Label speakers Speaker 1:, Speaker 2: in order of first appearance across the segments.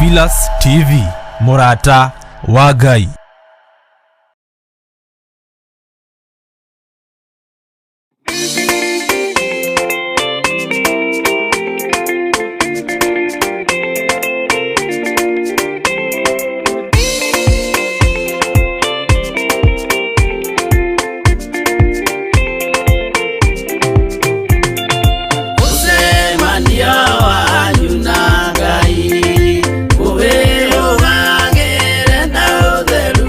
Speaker 1: Theophilus TV, Murata wa Ngai.
Speaker 2: Ngai, uwe ugagere na utheru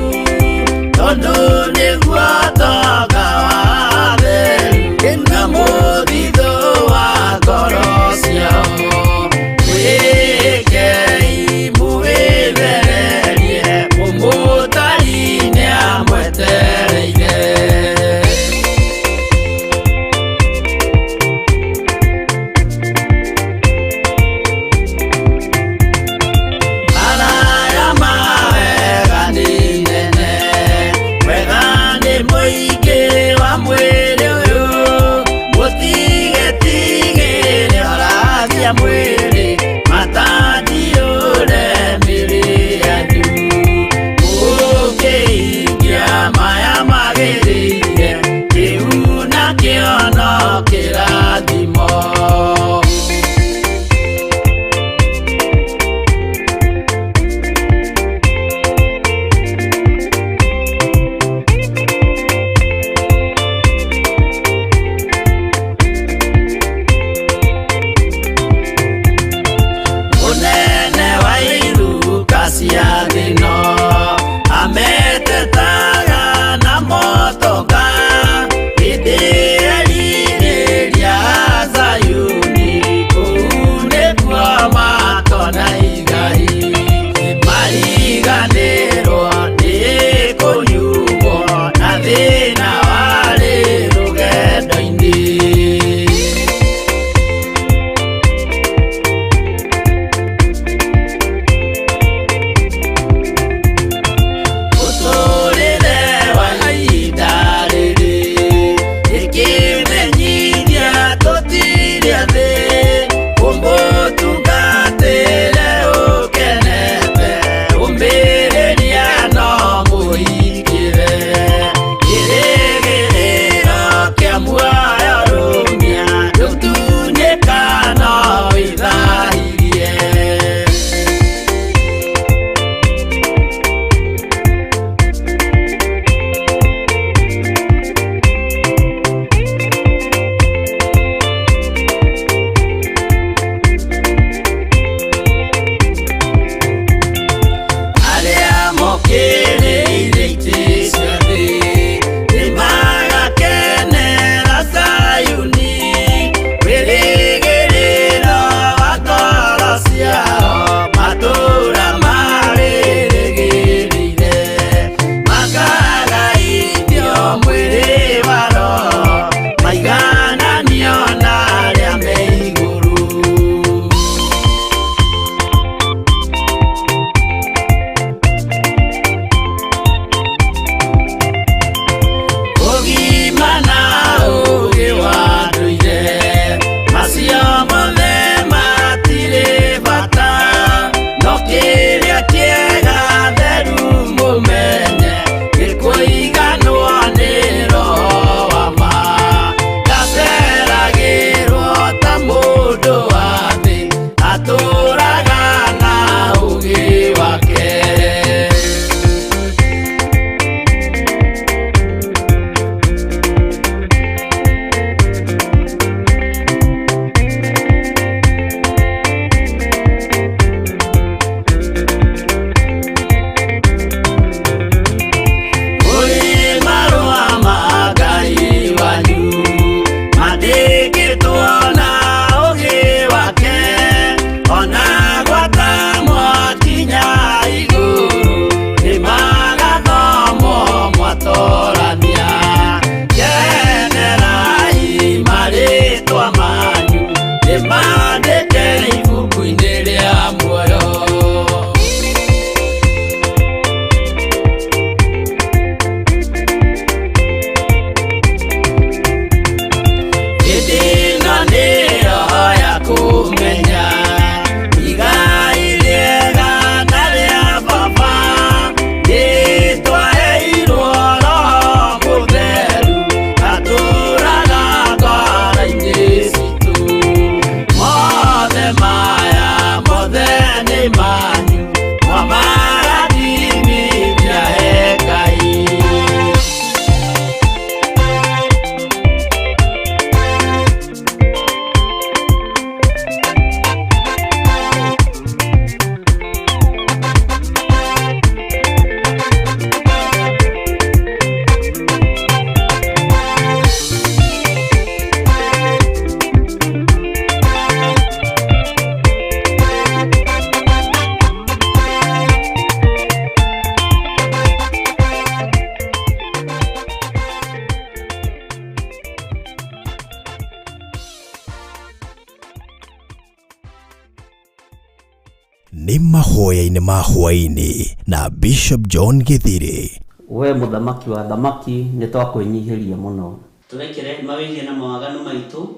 Speaker 2: Ni Mahoya-ini ma Hwa-ini na Bishop John Githiri.
Speaker 3: We muthamaki wa thamaki ni twakwenyihiria muno. Turekere mawigie na mawaganu maitu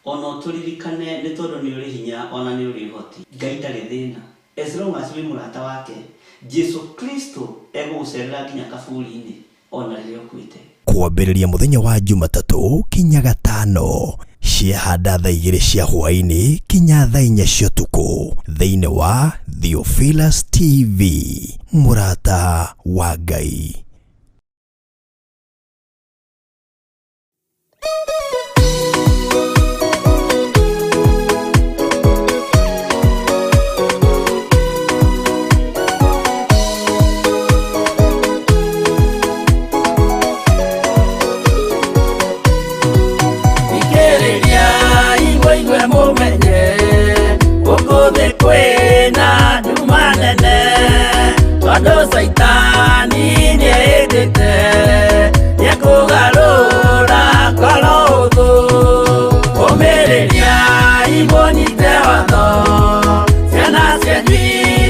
Speaker 3: ono turirikane ni tondu ni uri hinya ona ni uri hoti. Ngai ndari thina. As long as we murata wake Jesu Kristo egucerera nginya kaburi-ini ona riria kwite.
Speaker 2: Kwambĩrĩria mũthenya wa Jumatatũ kinya Gatano, ciahanda thaa 2 cia hwaĩ-inĩ kinya thaa 4 cia ũtukũ thĩinĩ wa Theophilus TV, Murata wa Ngai.
Speaker 4: Tondũ Saitani nĩendete nĩekũgarũra ngoro hũthũ. Ũmĩrĩria imũnyite watho, ciana cianyu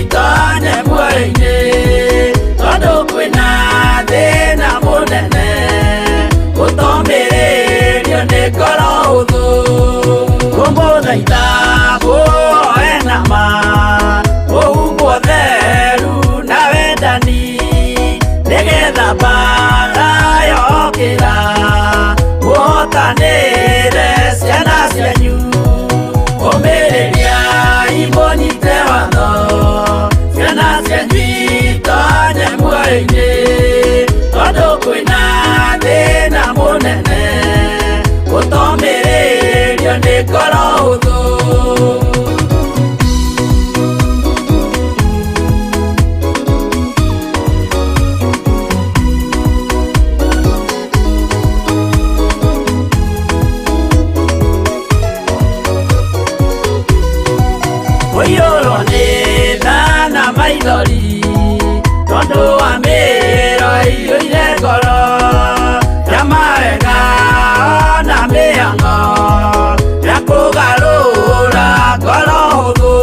Speaker 4: itonye muoyo-inĩ, tondũ kwĩna thĩna mũnene, gũtomĩrĩrio nĩ ngoro hũthũ. Ngũmũthaitha mũoe na ma, mũhumbwo theru na wendani, nĩgetha mbara yokĩra mũhotanĩre ciana cianyu. Ũmĩrĩria imũnyite watho, ciana cianyu itonye muoyo-inĩ, tondũ kwĩna thĩna mũnene, gũtomĩrĩrio nĩ ngoro hũthũ. Ũiyũrwo nĩ tha na maithori, tondũ wa mĩĩro ĩiyũire ngoro, ya mawega ona mĩhang'o, ya kũgarũra ngoro hũthũ.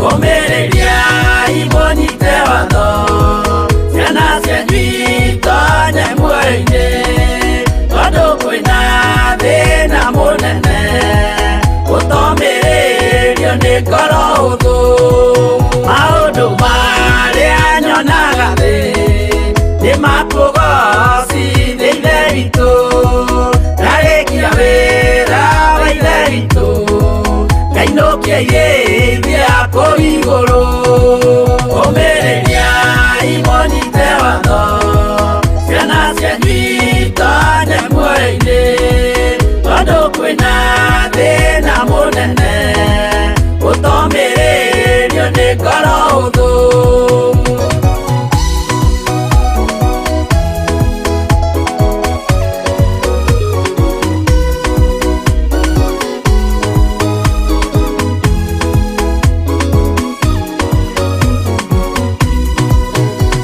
Speaker 4: Ũmĩrĩria imũnyite watho, ciana cianyu itonye muoyo-inĩ, tondũ kwĩna thĩna mũnene, gũtomĩrĩrio nĩ ngoro hũthũ. Maũndũ marĩa nyonaga thĩ nĩ makũgocithia Ithe witũ, ndarĩkia wĩra wa Ithe witũ, ngainũkia irĩithia kũu igũrũ. Ũmĩrĩria imũnyite watho, ciana cianyu itonye muoyo-inĩ, tondũ kwĩna thĩna mũnene, gũtomĩrĩrio nĩ ngoro hũthũ.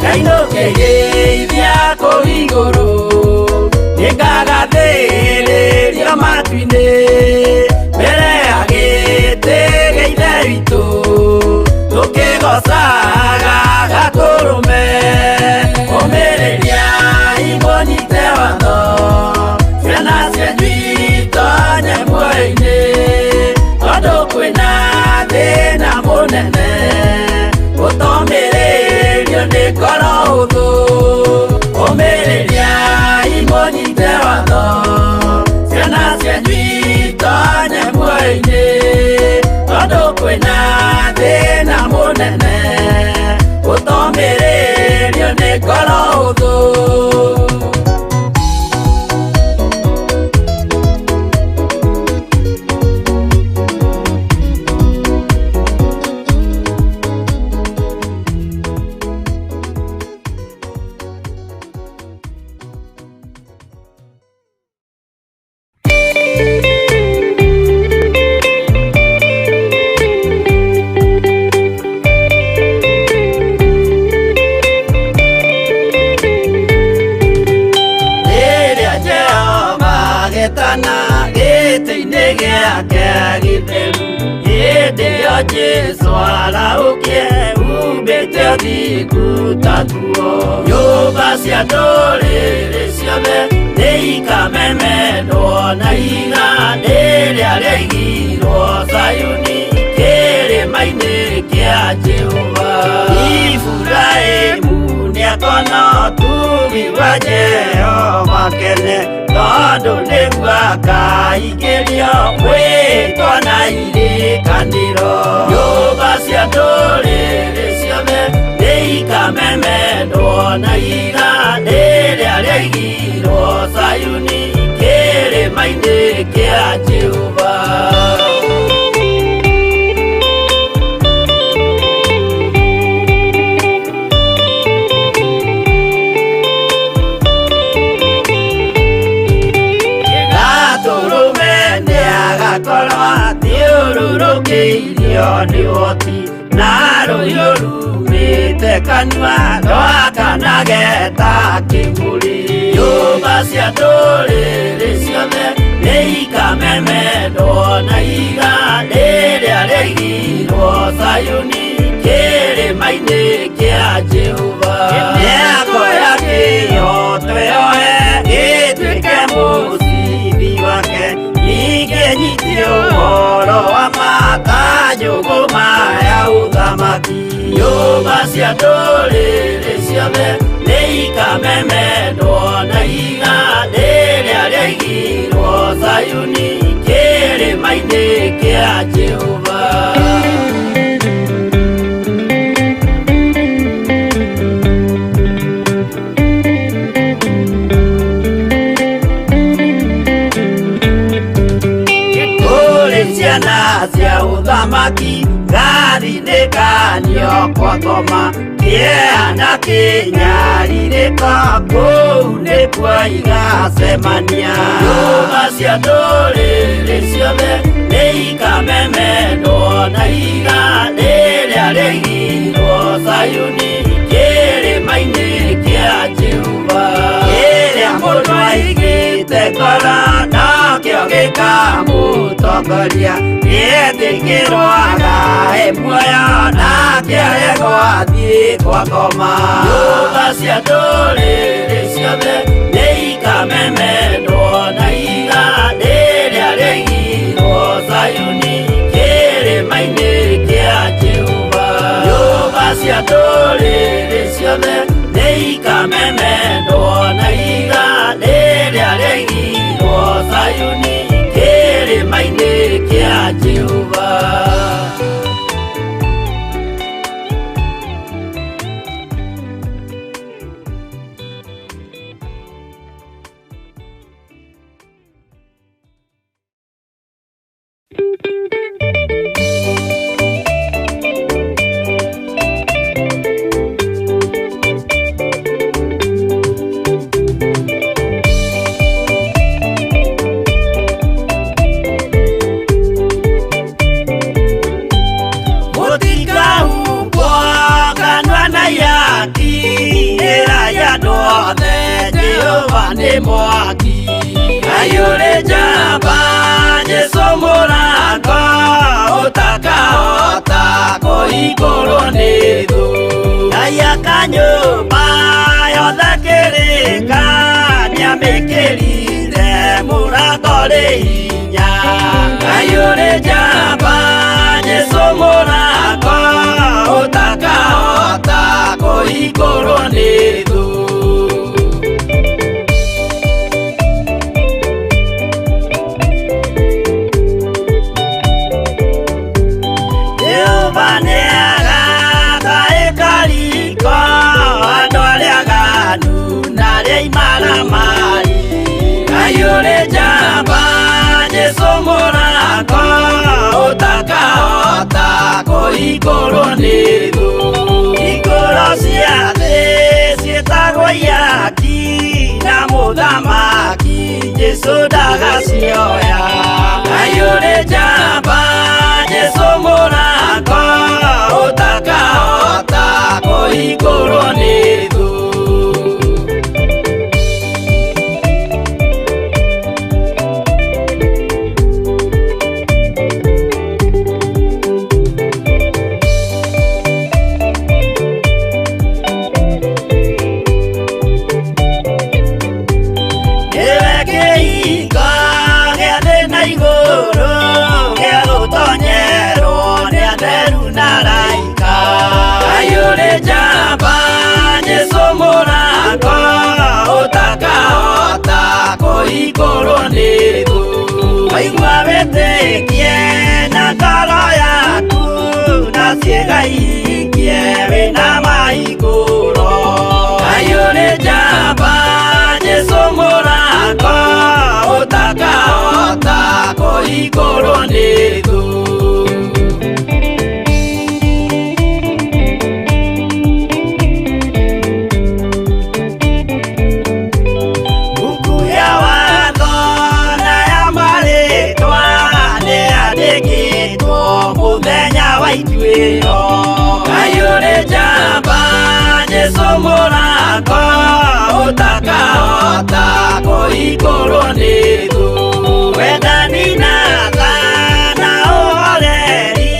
Speaker 4: Ngainũkia irĩithia kũu igũrũ, nĩngagathĩrĩrio matu-inĩ, mbere ya gĩtĩ gĩa Ithe witũ, tũkĩgocaga Gakũrũme. Ũmĩrĩria imũnyite watho, ciana cianyu itonye muoyo-inĩ, tondũ kwĩna thĩna mũnene, gũtomĩrĩrio nĩ ngoro hũthũ. Ũmĩrĩria imũnyite watho, ciana cianyu itonye muoyo-inĩ, tondũ kwĩna thĩna mũnene, gũtomĩrĩrio nĩ ngoro hũthũ. gĩtĩ-inĩ gĩake gĩtheru. Hĩndĩ-ĩyo Jesũ araũkie umbĩte ũthingu ta tuo. Nyũmba cia ndũrĩrĩ ciothe nĩikamemendwo na iganda rĩrĩa rĩaigirwo Zayuni kĩrĩma-inĩ kĩa Jehova. Iburahĩmu nĩakona ũtugi wa Jehova kene, tondũ nĩguo akaingĩrio gwĩtwo na irĩkanĩro. Nyũmba cia ndũrĩrĩ ciothe nĩikamemendwo na iganda rĩrĩa rĩaigirwo Zayuni kĩrĩma-inĩ kĩa Jehova. Agakorwo athiũrũrũkĩirio nĩ ũhoti, na rũhiũ rumĩte kanua rwakanageta kĩmũrĩ. Nyũmba cia ndũrĩrĩ ciothe nĩikamemendwo na iganda rĩrĩa rĩaigirwo Zayuni kĩrĩma-inĩ kĩa Jehova. Mĩako ya kĩhooto yohe gĩtuĩke mũcibi wake, ningĩ nyitio ũhoro wa makanjũgũ maya ũthamaki. Nyũmba cia ndũrĩrĩ ciothe nĩikamemendwo na iganda rĩrĩa rĩaigirwo Zayuni kĩrĩma-inĩ kĩa Jehova. Ciana cia ũthamaki gathinĩkanio kwa ngoma, kĩeha kĩnyarirĩko kũu nĩkuo igacemania. Nyũmba cia ndũrĩrĩ ciothe nĩikamemendwo na iganda rĩrĩa rĩaigirwo Zayuni kĩrĩma-inĩ kĩa Jehova. Kĩrĩa mũndũ aigĩte ngoro nakĩo gĩkamũtongoria, gĩetĩkĩrwaga muoyo nake aregwo athiĩ kwa ngoma. Nyũmba cia ndũrĩrĩ ciothe nĩikamemendwo na iganda rĩrĩa rĩaigirwo Zayuni kĩrĩma-inĩ kĩa Jehova. Nyũmba cia ndũrĩrĩ ciothe nĩikamemendwo na iganda rĩrĩa rĩaigirwo Zayuni kĩrĩma-inĩ kĩa Jehova. Nĩ mwaki aiyũrĩ njamba, Jesũ mũrango ũtakahota kũhingũrwo nĩ thũ. Ngai akanyũmba yothe kĩrĩka, nĩamĩkĩrire mũrango rĩ hinya. Aiyũrĩ njamba, Jesũ mũrango ũtakahota kũhingũrwo nĩ thũ. Aiyũrĩ njamba, Jesũ mũrango ũtakahota kũhingũrwo nĩ thũ. Hingũro cia thĩ ciĩtagwo ihaki, na mũthamaki Jesũ ndagacioya. Aiyũrĩ njamba, Jesũ mũrango ũtakahota kũhingũrwo nĩ thũ. igũrũ nĩ thũ. Waigua wĩtĩkie na ngoro yaku na ciĩga ihingie wĩna mahingũro. Ngai ũrĩ njamba, Jesũ mũrango ũtakahota kũhingũrwo nĩ thũ. Ngai ũrĩ njamba, Jesũ mũrango ũtakahota kũhingũrwo nĩ thũ. Wendani na tha na ũhoreri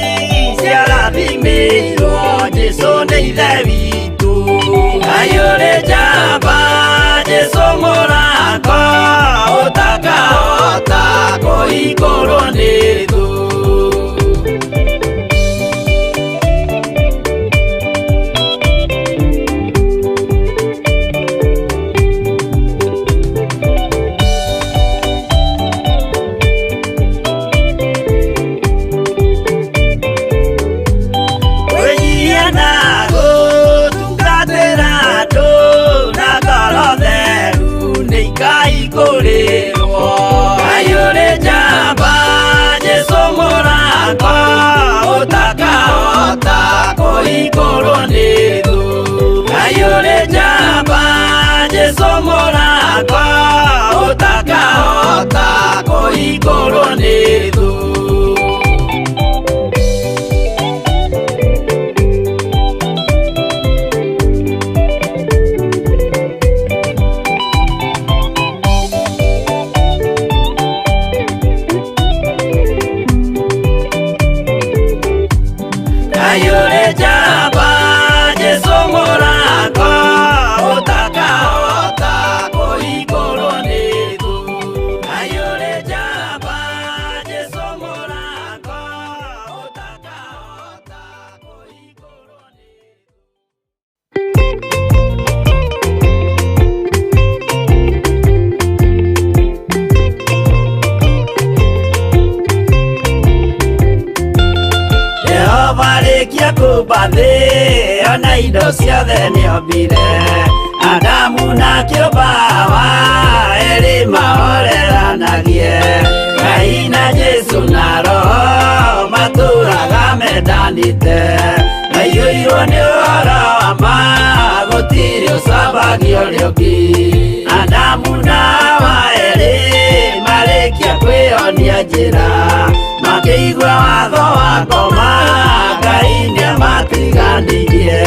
Speaker 4: ciarathimĩirwo, Jesũ nĩ ithe witũ. Ngai ũrĩ njamba, Jesũ mũrango ũtakahota kũhingũrwo nĩ thũ. Ngai ũrĩ njamba, Jesũ mũrango ũtakahota kũhingũrwo nĩ thũ. Ngai ũrĩ njamba, Jesũ mũrango ũtakahota kũhingũrwo nĩ thũ. Ngai ũrĩ njamba, Jesũ mũrango ũtakahota kũhingũrwo nĩ thũ. Ngai ũrĩ njamba, Jesũ mũrango ũtakahota kũhingũrwo nĩ thũ. Jehova rĩkia kũmba thĩ, ona indo ciothe nĩombire. Adamu na kĩũmba Hawa erĩ mahoreranagie. Ngai na Jesũ na Roho matũũraga mendanĩte. Maiyũirwo nĩ ũhoro wa ma, gũtirĩ ũcambagia ũrĩa ũngĩ. Adamu na Hawa erĩ marĩkia kwĩonia njĩra, makĩigua watho wa ngoma, Ngai nĩamatiganĩirie.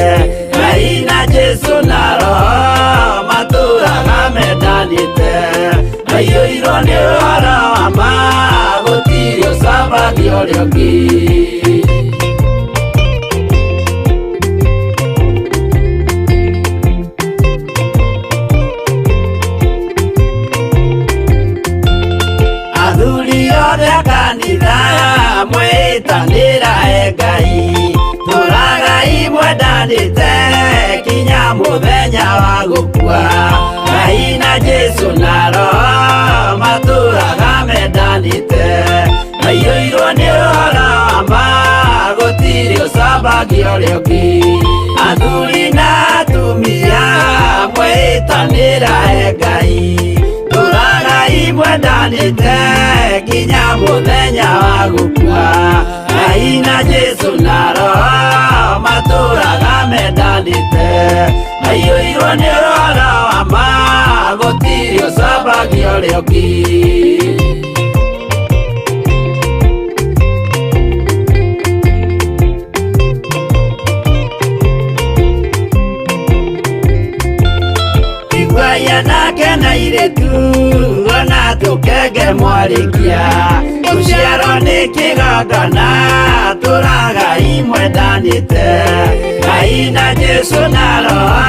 Speaker 4: Ngai na Jesũ na Roho matũũraga mendanĩte. Maiyũirwo nĩ ũhoro wa ma, gũtirĩ ũcambagia ũrĩa ũngĩ. Athuri othe a kanitha mwĩtanĩra Ngai, tũragai mwendanĩte kinya mũthenya wa gũkua. Ngai na Jesũ na Roho matũũraga mendanĩte. Maiyũirwo nĩ ũhoro wa ma, gũtirĩ ũcambagia ũrĩa ũngĩ. Athuri na atumia mwĩtanĩra Ngai, tũragai mwendanĩte kinya mũthenya wa gũkua. Ngai na Jesũ na Roho matũũraga mendanĩte. Maiyũirwo nĩ ũhoro wa ma, gũtirĩ ũcambagia ũrĩa ũngĩ. Iguaya nake na airĩtu ona tũkenge mwarĩkia. Gũciarwo nĩ kĩgongona, tũragai mwendanĩte. Ngai na Jesũ na Roho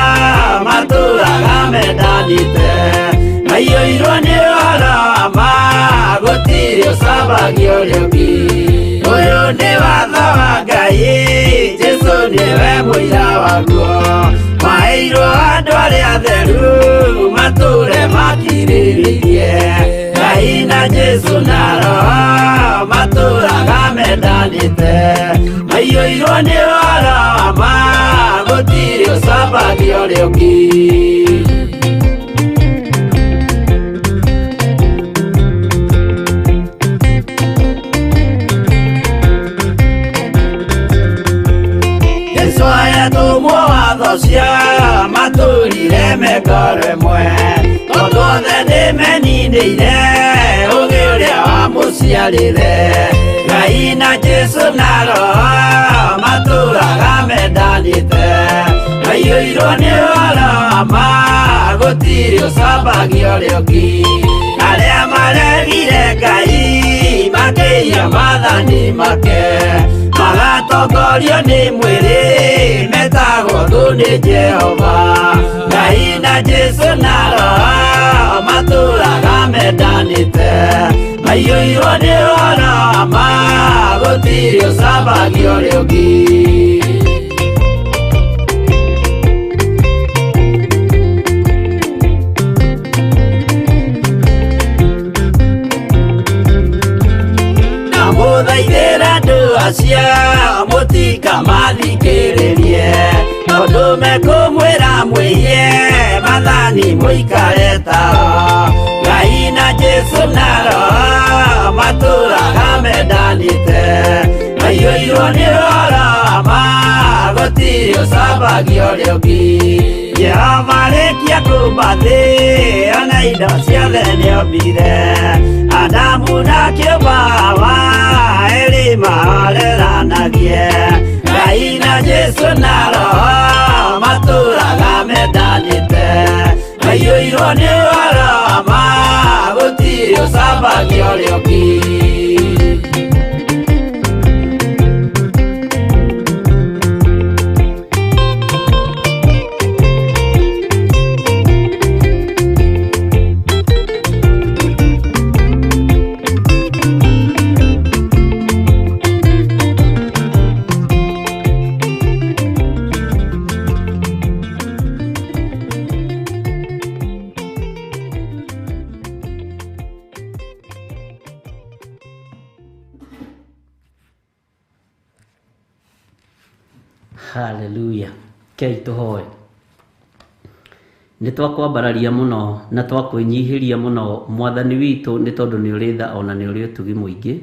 Speaker 4: matũũraga mendanĩte. Maiyũirwo nĩ ũhoro wa ma, gũtirĩ ũcambagia ũrĩa ũngĩ. Ũyũ nĩ watho wa Ngai, Jesũ nĩwe mũira waguo. Maheirwo andũ arĩa atheru matũũre makirĩrĩirie. Jesu na roho matũraga mendanĩte maiyũirwo nĩ ũhoro wa ma gũtirĩ ũcambagio rĩũki Jesu ayatũmwo watho cia matũrire mekoro ĩmwe tondũ othe nĩmeninĩire ũgĩ ũrĩa wamũciarire Ngai na Jesu na roho matũraga mendanĩte maiyũirwo nĩ ũhoro wa ma gũtirĩ ũcambagio rĩũki arĩa maregire Ngai makĩiya maathani make magatongorio nĩ mwĩrĩ metagwo thũ nĩ Jehova Ngai na Jesu na roho matũraga mendanĩte maiyũirwo nĩ ũhoro wa ma gũtirĩ ũcambagio rĩũki Namũthaithĩra andũ acio mũtikamathikĩrĩrie tondũ mekũmwĩra mwĩhie maathani mũikare tao Ngai na Jesu na roho matũraga mendanĩte maiyũirwo nĩ ũhoro wa ma gũtirĩ ũcambagio rĩũki Jehova rĩkia kũmba thĩ ona indo ciothe nĩombire Adamu na kĩũmba Hawa erĩ mahoreranagie Ngai na Jesu na roho matũraga mendanĩte maiyũirwo nĩ ũhoro wa ma gũtirĩ ũcambagio rĩũki
Speaker 3: Hallelujah. Kei tũhoe. Nĩ twakwambararia mũno na twakwĩnyihĩria mũno Mwathani witũ nĩ tondũ nĩ ũrĩ tha ona nĩ ũrĩ ũtugi mũingĩ.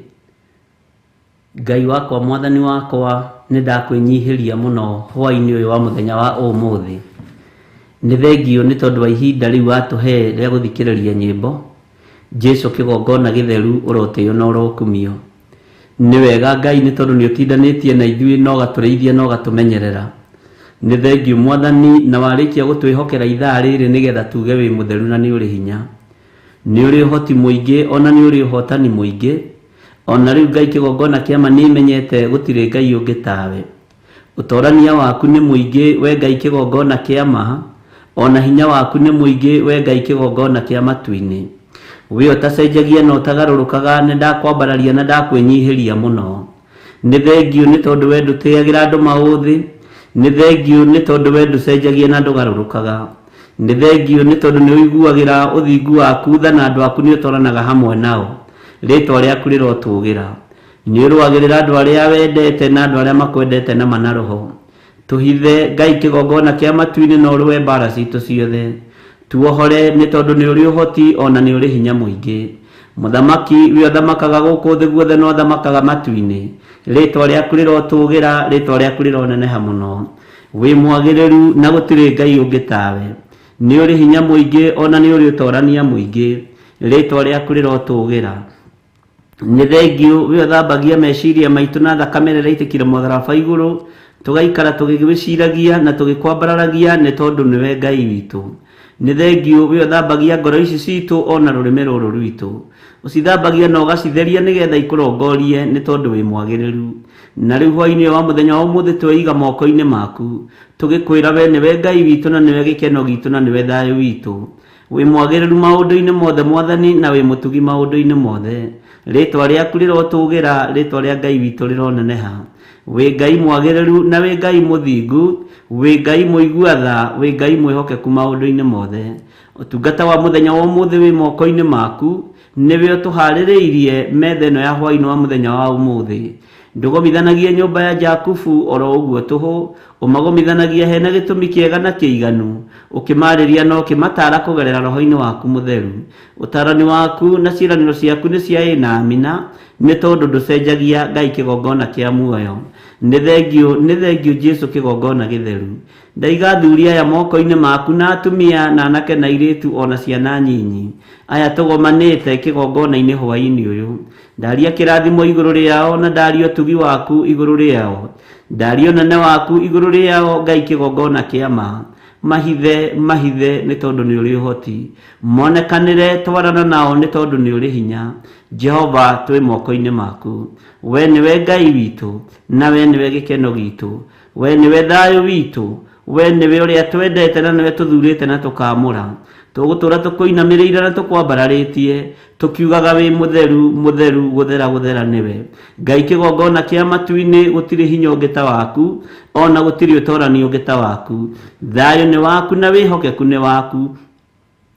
Speaker 3: Ngai wakwa Mwathani wakwa nĩ ndakwĩnyihĩria mũno hwa-inĩ ũyũ wa mũthenya wa ũmũthĩ. Nĩ thengio nĩ tondũ wa ihinda rĩu watũhe rĩa gũthikĩrĩria nyĩmbo. Jesu kĩgongona gĩtheru ũrotĩo na ũrokumio. Nĩ wega Ngai nĩ tondũ nĩ ũtindanĩtie na ithuĩ na ũgatũrĩithia na ũgatũmenyerera. Nĩ thengio Mwathani na warĩkia gũtwĩhokera ithaa rĩrĩ nĩgetha tuge wĩ mũtheru na nĩ ũrĩ hinya. Nĩ ũrĩ ũhoti mũingĩ ona nĩ ũrĩ ũhotani mũingĩ. Ona rĩu Ngai kĩgongona kĩama nĩ menyete gũtirĩ Ngai ũngĩ tawe. Ũtorania waku nĩ mũingĩ we Ngai kĩgongona kĩama. Ona hinya waku nĩ mũingĩ we Ngai kĩgongona kĩa matu-inĩ. We ũtacenjagia na ũtagarũrũkaga nĩ ndakwambararia na ndakwĩnyihĩria mũno. Nĩ thengio nĩ tondũ we ndũtĩagĩra andũ maũthĩ. Nĩ thengio nĩ tondũ we ndũcenjagia na ndũgarũrũkaga. Nĩ thengio nĩ tondũ nĩ ũiguagĩra ũthingu waku tha na andũ aku nĩ ũtwaranaga hamwe nao. Rĩĩtwa rĩaku rĩrotũũgĩra. Nĩ ũrũagĩrĩra andũ arĩa wendete na andũ arĩa makwendete na mana roho. Tũhithe Ngai kĩgongona kĩa matu-inĩ na ũrũe mbara citũ ciothe. Tuohore nĩ tondũ nĩ ũrĩ ũhoti ona nĩ ũrĩ hinya mũingĩ. Mũthamaki we ũthamakaga gũkũ thĩ guothe no ũthamakaga matu-inĩ. Rĩĩtwa rĩaku rĩrotũũgĩra, rĩĩtwa rĩaku rĩroneneha mũno. Wĩ mwagĩrĩru na gũtirĩ Ngai ũngĩ tawe. Nĩ ũrĩ hinya mũingĩ ona nĩ ũrĩ ũtorania mũingĩ. Rĩĩtwa rĩaku rĩrotũũgĩra. Nĩ thengio we ũthambagia meciria maitũ na thakame ĩrĩa ĩraitĩkire mũtharaba igũrũ. Tũgaikara tũgĩgwĩciragia na tũgĩkwambararagia nĩ tondũ nĩwe Ngai witũ. Nĩ thengio we ũthambagia ngoro ici citũ ona rũrĩmĩ rũrũ rwitũ. Ũcithambagia na ũgacitheria nĩgetha ikũrongorie nĩ tondũ wĩ mwagĩrĩru. Na rĩu hwa-inĩ wa mũthenya wa ũmũthĩ tweiga moko-inĩ maku. Tũgĩkwĩra we nĩwe Ngai witũ na nĩwe gĩkeno gitũ na nĩwe thayũ witũ. Wĩ mwagĩrĩru maũndũ-inĩ mothe Mwathani na wĩ mũtugi maũndũ-inĩ mothe. Rĩĩtwa rĩaku rĩrotũũgĩra, rĩĩtwa rĩa Ngai witũ rĩroneneha. Wĩ Ngai mwagĩrĩru na wĩ Ngai mũthingu. Wĩ Ngai mũigua tha, wĩ Ngai mwĩhokeku maũndũ-inĩ mothe. Ũtungata wa mũthenya wa ũmũthĩ wĩ moko-inĩ maku. niwe utuhaririirie metha ino ya hwa-ini wa muthenya wa umuthi. Ndugomithanagia nyumba ya Jakubu oro uguo tuhu, umagomithanagia hena gitumi kiega na kiiganu, ukimariria no kimatara kugerera roho-ini waku mutheru. Utarani waku na ciiraniro ciaku ni cia na amina, ni tondu nducenjagia Ngai kigongona kia muoyo. Ni thengio Jesu kigongona githeru. Ndaiga thuri aya moko-ini maku na atumia na anake na iritu ona ciana nyinyi, aya tugomanite kigongona-ini hwa-ini uyu. Ndaria kirathimo iguru riao na ndaria tugi waku iguru riao, ndaria nene waku iguru riao Ngai kigongona kia ma. Mahithe ni tondu ni uri uhoti, monekanire twarana nao ni tondu ni uri hinya. Jehova twi moko-ini maku, we niwe Ngai witu, na we niwe gikeno gitu, we niwe thayo witu, we niwe uria twendete na niwe tuthurite na tukamura. Tugutura tukuinamiriire na tukwambararitie tukiugaga wi mutheru mutheru guthera niwe Ngai kigongona kia matu-ini, gutiri hinya ungi ta waku, ona gutiri utorani ungi ta waku. Thayo ni waku na wihokeku ni waku,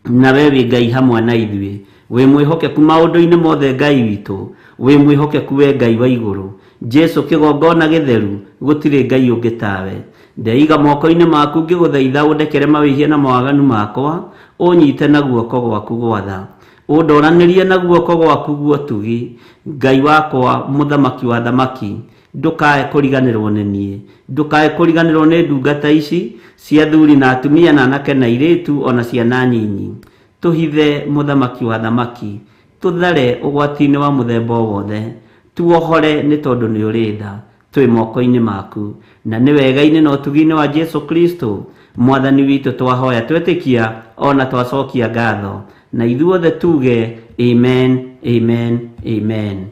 Speaker 3: na we wi Ngai hamwe na ithuĩ. Wi mwihokeku maundu-ini mothe Ngai witu, wi mwihokeku we Ngai wa iguru. Jesu kigongona githeru, gutiri Ngai ungi tawe. Ndeiga moko-ini maku ngiguthaitha undekere mawihia na mawaganu makwa, unyite na guoko gwaku gwa tha, undoranirie na guoko gwaku gwa tugi. Ngai wakwa muthamaki wa thamaki, ndukae kuriganirwo ni nie, ndukae kuriganirwo ni ndungata ici cia thuri na atumia na anake na iritu ona ciana nyinyi. Tuhithe muthamaki wa thamaki, tuthare ugwati-ini wa muthemba wothe, tuohore ni tondu ni uri tha. Twi moko-ini maku, na ni wega-ini na utugi-ini wa Jesu Kristo mwathani witu twahoya twetikia ona twacokia ngatho, na ithuothe tuge amen, amen, amen.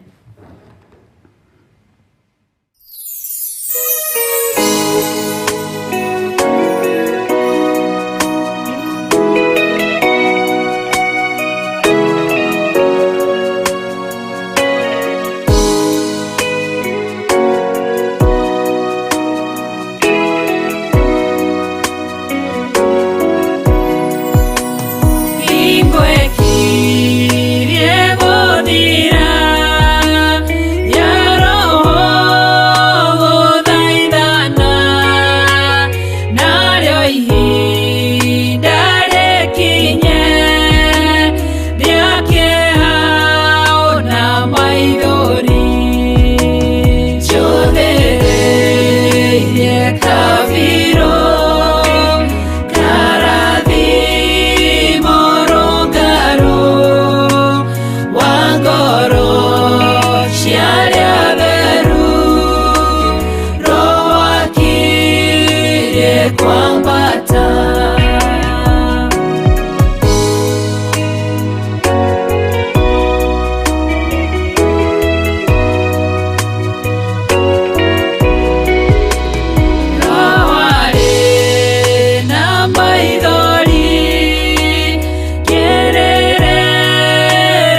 Speaker 5: Kerere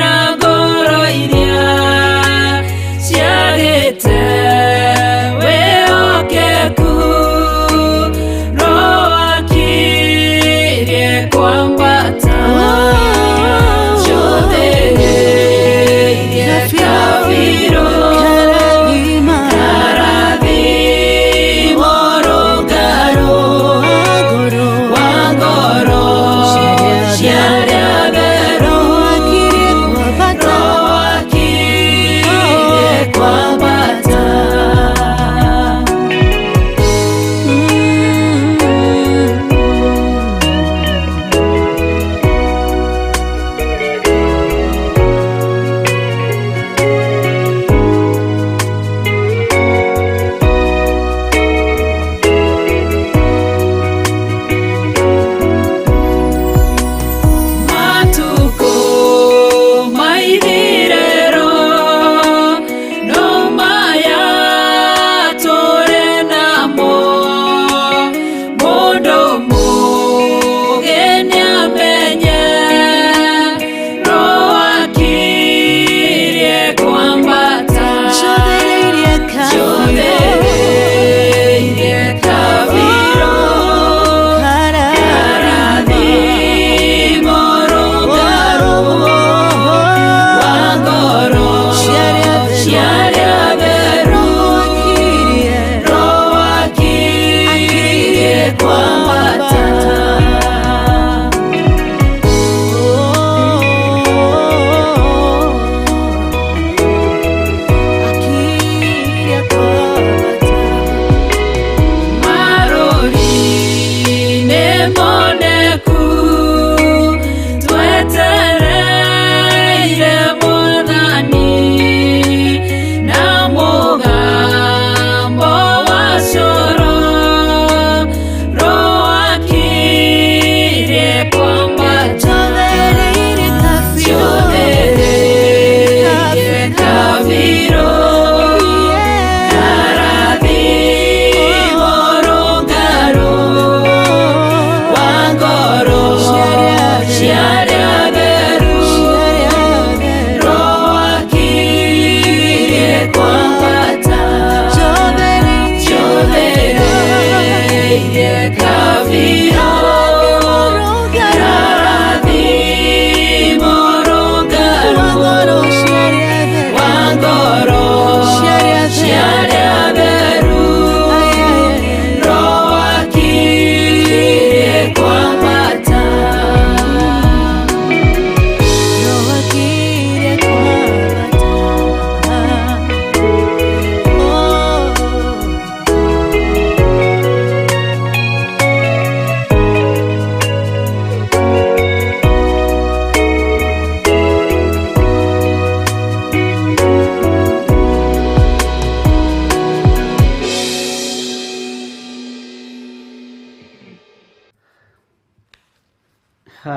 Speaker 5: rangoro iri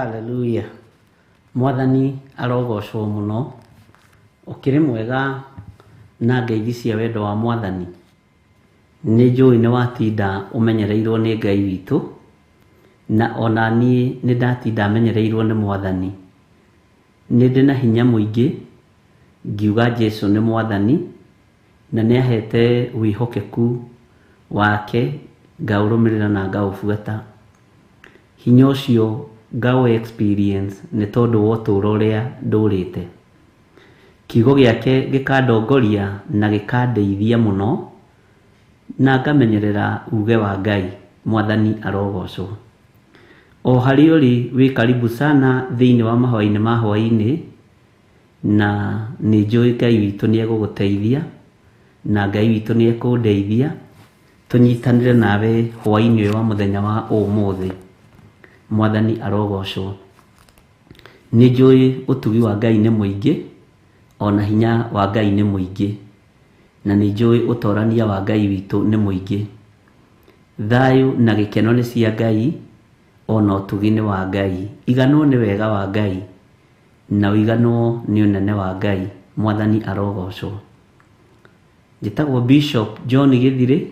Speaker 3: Haleluya. Mwathani arogocwo muno. Ukiri mwega na ngeithi cia wendo wa Mwathani. Nĩ njũĩ nĩ watinda ũmenyereirwo nĩ Ngai witũ, na ona niĩ nĩ ndatinda menyereirwo nĩ Mwathani. Nĩ ndĩ na hinya mũingĩ ngiuga Jesũ nĩ Mwathani, na nĩ ahete wĩhokeku wake ngaũrũmĩrĩra na ngaũbuata. Hinya ũcio ngaũ experience nĩ tondũ wa ũtũũro ũrĩa ndũrĩte. Kiugo gĩake gĩkandongoria na gĩkandeithia mũno, na ngamenyerera uge wa Ngai. Mwathani arogocwo. O harĩ ũrĩ wĩ karibu sana thĩinĩ wa mahoya-inĩ ma Hwa-ini, na nĩ njũĩ Ngai witũ nĩ egũgũteithia na Ngai witũ nĩ ekũndeithia tũnyitanĩre nawe hwa-inĩ ũyũ wa mũthenya wa ũmũthĩ. Mwathani arogocwo. Nĩ njũĩ ũtugi wa Ngai nĩ mũingĩ, ona hinya wa Ngai nĩ mũingĩ, na nĩ njũĩ ũtorania wa Ngai witũ nĩ mũingĩ. Thayũ na gĩkeno nĩ cia Ngai, ona ũtugi nĩ wa Ngai. Iganwo nĩ wega wa Ngai, na ũiganwo nĩ ũnene wa Ngai. Mwathani arogocwo. Njĩtagwo Bishop John Githiri,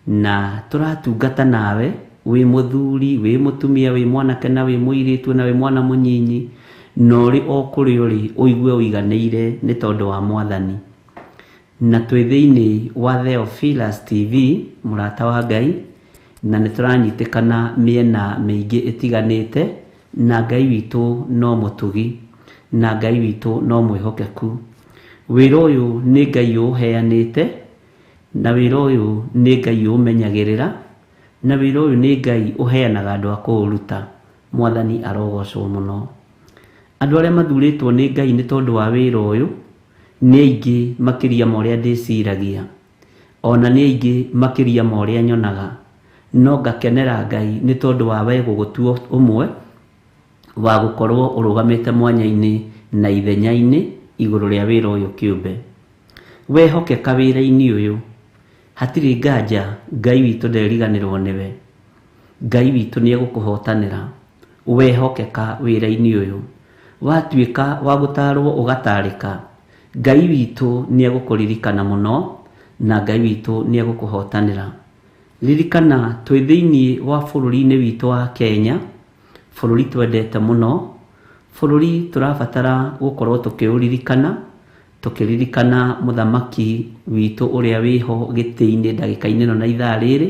Speaker 3: na tũratungata nawe wĩ mũthuri, wĩ mũtumia, wĩ mwanake na wĩ mũirĩtu na wĩ mwana mũnyinyi, na ũrĩ o kũrĩ ũrĩ ũigue ũiganĩire nĩ tondũ wa Mwathani. Na twĩ thĩinĩ wa Theophilus TV, Murata wa Ngai, na nĩ tũranyitĩkana mĩena mĩingĩ ĩtiganĩte, na Ngai witũ no mũtugi, na Ngai witũ no mwĩhokeku. Wĩra ũyũ nĩ Ngai ũheanĩte, na wĩra ũyũ nĩ Ngai ũmenyagĩrĩra, na wĩra ũyũ nĩ Ngai ũheanaga andũ a kũũruta. Mwathani arogocwo mũno. Andũ arĩa mathurĩtwo nĩ Ngai nĩ tondũ wa wĩra ũyũ nĩ aingĩ makĩria ma ũrĩa ndĩciragia, ona nĩ aingĩ makĩria ma ũrĩa nyonaga, no ngakenera Ngai nĩ tondũ wa we gũgũtua ũmwe wa gũkorwo ũrũgamĩte mwanya-inĩ na ithenya-inĩ igũrũ rĩa wĩra ũyũ kĩũmbe. Wehokeka wĩra-inĩ ũyũ, hatirĩ nganja Ngai witũ nderiganĩrwo nĩwe. Ngai witũ nĩ egũkũhotanĩra. Wehokeka wĩra-inĩ ũyũ, watuĩka wa gũtarwo ũgatarĩka, Ngai witũ nĩ egũkũririkana mũno, na Ngai witũ nĩ egũkũhotanĩra. Ririkana twĩ thĩinĩ wa bũrũri-inĩ witũ wa Kenya, bũrũri twendete mũno, bũrũri tũrabatara gũkorwo tũkĩũririkana, tũkĩririkana mũthamaki witũ ũrĩa wĩho gĩtĩ-inĩ ndagĩka-inĩ ĩno na ithaa rĩrĩ,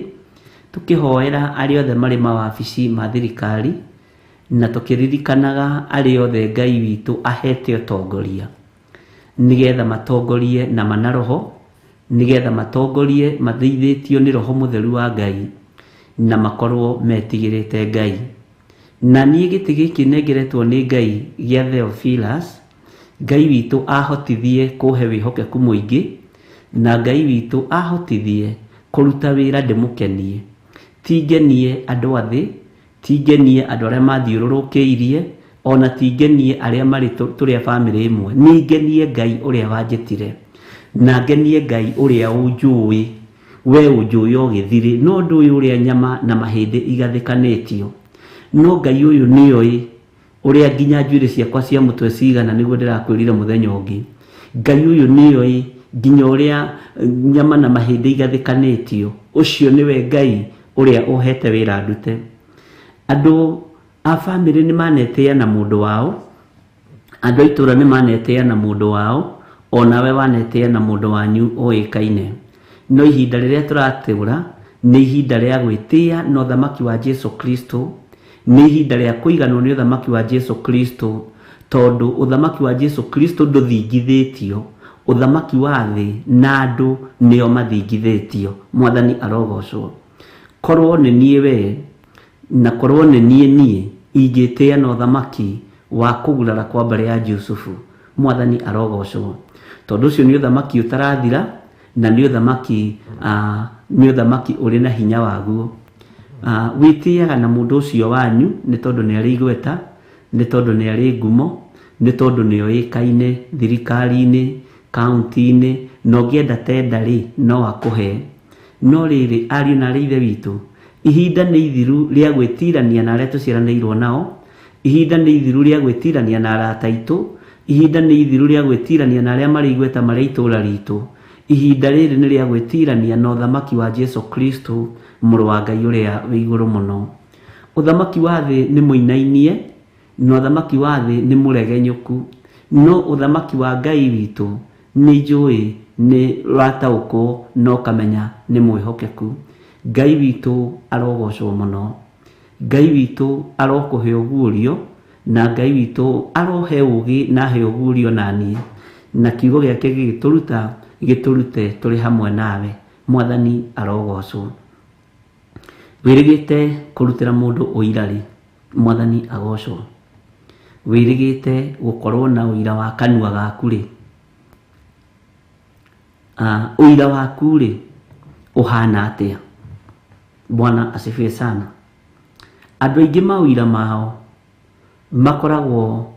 Speaker 3: tũkĩhoera arĩa othe marĩ mawabici ma thirikari, na tũkĩririkanaga arĩa othe Ngai witũ ahete ũtongoria, nĩgetha matongorie na manaroho, nĩgetha matongorie mathĩithĩtio nĩ Roho Mũtheru wa Ngai, na makorwo metigĩrĩte Ngai. Na niĩ gĩtĩ gĩkĩ nengeretwo nĩ Ngai gĩa Theophilus, Ngai witũ ahotithie kũhe wĩhokeku mũingĩ, na Ngai witũ ahotithie kũruta wĩra ndĩmũkenie. Tingenie andũ athĩ, tingenie andũ arĩa mathiũrũrũkĩirie, ona tingenie arĩa marĩ tũrĩa bamĩrĩ ĩmwe. Ningenie Ngai ũrĩa wanjĩtire, na ngenie Ngai ũrĩa ũnjũĩ, we ũnjũĩ o Githiri, no ndũĩ ũrĩa nyama na mahĩndĩ igathĩkanĩtio. No Ngai ũyũ nĩoĩ ũrĩa nginya njuĩrĩ ciakwa cia mũtwe cigana, nĩguo ndĩrakwĩrire mũthenya ũngĩ. Ngai ũyũ nĩoĩ nginya ũrĩa nyama na mahĩndĩ igathĩkanĩtio. Ũcio nĩwe Ngai ũrĩa ũhete wĩra ndute. Andũ a bamĩrĩ nĩ manetĩana mũndũ wao, andũ a itũũra nĩ manetĩana mũndũ wao, onawe wanetĩana mũndũ wanyu ũĩkaine. No ihinda rĩrĩa tũratũũra nĩ ihinda rĩa gwĩtĩĩa na ũthamaki wa Jesũ Kristo, nĩ ihinda rĩa kũiganwo nĩ ũthamaki wa Jesũ Kristo, tondũ ũthamaki wa Jesũ Kristo ndũthingithĩtio, ũthamaki wa thĩ na andũ nĩo mathingithĩtio. Mwathani arogocwo. Korwo nĩ niĩ we, na korwo nĩ niĩ ingĩtĩĩa na ũthamaki wa kũgurara kwa mbarĩ ya Jusufu. Mwathani arogocwo. Tondũ ũcio nĩ ũthamaki ũtarathira, na nĩ ũthamaki ũrĩ na hinya waguo. Wĩtĩaga na mũndũ ũcio wanyu nĩ tondũ nĩ arĩ igweta, nĩ tondũ nĩ arĩ ngumo, nĩ tondũ nĩ oĩkaine thirikari-inĩ, kaunti-inĩ, na ũngĩenda tenda-rĩ no akũhe. No rĩrĩ, ariũ na arĩ ithe witũ, ihinda nĩ ithiru rĩa gwĩtirania na arĩa tũciaranĩirwo nao, ihinda nĩ ithiru rĩa gwĩtirania na arata aitũ, ihinda nĩ ithiru rĩa gwĩtirania na arĩa marĩ igweta marĩ itũũra ritũ, ihinda rĩrĩ nĩ rĩa gwĩtirania na ũthamaki wa Jesu Kristo, mũrũ wa Ngai ũrĩa wĩ igũrũ mũno. Ũthamaki wa thĩ nĩ mũinainie, na ũthamaki wa thĩ nĩ mũregenyũku, no ũthamaki wa Ngai witũ nĩ njũĩ nĩ rataũkwo no kamenya nĩ mwĩhokeku. Ngai witũ arogocwo mũno, Ngai witũ arokũhe ũguũrio, na Ngai witũ arohe ũũgĩ na he ũguũrio naniĩ, na kiugo gĩake gĩgĩtũruta gĩtũrute tũrĩ hamwe nawe. Mwathani arogocwo. Wĩrĩgĩte kũrutĩra mũndũ ũira rĩ, Mwathani agocwo. Wĩrĩgĩte gũkorwo na ũira wa kanua gaku rĩ, ũira waku rĩ ũhana atĩa? Bwana asifiwe sana. Andũ aingĩ mawĩra mao makoragwo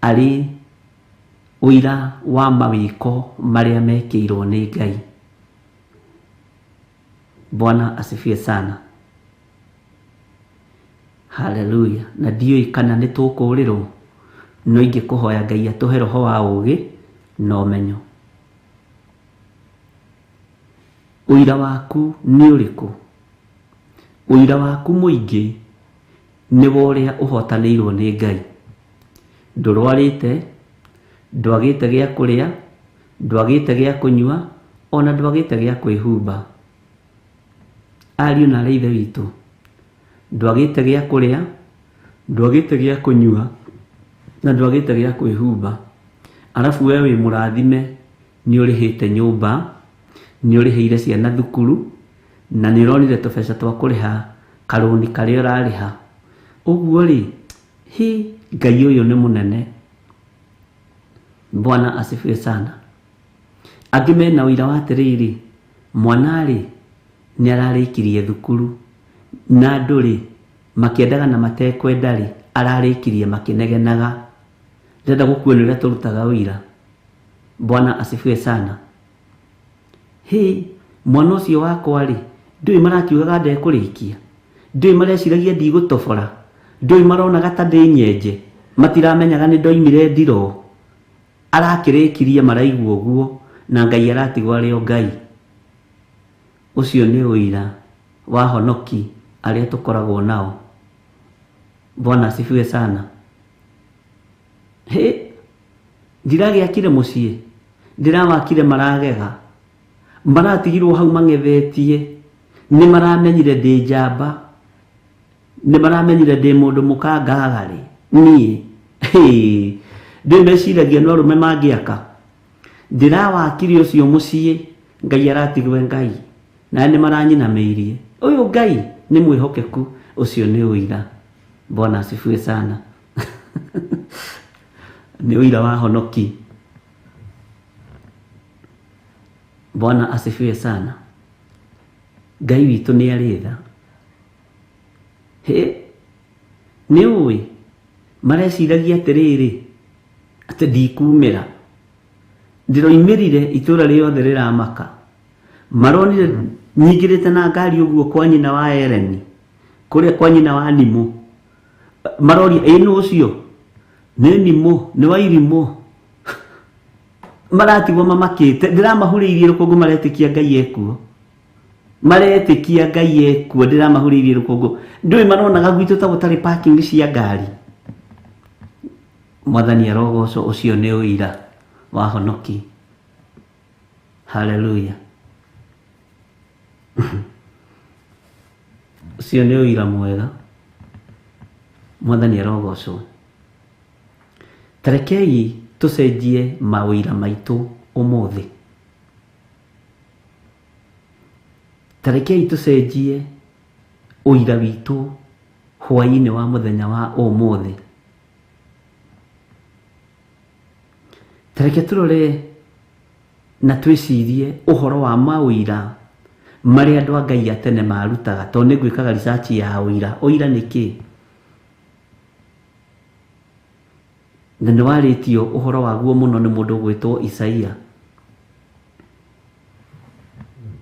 Speaker 3: arĩ ũira wa mawĩko marĩa mekĩirwo nĩ Ngai. Bwana asifiwe sana. Haleluya. Na ndiũĩ kana nĩ tũkũũrĩrwo, no ingĩkũhoya Ngai atũhe roho wa ũũgĩ na ũmenyo. Ũira waku nĩ ũrĩkũ? Ũira waku mũingĩ nĩ wa ũrĩa ũhotanĩirwo nĩ Ngai. Ndũrwarĩte, ndwagĩte gĩa kũrĩa, ndwagĩte gĩa kũnyua, ona ndwagĩte gĩa kwĩhumba. Ariũ na aarĩ a Ithe witũ, ndwagĩte gĩa kũrĩa, ndwagĩte gĩa kũnyua, na ndwagĩte gĩa kwĩhumba. Arabu we wĩ mũrathime, nĩ ũrĩhĩte nyũmba, nĩ ũrĩhĩire ciana thukuru, na nĩ ũronire tũbeca twa kũrĩha karũni karĩa ũrarĩha. Ũguo rĩ, Ngai ũyũ nĩ mũnene. Bwana asifiwe sana. Angĩ mena ũira wa atĩrĩrĩ, mwana rĩ nĩ ararĩkirie thukuru, na andũ rĩ makĩendaga na matekwenda rĩ ararĩkirie makĩnegenaga. Ndĩrenda gũkuonia ũrĩa tũrutaga ũira. Bwana asifiwe sana. Mwana ũcio wakwa rĩ, ndũĩ marakiugaga ndekũrĩkia, ndũĩ mareciragia ndigũtobora, ndũĩ maronaga ta ndĩ nyenje, matiramenyaga nĩ ndoimire ndiro. Arakĩrĩkirie maraigua ũguo, na Ngai aratigwo arĩ o Ngai. Ũcio nĩ ũira wa honoki arĩa tũkoragwo nao. Bwana asifiwe sana. Ndiragĩakire mũciĩ, ndirawakire maragega, maratigirwo hau mang'ethetie. Nĩ maramenyire ndĩ njamba, nĩ maramenyire ndĩ mũndũ mũkangagarĩ niĩ. Ndĩ meciragia no arũme mangĩaka. Ndirawakire ũcio mũciĩ, Ngai aratigwo Ngai, na nĩ maranyinamĩirie. Ũyũ Ngai nĩ mwĩhokeku. Ũcio nĩ ũira. Bwana asifiwe sana. Nĩ ũira wa honoki. Bwana asifiwe sana. Ngai witũ nĩ arĩ tha. Nĩ ũĩ mareciragia atĩrĩrĩ, atĩ ndikumĩra, ndiroimĩrire itũũra rĩothe rĩramaka. Maronire nyingĩrĩte na ngari ũguo kwa nyina wa Eleni, kũrĩa kwa nyina wa Nimũ. Maroria nũ ũcio? Nĩ Nimũ, nĩ wa Irimũ. Maratigwo mamakĩte. Ndiramahurĩirie rũkũngũ maretĩkia Ngai ekuo. Maretĩkia Ngai ekuo, ndiramahurĩirie rũkũngũ. Ndũĩ maronaga gwitũ ta gũtarĩ parking cia ngari. Mwathani arogocwo. Ũcio nĩ ũira wa honoki. Haleluya. Ũcio nĩ ũira mwega. Mwathani arogocwo. Tarekei tũcenjie mawĩra maitũ ũmũthĩ. Tarekei tũcenjie ũira witũ hwa-inĩ wa mũthenya wa ũmũthĩ. Tareke tũrore na twĩcirie ũhoro wa maũira marĩa andũ a Ngai a tene marutaga, tondũ nĩ gwĩkaga research ya ũira. Ũira nĩ kĩ? Na nĩ warĩtio ũhoro waguo mũno nĩ mũndũ gwĩtwo Isaia.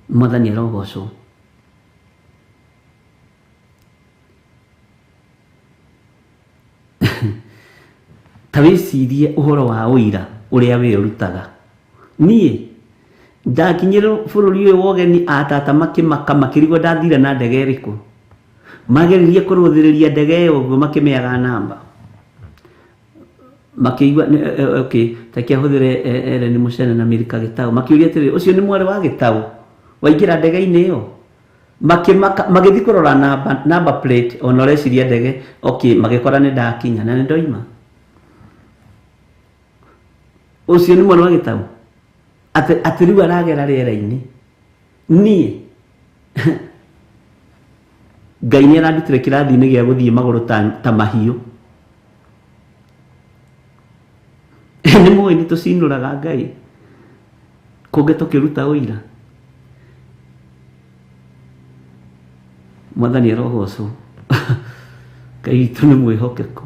Speaker 3: Mwathani arogocwo. ta wĩcirie ũhoro wa ũira ũrĩa we ũrutaga. Niĩ ndakinyĩrwo bũrũri ũyũ wa ũgeni atata makĩmaka makĩrigwo ndathire na ndege ĩrĩkũ. Mageririe kũrũthĩrĩria ndege ĩyo ũguo makĩmĩaga namba. Makĩigua okay, takia hũthĩre Ellen Mũcene na Milka Gĩtaũ. Makĩũria atĩrĩrĩ, ũcio nĩ mwarĩ wa Gĩtaũ waingĩra ndege-inĩ ĩyo? Magĩthiĩ kũrora number plate ona ũreciria ndege, okay, magĩkora nĩ ndakinya na nĩ ndoima. Ũcio nĩ mwarĩ wa Gĩtaũ atĩ rĩu aragera rĩera-inĩ. Niĩ Ngai nĩ arandutire kĩrathi-inĩ gĩa gũthiĩ magũrũ ta mahiũ. Nĩ mũĩ nĩ tũcinũraga Ngai kũngĩ tũkĩruta ũira. Mwathani arogocwo. Ngai witũ nĩ mwĩhokeku.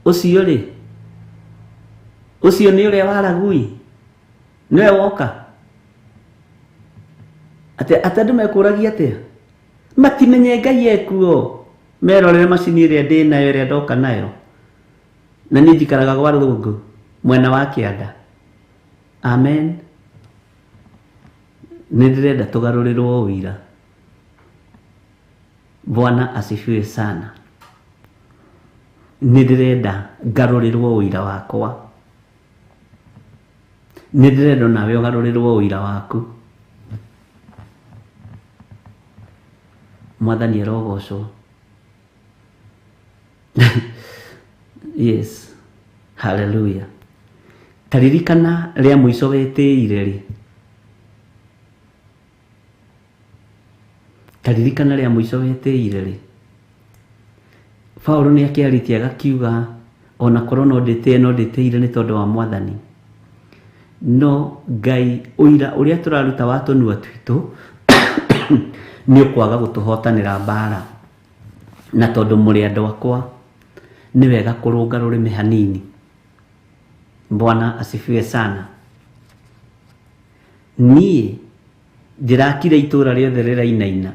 Speaker 3: Ũcio rĩ, ũcio nĩ ũrĩa waragui, nĩwe woka atĩ andũ mekũragia atĩa? Matimenye Ngai ekuo, merorere macini ĩrĩa ndĩ nayo ĩrĩa ndoka nayo, na niĩ njikaraga gwa rũngũ mwena wa kĩanda. Amen. Nĩ ndĩrenda tũgarũrĩrwo ũira. Bwana asifiwe sana. Nĩ ndĩrenda ngarũrĩrwo ũira wakwa. Nĩ ndĩrenda nawe ũgarũrĩrwo ũira waku. Mwathani arogocwo. Yes. Hallelujah. Taririkana rĩa mũico wetĩire rĩ. Taririkana rĩa mũico wetĩire rĩ. Paulo nĩ akĩarĩtie agakiuga ona korwo no ndĩtĩire nĩ tondũ wa Mwathani. No Ngai ũira ũrĩa tũraruta wa tũnua twitũ nĩ ũkwaga gũtũhotanĩra mbara. Na tondũ mũrĩ andũ akwa nĩ wega kũrũnga rũrĩmĩ hanini. Bwana asifiwe sana. Niĩ ndĩrakire itũra rĩothe rĩrainaina.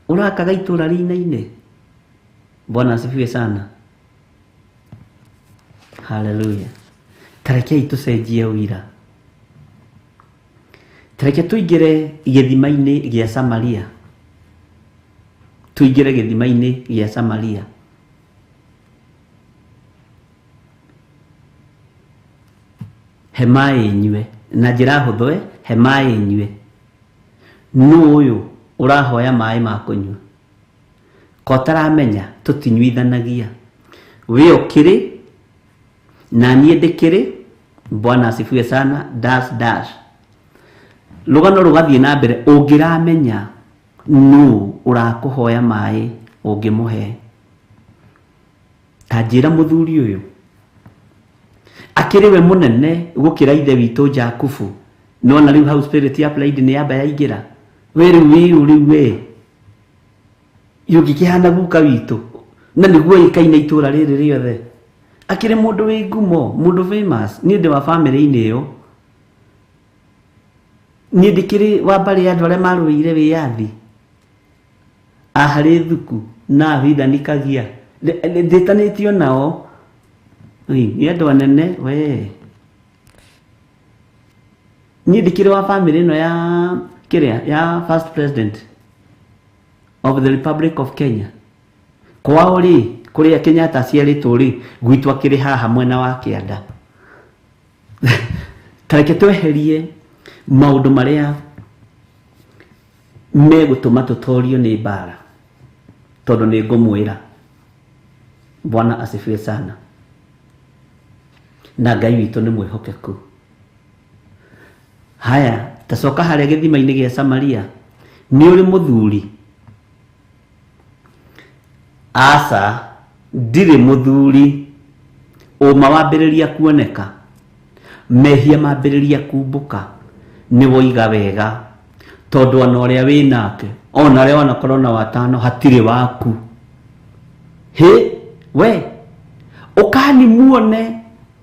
Speaker 3: Ũrakaga itũra rĩinaine. Bwana asifiwe sana. Hallelujah. Tarekei tũcenjie ũira. Tareke tũingĩre gĩthima-inĩ gĩa Samaria. Tũingĩre gĩthima-inĩ gĩa Samaria. He maĩ nyue. Na njĩra hũthũ, he maĩ nyue. Nũ ũyũ ũrahoya maĩ ma kũnyua? Ko taramenya tũtinyuithanagia. We ũkĩrĩ na niĩ ndĩkĩrĩ. Bwana asifiwe sana. Dash. Rũgano rũgathiĩ na mbere ũngĩramenya nũ ũrakũhoya maĩ ũngĩmũhe. Tanjĩra mũthuri ũyũ akĩrĩ we mũnene gũkĩra ithe witũ Jakubu. Nona rĩu hau spirit ya pride nĩ yamba yaingĩra. We rĩu we yũngĩkĩhana guka witũ na nĩguo ĩkaine itũra rĩrĩ rĩothe. Akĩrĩ mũndũ wĩ ngumo, mũndũ famous. Niĩ ndĩ wa family-inĩ ĩyo. Niĩ ndĩkĩrĩ wa mbarĩ andũ arĩa marũĩire wĩyathi. Aharĩ thuku na abithanikagia. Ndĩtanĩtio nao. Nĩ andũ anene we. Niĩ ndĩkĩrĩ wa family ĩno ya first president of the Republic of Kenya. Kwao rĩ, kũrĩa Kenyatta aciarĩtwo rĩ, gwitũ akĩrĩ haha mwena wa kĩanda. Tareke tweherie maũndũ marĩa megũtũma tũtorio nĩ mbara, tondũ nĩ ngũmwĩra. Bwana asifiwe sana. Na Ngai witũ nĩ mwĩhokeku. Haya, tacoka harĩa gĩthima-inĩ gĩa Samaria. Nĩ ũrĩ mũthuri? Asa, ndirĩ mũthuri. Ũma wambĩrĩria kuoneka, mehia mambĩrĩria kumbũka. Nĩ woiga wega, tondũ ona ũrĩa wĩ nake, ona arĩa wanakorwo na watano hatirĩ waku. He, we, ũkani muone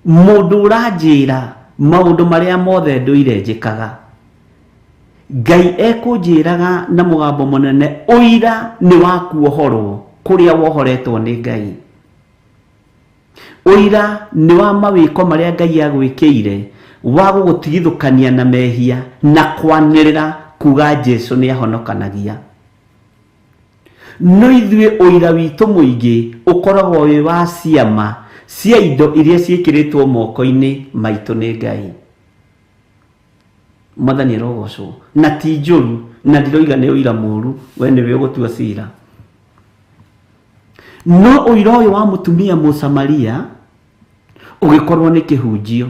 Speaker 3: mũndũ ũranjĩra maũndũ marĩa mothe ndũire njĩkaga. Ngai ekũnjĩraga na mũgambo mũnene, ũira nĩ wakuohorwo kuria wohoretwo ni Ngai. Uira ni wa mawiko maria Ngai agwikire wa gugutigithukania na mehia na kwanirira kuga Jesu ni ahonokanagia. No ithue uira witu muingi ukoragwo wi wa ciama cia indo iria ciekiritwo moko-ini maitu ni Ngai. Mwathani arogocwo na ti njuru na ndiroiga ni uira muru, we niwe ugutua cira. No uira uyu wa mutumia Musamaria ugikorwo ni kihunjio,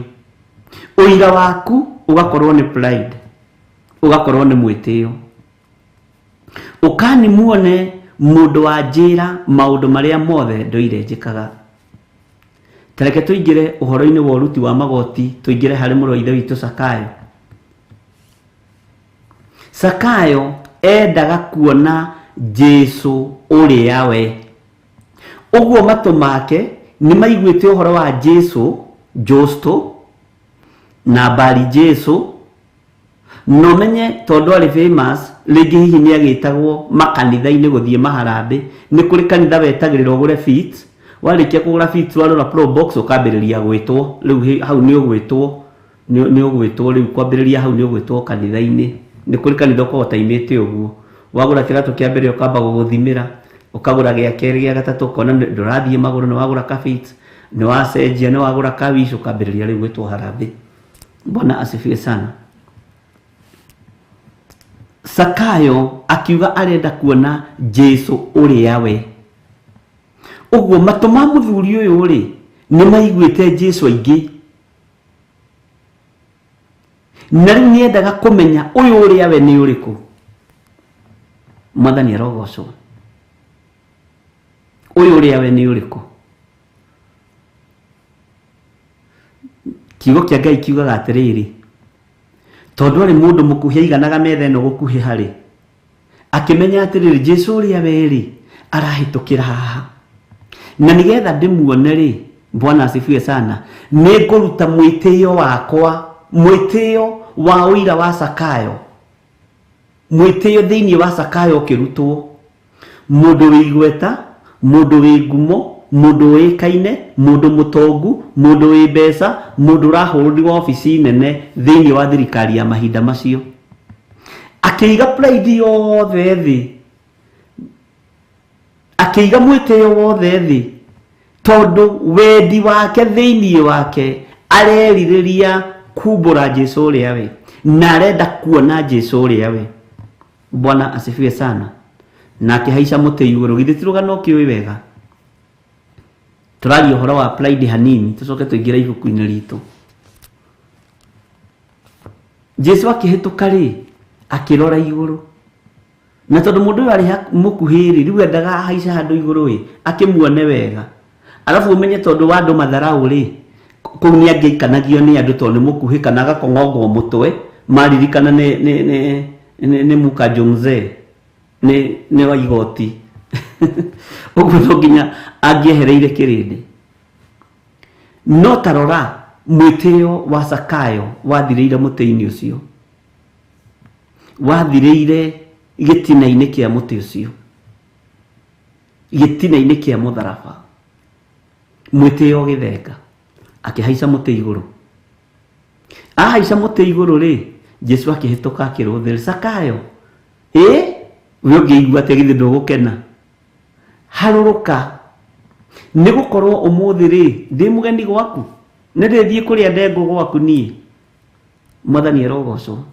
Speaker 3: uira waku ugakorwo ni pride, ugakorwo ni mwitio, ukani muone mundu wa njira maundu maria mothe ndoire njikaga. Tareke tuingire uhoro-ini wa uruti wa magoti, tuingire hari mũrũ wa ithe witũ Sakayo. Sakayo endaga kuona Jesu uria we. Uguo matu make ni maiguite uhoro wa Jesu Josto na bari Jesu, no menye tondu ari famous ringi hihi ni agitagwo makanitha-ini guthie maharambe. Ni kuri kanitha wetagirirwo gure feet, warikia kugura feet warora pro box ukambiriria gwitwo, riu hau ni ugwitwo riu kwambiriria hau ni ugwitwo kanitha-ini. Ni kuri kanitha ko taimite uguo, wagura kiratu kia mbere ukamba guguthimira, ukagura gia keri gia gatatu kona ndurathie maguru, ni wagura ka feet, ni wacenjia, ni wagura ka wish, ukambiriria riu gwitwo harambe. Bwana asifiwe sana. Sakayo akiuga arenda kuona Jesu uria we. Uguo matu ma muthuri uyu ri ni maiguite Jesu aingi, na riu niendaga kumenya uyu uria we ni uriku. Mwathani arogocwo. Uyu uria we ni uriku. Kiugo kia Ngai kiugaga atiriri, tondu ari mundu mukuhi aiganaga metha ino gukuhi hari, akimenya atiriri Jesu uria we ri arahitukira haha, na nigetha ndimuone ri, Bwana asifiwe sana, ni nguruta mwitio wakwa, mwitio wa uira wa Sakayo, mwitio thiini wa Sakayo ukirutwo. Mundu wi igweta, mundu wi ngumo, mundu wi kaine, mundu mutongu, mundu wi mbeca, mundu rahurirwo ofisi nene thiini wa thirikari ya mahinda macio, akiiga pride yothe thi, akiiga mwitio wothe thi, tondu wendi wake thiini wake areririria kumbura Jesu uria we, na arenda kuona Jesu uria we. Bwana asifiwe sana. Na akihaica muti iguru, githitiruga no kiwi wega. Turaria uhoro wa pride hanini, tucoke tuingira ibuku-ini ritu. Jesu akihituka ri akirora iguru, na tondu mundu uyu ari mukuhiri riu endaga haica handu iguru ri akimuone wega, alafu umenye tondu wa andu matharau ri kuu ni angiikanagio ni andu tondu ni mukuhi kana agakong'ongwo mutwe, maririkana ni muka jongze ni wa igoti. Uguo no nginya angiehereire kirindi. No tarora mwitio wa Sakayo wathiriire muti-ini ucio, wathiriire gitina-ini kia muti ucio, gitina-ini kia mutharaba, mwitio githenga, akihaica muti iguru. Ahaica muti iguru ri, Jesu akihituka akiruthira, Sakayo we ungiigua ati githi ndugukena, haruruka, ni gukorwo umuthi ri ndi mugeni gwaku, ni ndithie kuria ndengu gwaku nie. Mwathani arogocwo.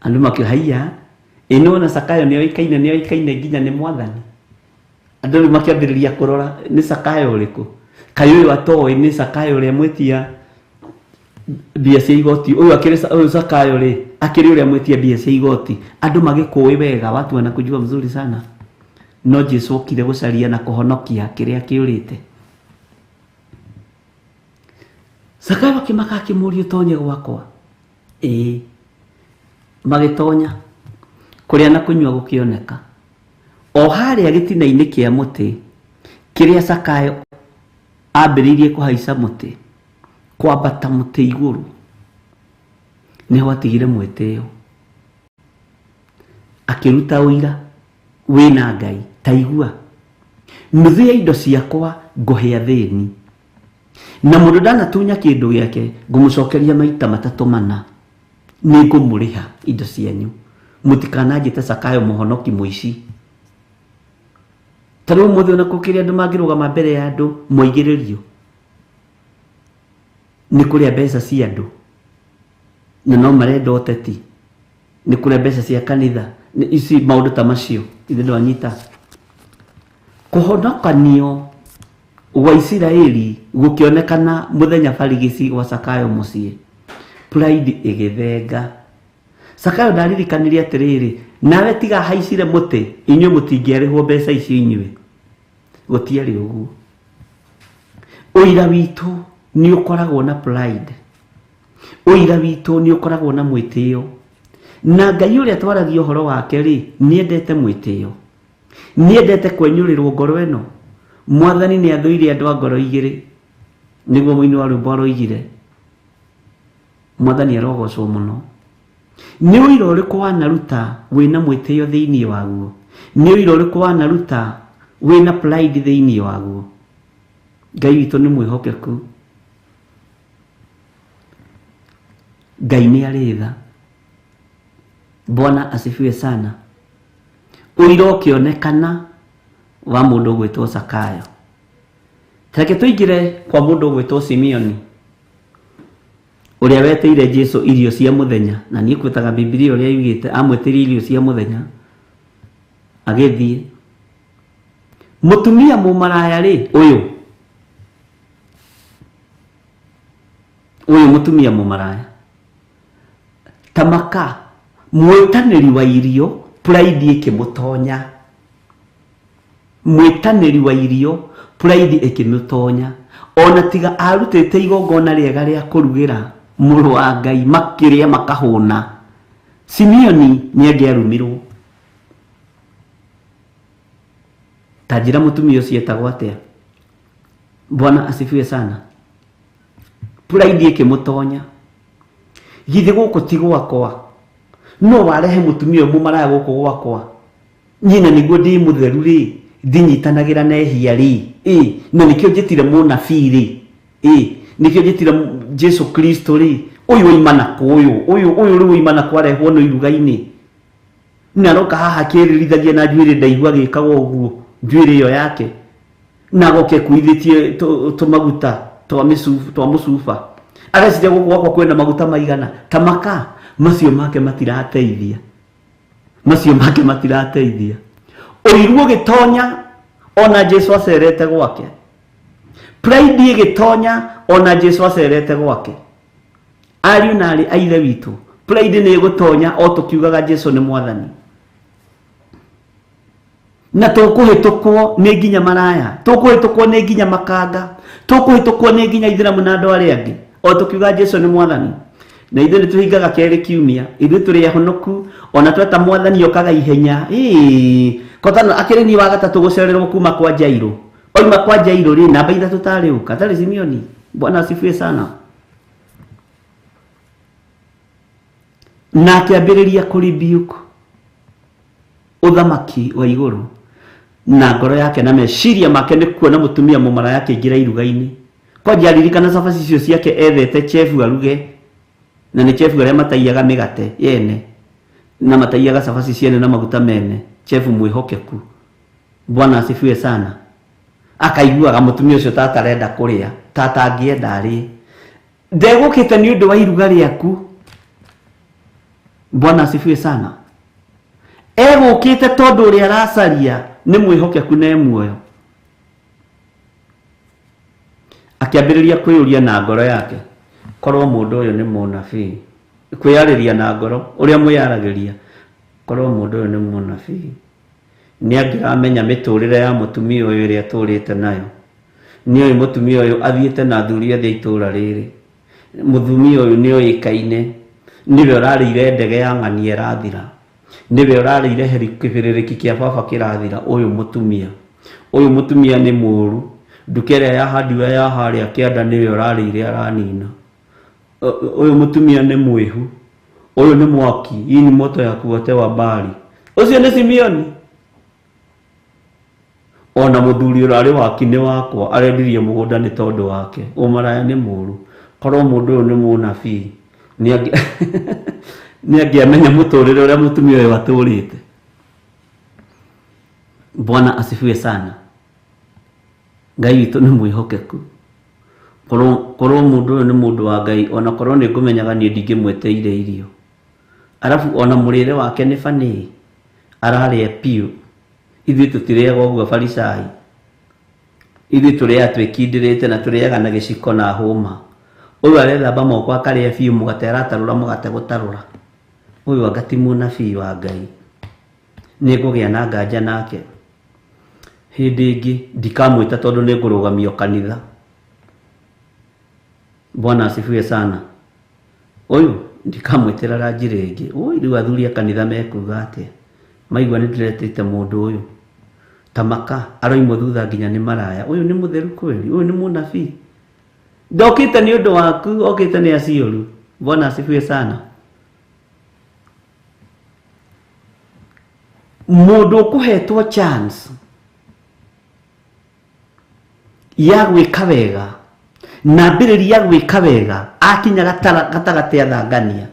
Speaker 3: Andu makihaiya ino na Sakayo ni oikaine nginya ni Mwathani. Andu makiambiriria kurora ni Sakayo uriku, kayo uyu atoi ni Sakayo uria mwitia mbia cia igoti, uyu akiri Sakayo ri akiri uria mwitia mbia cia igoti. Andu magikuwi wega, watu wana kujua mzuri sana. No Jesu okire gucaria na kuhonokia kiria kiurite. Sakayo akimaka akimuria tonye gwakwa. Magitonya kuria na kunywa gukioneka. O haria gitina-ini kia muti kiria Sakayo ambiririe kuhaica muti, kwambata muti iguru, niho atigire mwitio, akiruta uira wina Ngai. Taigua nuthu ya indo ciakwa nguhia thĩni, na mũndũ ndanatunya kĩndũ gĩake ngũmũcokeria maita matatũ mana, nĩ ngũmũrĩha indo cianyu. Mũtikananjĩte Zakayo mũhonoki mũici. Tarĩu mũthĩ ona kũkĩrĩa andũ mangĩrũgama mbere ya andũ moigĩrĩrio nĩ kũrĩa mbeca cia andũ, na no marenda ũteti, nĩ kũrĩa mbeca cia kanitha, ici maũndũ ta macio ithe ndwanyita. Kũhonokanio gwa Isiraeli gũkĩonekana mũthenya barigici gwa Zakayo mũciĩ, pride ĩgĩthenga. Zakayo ndaririkanire atĩrĩrĩ, nawe tiga haicire mũtĩ, inyuĩ mũtingĩarĩhwo mbeca icio inyuĩ. Gũtiarĩ ũguo. Ũira witũ nĩ ũkoragwo na pride, ũira witũ nĩ ũkoragwo na mwĩtĩo, na Ngai ũrĩa twaragia ũhoro wake rĩ, nĩendete mwĩtĩo, nĩendete kwenyũrĩrwo ngoro ĩno. Mwathani nĩ athũire andũ a ngoro igĩrĩ, nĩguo mũini wa rwĩmbo aroigire. Mwathani arogocwo mũno. Nĩ ũira ũrĩkũ wanaruta wĩna mwĩtĩo thĩinĩ waguo? Nĩ ũira ũrĩkũ wanaruta wĩna pride thĩinĩ waguo? Ngai witũ nĩ mwĩhokeku. Ngai nĩ arĩ tha. Bwana asifiwe sana. Ũira ũkĩonekana wa mũndũ ũgwĩtwo Zakayo. Reke tũingĩre kwa mũndũ ũgwĩtwo Simeoni, ũrĩa weteire Jesũ irio cia mũthenya, na niĩ kwĩtaga Biblia ũrĩa yugĩte amwĩtĩire irio cia mũthenya. Agĩthiĩ mũtumia mũmaraya rĩ, ũyũ mũtumia mũmaraya tamaka mwĩtanĩri wa irio, pride ĩkĩmũtonya. Mwĩtanĩri wa irio, pride ĩkĩmũtonya. Ona tiga arutĩte igongona rĩega rĩa kũrugĩra mũrũ wa Ngai, makĩrĩa makahũna, Simeoni nĩangĩarumirwo. Tanjĩra mũtumia ũcio etagwo atĩa? Bwana asifiwe sana. Pride ĩkĩmũtonya. Githĩ gũkũ ti gwakwa? No warehe mũtumia mũmaraya gũkũ gwakwa? Nyina nĩguo ndĩ mũtheru rĩ, ndinyitanagĩra na ehia rĩ, na nĩkĩo njĩtire mũnabii rĩ, nĩkĩo njĩtire Jesu Kristo rĩ, ũyũ oimana kũ ũyũ rĩu oimana kũ arehwo no iruga-inĩ, na aroka haha kĩrĩrithagia na njuĩrĩ ndaigua gĩkaga ũguo, njuĩrĩ ĩyo yake, na agoke kuithĩtie tũmaguta twa mũcuba, ageciria gũkũ gwakwa kwĩna maguta maigana. Tamaka macio make matirateithia, macio make matirateithia. Ũiru ũgĩtonya ona Jesu acerete gwake, pride ĩgĩtonya ona Jesu acerete gwake. Ariũ na arĩ a ithe witũ, pride nĩ ĩgũtonya o tũkiugaga Jesu nĩ mwathani, na tũkũhĩtũkwo nĩ nginya maraya, tũkũhĩtũkwo nĩ nginya makanga, tũkũhĩtũkwo nĩ nginya Ithĩramu na andũ arĩa angĩ o tũkiuga Jesu nĩ mwathani. Na ithuĩ nĩ tũhingaga kerĩ kiumia, ithuĩ tũrĩ ahonoku, ona tweta mwathani okaga ihenya. Kotana akĩrĩ ni wa gatatũ gũcererwo kuma kwa Jairũ, oima kwa Jairũ rĩ, namba ithatũ tarĩ ũka, tarĩ Simeoni. Bwana asifiwe sana. Na akĩambĩrĩria kũribiuku ũthamaki wa igũrũ, na ngoro yake na meciria make nĩ kuona mũtumia mũmaraya akĩingĩra iruga-inĩ. Kwanja aririkana cabaci icio ciake ethete chefu aruge, na nĩ chefu arĩa mataiyaga mĩgate yene na mataiyaga cabaci ciene na maguta mene, chefu mwĩhokeku. Bwana asifiwe sana. Akaiguaga mũtumia ũcio tata arenda kũrĩa, tata angĩenda arĩ, ndegũkĩte nĩ ũndũ wa iruga rĩaku. Bwana asifiwe sana. Egũkĩte tondũ ũrĩa aracaria nĩ mwĩhokeku na muoyo. Akĩambĩrĩria kwĩyũria na ngoro yake, korwo mũndũ ũyũ nĩ mũnabii, kwĩyarĩria na ngoro ũrĩa mwĩyaragĩria, korwo mũndũ ũyũ nĩ mũnabii, nĩ angĩramenya mĩtũrĩre ya mũtumia ũyũ ĩrĩa tũrĩte nayo. Nĩ oĩ mũtumia ũyũ athiĩte na athuri othe itũra rĩrĩ, mũtumia ũyũ nĩ oĩkaine, niwe ũrarĩire ndege ya ng'ani ĩrathira, niwe ũrarĩire kĩbĩrĩrĩki kĩa baba kĩrathira. Ũyũ mũtumia nĩ mũũru, nduka ĩrĩa yahandiwe ya harĩa kĩanda niwe ũrarĩire aranina. Ũyũ mũtumia nĩ mwĩhu, ũyũ nĩ mwaki, hii ni moto ya kuotewa mbali. Ũcio nĩ Simeoni. ona muthuri urari wakine wakwa arendirie mugunda ni tondu wake umaraya ni muru korwo mundu uyu ni munabii ni angiamenya muturire uria mutumia uyu aturite. Bwana asifiwe sana. Ngai witu ni mwihokeku. Korwo mundu uyu ni mundu wa Ngai, ona korwo ni ngumenyaga ni ndingimweteire irio, arafu ona murire wake ni fani araria piu. Ithuĩ tũtirĩaga ũguo Farisai, ithuĩ tũrĩaga twĩkindirĩte na tũrĩaga na gĩciko na hũma. Ũyũ arethamba moko akarĩa biũ, mũgate aratarũra mũgate gũtarũra. Ũyũ anga ti mũnabii wa Ngai. Nĩ ngũgĩa na nganja nake hĩndĩ ĩngĩ, ndikamwĩta tondũ nĩ ngũrũgamio kanitha. Bwana asifiwe sana. Ũyũ ndikamwĩtĩra ranjirĩ ĩngĩ. Ũyũ rĩu athuri a kanitha mekuga atĩa? Maigua nĩ ndĩretĩte mũndũ ũyũ tamaka aroimwo thutha nginya nĩ maraya. Ũyũ nĩ mũtheru kweli? Ũyũ nĩ mũnabii? Ndokĩte nĩ ũndũ waku, okĩte nĩ aciũru. Bwana asifiwe sana. Mũndũ ũkũhetwo chance ya gwĩka wega na mbĩrĩria ya gwĩka wega akinya gatagatĩ athangania.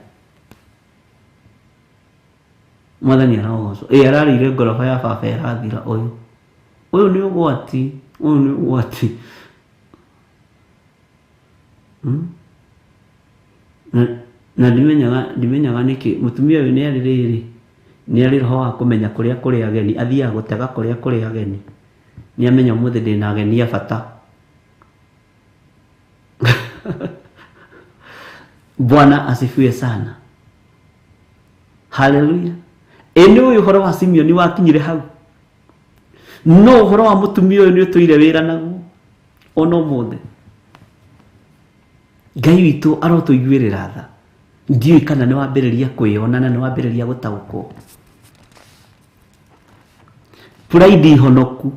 Speaker 3: Mwathani arogocwo. Ararĩire ngoroba ya baba ĩrathira. Ũyũ nĩ ũgwati. Ũyũ nĩ ũgwati. Na ndimenyaga nĩkĩ mũtumia ũyũ nĩ arĩ roho wa kũmenya kũrĩa kũrĩ ageni, athiaga gũtega kũrĩa kũrĩ ageni. Nĩ amenya ũmũthĩ ndĩna ageni a bata. Bwana asifiwe sana. Hallelujah. Ene uyu horo wa Simeoni wakinyire hau. No horo wa mutumia uyu ni utuire wira naguo. Ono mothe. Ngai witu arotuiguirira tha. Ndiui kana ni wambiriria kwiona na ni wambiriria gutaguko. Pride honoku.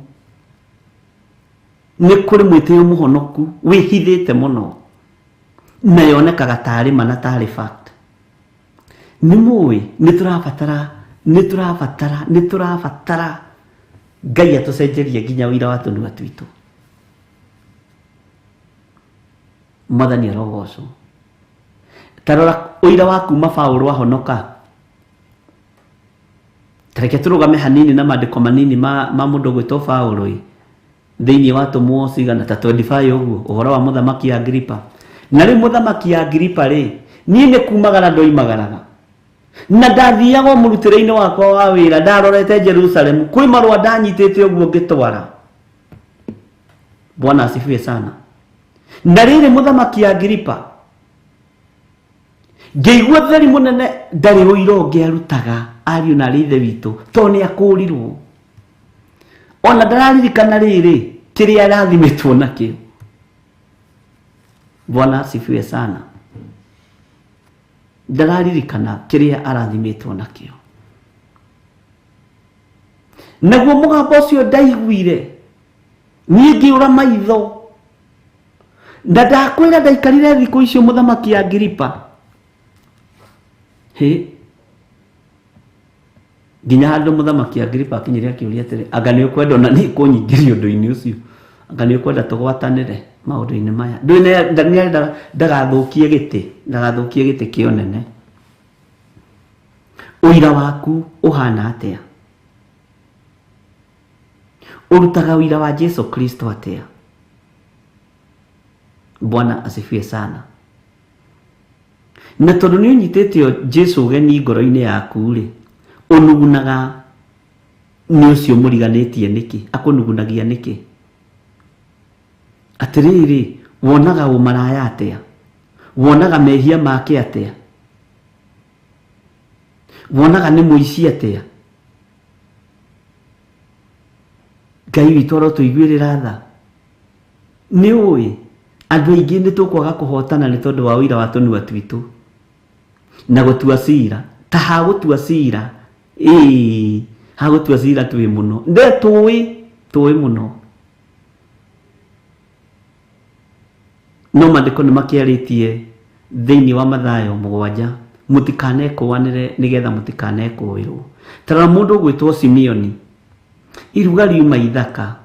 Speaker 3: Ni kuri mwitio muhonoku wihithite muno. Na yonekaga tari mana tari fact. Ni muwi ni turabatara Ngai atucenjerie nginya wira wa tunua twitu. Mwathani arogocwo. Tarora uira waku Paulo ahonoka. Tareke turugame hanini na maandiko manini ma mundu gwitwo Paulo thiini wa tumwo cigana ta 25 uguo uhoro wa muthamaki Agripa. Na ri muthamaki Agripa ri nie ne kumagara ndoimagaraga. Na ndathiaga mũrutĩre-inĩ wakwa wa wĩra ndarorete Jerusalem kwĩ marũa ndanyitĩte ũguo ngĩtwara. Bwana asifiwe sana. Na rĩrĩ mũthamaki Agripa ngĩigua theri mũnene ndarĩ ũira ũngĩarutaga ariũ na ithe witũ tondũ nĩ akũrirwo. Ona ndararirikana rĩrĩ kĩrĩa arathimĩtwo nakĩo. Bwana asifiwe sana. Ndararirikana kiria arathimitwo nakio. Naguo mugambo ucio ndaiguire nie ngiura maitho na ndakwira ndaikarire thiku icio muthamaki Agripa nginya handu muthamaki Agripa akinyire akiuria atiri anga ni ukwenda na ni kunyingiria undu-ini ucio anga ni ukwenda tugwatanire maundu-ini maya ndagathukie giti kionene. Uira waku uhana atia? Urutaga uira wa Yesu Kristo atia? Bwana asifiwe sana. Na tondu ni unyitete Jesu geni ngoro-ini yaku ri unugunaga ni ucio muriganitie niki akunugunagia niki? Atiriri wonaga umaraya atia? Wonaga mehia make atia? Wonaga ni muici atia? Ngai witu arotuiguirira tha. Ni ui andu aingi ni tukwaga kuhotana ni tondu wa uira wa tunua twitu na gutua cira ta ha gutua cira ha gutua cira twi muno nde tui muno. No maandiko ni makiaritie thiini wa Mathayo 7 mutikane-kũanĩre nigetha mutikane-kũĩrwo. Tara mundu gwitwo Simeoni iruga riuma ithaka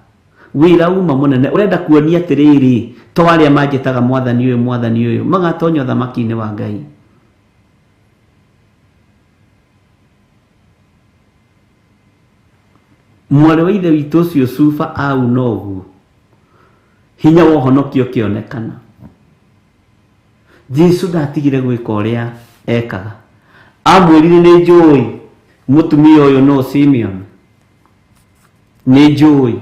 Speaker 3: wira uma munene urenda kuonia atiriri to aria manjitaga mwathani uyu magatonya thamaki-ini wa Ngai. Mwari wa ithe witũ ũcio Cuba au noguo hinya wa ũhonokio kĩonekana. Jesu ndatigire gwĩka ũrĩa ekaga, amwĩrire nĩ njũĩ mũtumia ũyũ no Simeon, nĩ njũĩ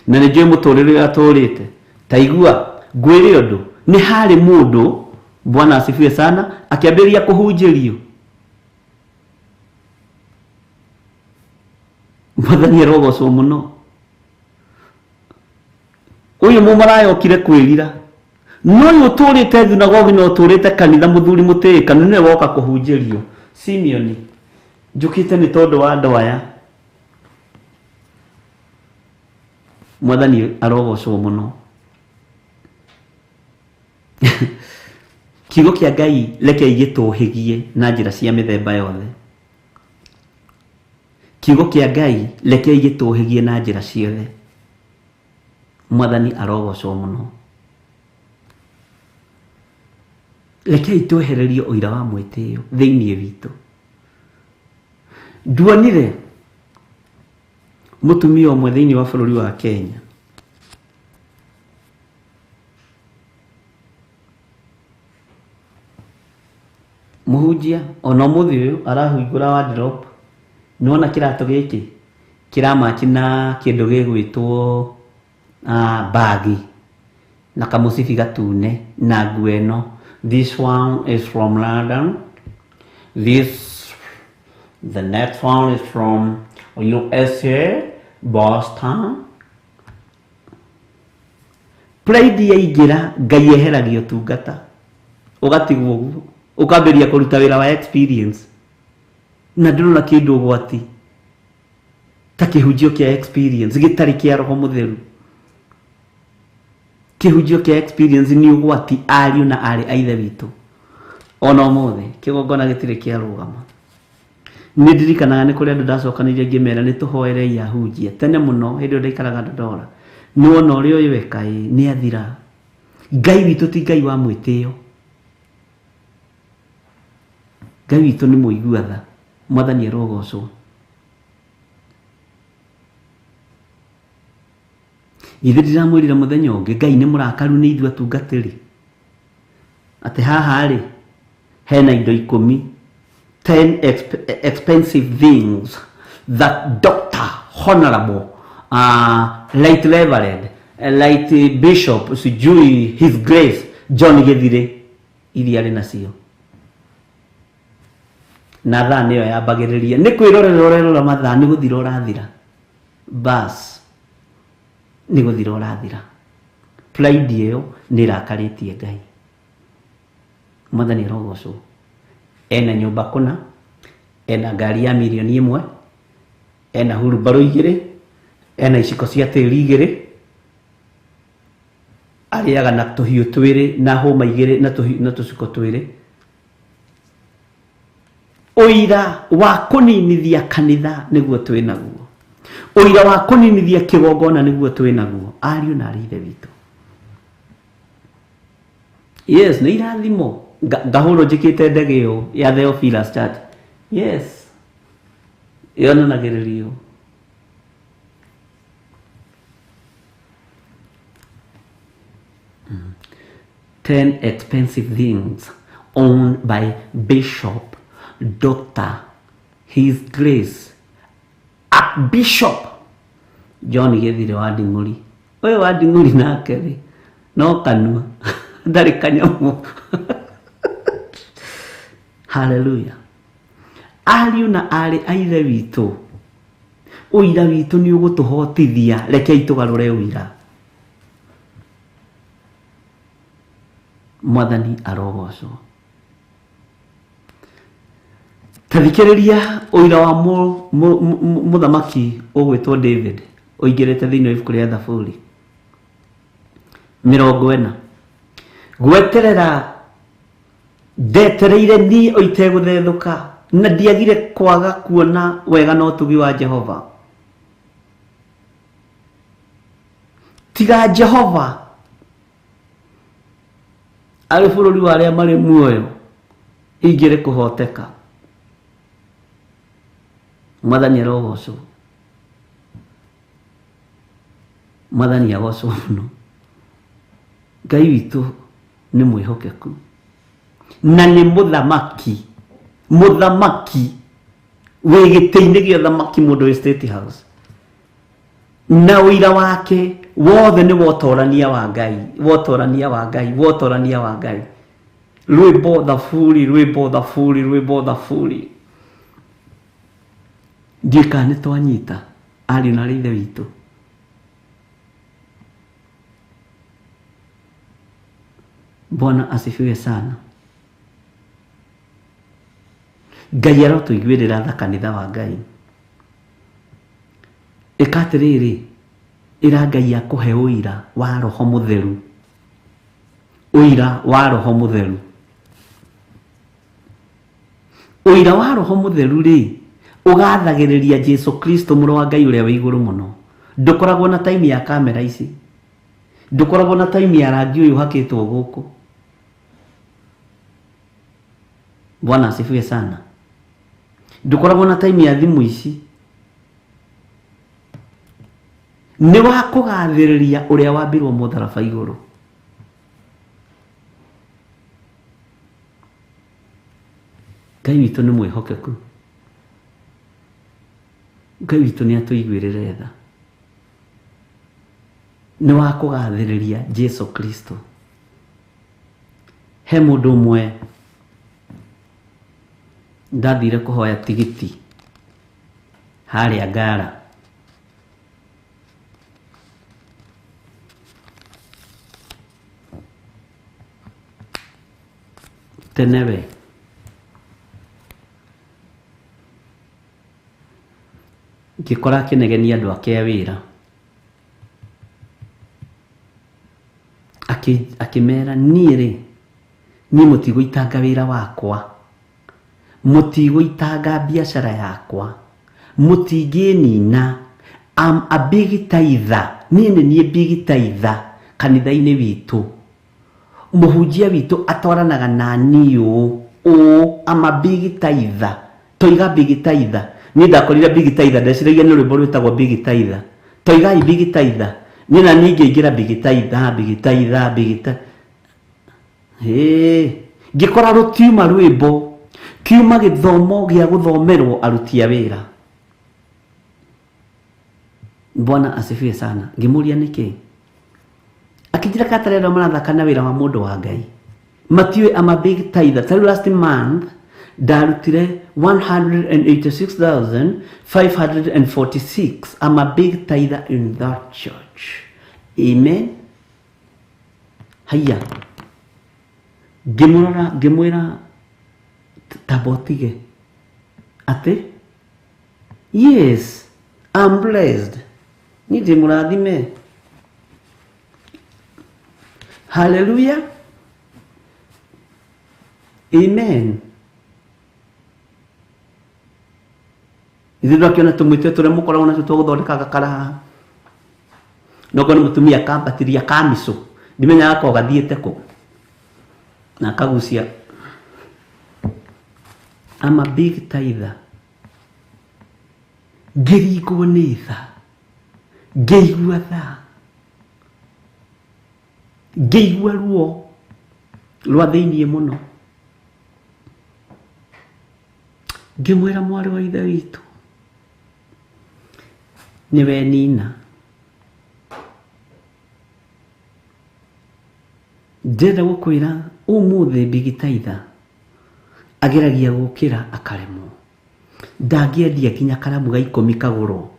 Speaker 3: na nĩ njũĩ mũtũrĩre ũrĩa atũrĩte. Ta igua ngwĩre ũndũ, nĩ harĩ mũndũ, Bwana asifiwe sana, akĩambĩrĩria kũhunjĩrio. Mwathani arogocwo mũno. Ũyũ mũmaraya okire kwĩrira, no ũyũ ũtũrĩte thunagogi na ũtũrĩte kanitha mũthuri mũtĩĩkanu nĩwe woka kũhunjĩrio. Simeon, njũkĩte nĩ tondũ wa andũ aya. Mwathani arogocwo mũno. Kiugo kĩa Ngai reke igĩtũhĩgie na njĩra cia mĩthemba yothe. Kiugo kĩa Ngai reke igĩtũhĩgie na njĩra ciothe. Mwathani arogocwo mũno. Reke itwehererie ũira wa mwĩtĩo thĩinĩ witũ. Nduonire mũtumia ũmwe thĩinĩ wa bũrũri wa Kenya, mũhunjia ona mũthĩ ũyũ arahingũra wardrobe, nĩwona kĩratũ gĩkĩ kĩramaki na kĩndũ gĩgwĩtwo bagi na kamũcibi gatune na nguo ĩno. This one is from London, the next one is from USA, Boston. Pride yaingĩra, Ngai eheragia ũtungata, ũgatigwo ũguo, ũkambĩrĩria kũruta wĩra wa experience. Na ndĩrona kĩndũ ũgwati ta kĩhunjio kĩa experience gĩtarĩ kĩa Roho Mũtheru. Kĩhunjio kĩa experience nĩ ũgwati ariũ na arĩ a ithe witũ. Ona ũmũthĩ kĩgongona gĩtirĩ kĩarũgama. Nĩ ndirikanaga nĩ kũrĩ andũ ndacokanĩire ngĩmera nĩ tũhoerei ahunjia tene mũno hĩndĩ ĩyo ndaikaraga Ndondora. Nĩwona ũrĩa ũyũ weka nĩ athira. Ngai witũ ti Ngai wa mwĩtĩo. Ngai witũ nĩ mũigua tha. Mwathani arogocwo. Ithe ndiramwĩrire mũthenya ũngĩ Ngai nĩ mũrakaru nĩ ithuĩ atungatĩri. Atĩ haha rĩ hena indo 10 expensive things that Dr. Honorable Light Reverend Light Bishop sijui His Grace John Githiri iria arĩ nacio. Na thaa nĩyo yambagĩrĩria nĩ kwĩrorera ũrerora mathaa nĩ gũthira ũrathira. Bas nĩ gũthira ũrathira. Pride ĩyo nĩ ĩrakarĩtie Ngai. Mwathani arogocwo. Ena nyũmba kũna, ena ngari ya milioni 1, ena hurumbarũ 2, ena iciko cia tĩri 2, arĩaga na tũhiũ 2 na hũma 2 na tũciko 2. Ũira wa kũninithia kanitha nĩguo twĩ naguo. Ũira wa kũninithia kĩgongona nĩguo twĩ naguo. Ariũ na arĩ ithe witũ. Yes, nĩ irathimo. Ngahũrwo njĩkĩte ndege ĩyo ya Theophilus Church. Yes. Yonanagĩrĩrio. Mm. 10 expensive things owned by Bishop Dr. His Grace Archbishop John Githiri wa Nding'uri. Ũyũ wa Nding'uri nake rĩ no kanua ndarĩ kanyamu. Hallelujah. Ariũ na arĩ a ithe witũ, ũira witũ nĩ ũgũtũhotithia, rekei tũgarũre ũira. Mwathani arogocwo. Tathikĩrĩria ũira wa mũthamaki ũgwĩtwo David ũingĩrĩte thĩinĩ wa ibuku rĩa Thaburi 40. Gweterera ndetereire niĩ o itegũthethũka na ndiagire kwaga kuona wega na ũtugi wa Jehova. tiga Jehova ari bururi wa aria mari muoyo ingire kuhoteka. Mwathani arogocwo, Mwathani agocwo muno. Ngai witũ nĩ mwĩhokeku na nĩ mũthamaki wĩ gĩtĩ-inĩ gĩa ũthamaki, mũndũ wĩ State House, na ũira wake wothe nĩ wotorania wa Ngai, wotorania wa Ngai, wotorania wa Ngai. Rwĩmbo thaburi, rwĩmbo thaburi, rwĩmbo thaburi. Ndiĩ kana nĩ twanyita ariũ na ithe witũ. Bwana asifiwe sana. Ngai arotũiguĩrĩra tha kanitha wa Ngai. Ĩka atĩrĩrĩ, ĩra Ngai akũhe ũira wa Roho Mũtheru, ũira wa Roho Mũtheru. Ũira wa Roho Mũtheru rĩ, ũgathagĩrĩria Jesu Kristo mũrũ wa Ngai ũrĩa wĩ igũrũ mũno. Ndũkoragwo na time ya kamera ici, ndũkoragwo na time ya rangi ũyũ hakĩtwo gũkũ. Bwana asifiwe sana. Ndũkoragwo na time ya thimũ ici. Nĩ wa kũgathĩrĩria ũrĩa wambirwo mũtharaba igũrũ. Ngai witũ nĩ mwĩhokeku. Ngai witũ nĩ atũiguĩrĩre tha. Nĩ wa kũgathĩrĩria Jesu Kristo. He mũndũ ũmwe ndathire kũhoya tigiti harĩa Ngara. Tenewe ngĩkora akĩnegenia andũ ake a wĩra, akĩmera niĩ rĩ, niĩ mũtigũitanga wĩra wakwa, mũtigũitanga biacara yakwa, mũtingĩnina. I'm a big tither. Niĩ nĩ niĩ big tither kanitha-inĩ witũ. Mũhunjia witũ atwaranaga na niĩ ũũ. I'm a big tither. Toiga big tither. Niĩ ndakorire big tither, ndeciragia nĩ rwĩmbo rwĩtagwo big tither. Toigai big tither. Niĩ na niĩ ngĩingĩra big tither, big tither, big tither. Ngĩkora rũtiuma rwĩmbo, kiuma gĩthomo gĩa gũthomerwo aruti a wĩra. Bwana asifiwe sana. Ngĩmũria nĩkĩ? Akĩnjĩra katarera marathaka na wĩra wa mũndũ wa Ngai. Matiũĩ I'm a big tither. Tarĩu last month ndarutire 186,546. I'm a big tither in that church. Amen. Haya. Ngĩmwĩra tabotige ate, yes, I'm blessed. Ni ndĩmũrathime. Hallelujah. Amen. Ithuĩ ndakĩona tũmwĩtwe tũrĩa mũkoragwo nacio twa gũthondeka gakara haha. Noko nĩ mũtumia akambatiria kamico, ndimenyaga ko gathiĩte kũ, na akagucia. I'm a big tither. Ngĩringwo nĩ tha, ngĩigua tha, ngĩigua ruo rwa thĩiniĩ mũno. Ngĩmwĩra mwarĩ wa ithe witũ, nĩwe nina, ndĩrenda gũkwĩra ũmũthĩ big tither ageragia gũkĩra akaremwo. Ndangĩendia nginya karamu ga 10 kagũrwo.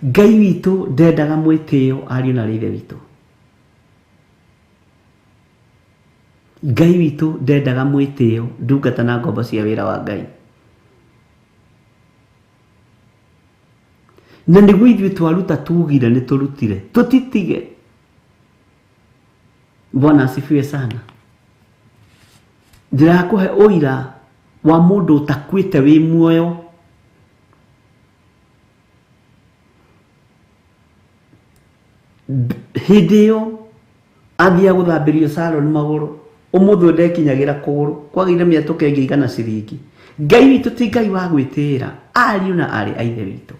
Speaker 3: Ngai witũ ndendaga mwĩtĩo ariũ na ithe witũ. Ngai witũ ndendaga mwĩtĩo, ndungata na ngombo cia wĩra wa Ngai. Na nĩguo ithuĩ twaruta tugire nĩ tũrutire, tũtitige. Bwana asifiwe sana. Ndirakũhe ũira wa mũndũ ũtakuĩte wĩ muoyo. Hindi yo athia guthambirio salon maguru umuthu ndekinyagira kuguru kwagire miatuke ngirikana ciringi. Ngai witu ti Ngai wa gwitira, ariu na ari aithe witu.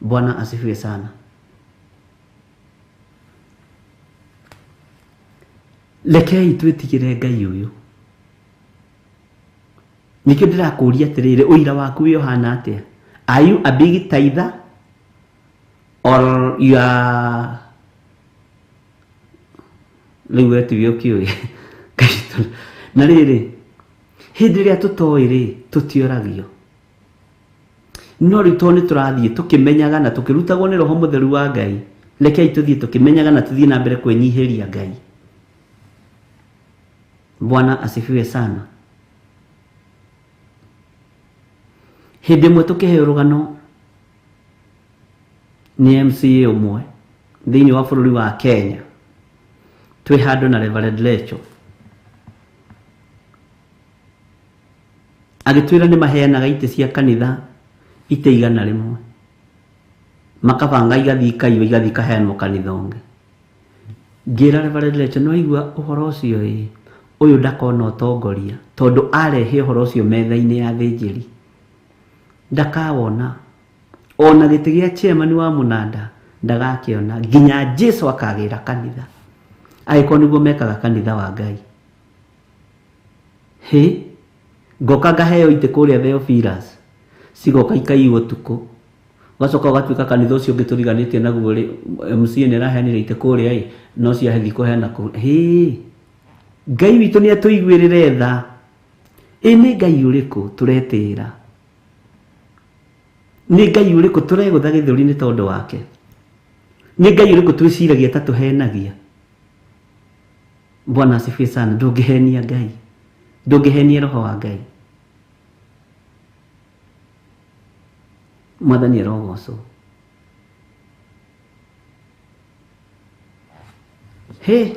Speaker 3: Bwana asifiwe sana. Lekei twitigire Ngai uyu. Nikio ndirakuria atiriri, uira waku wi uhana atia? Are you a big tither or you are liwe tu kioi? Na riri hindi ria tutoiri tutioragio. No rito ni turathie tukimenyaga na tukirutagwo ni roho mutheru wa Ngai. Lekei tuthie tukimenyaga na tuthie na mbere kwenyihiria Ngai. Bwana asifiwe sana. Hindi mwe tukihe rugano ni MCA umwe thiini wa bururi wa Kenya. Twi handu na Reverend Lecho. Agitwira ni maheanaga ite cia kanitha ite igana rimwe. Makabanga igathikayo igathika heanwo kanitha ungi. Ngira Reverend Lecho no igua uhoro ucio uyu ndakona utongoria tondu arehe uhoro ucio metha-ini ya thinjiri. Ndakawona ona giti gia chairman wa munanda ndagakiona nginya Jesu akagira kanitha. Aiko niguo mekaga kanitha wa Ngai. He ngoka ngaheo ite kuria Theophilus sigoka ikaiwo tuko gacoka gatwika kanitha ucio ngituriganitie naguo MCA ni raheanire ite kuria no cia hethi kuheana ku. He Ngai witu ni atuigwirire tha. Ni Ngai uriku turetira? Ni Ngai uriku turegutha githuri ni tondu wake? Ni Ngai uriku twiciragia ta tuhenagia? Bwana asifiwe sana. Ndungihenia Ngai, ndungihenia roho wa Ngai. Mwathani rogoco. He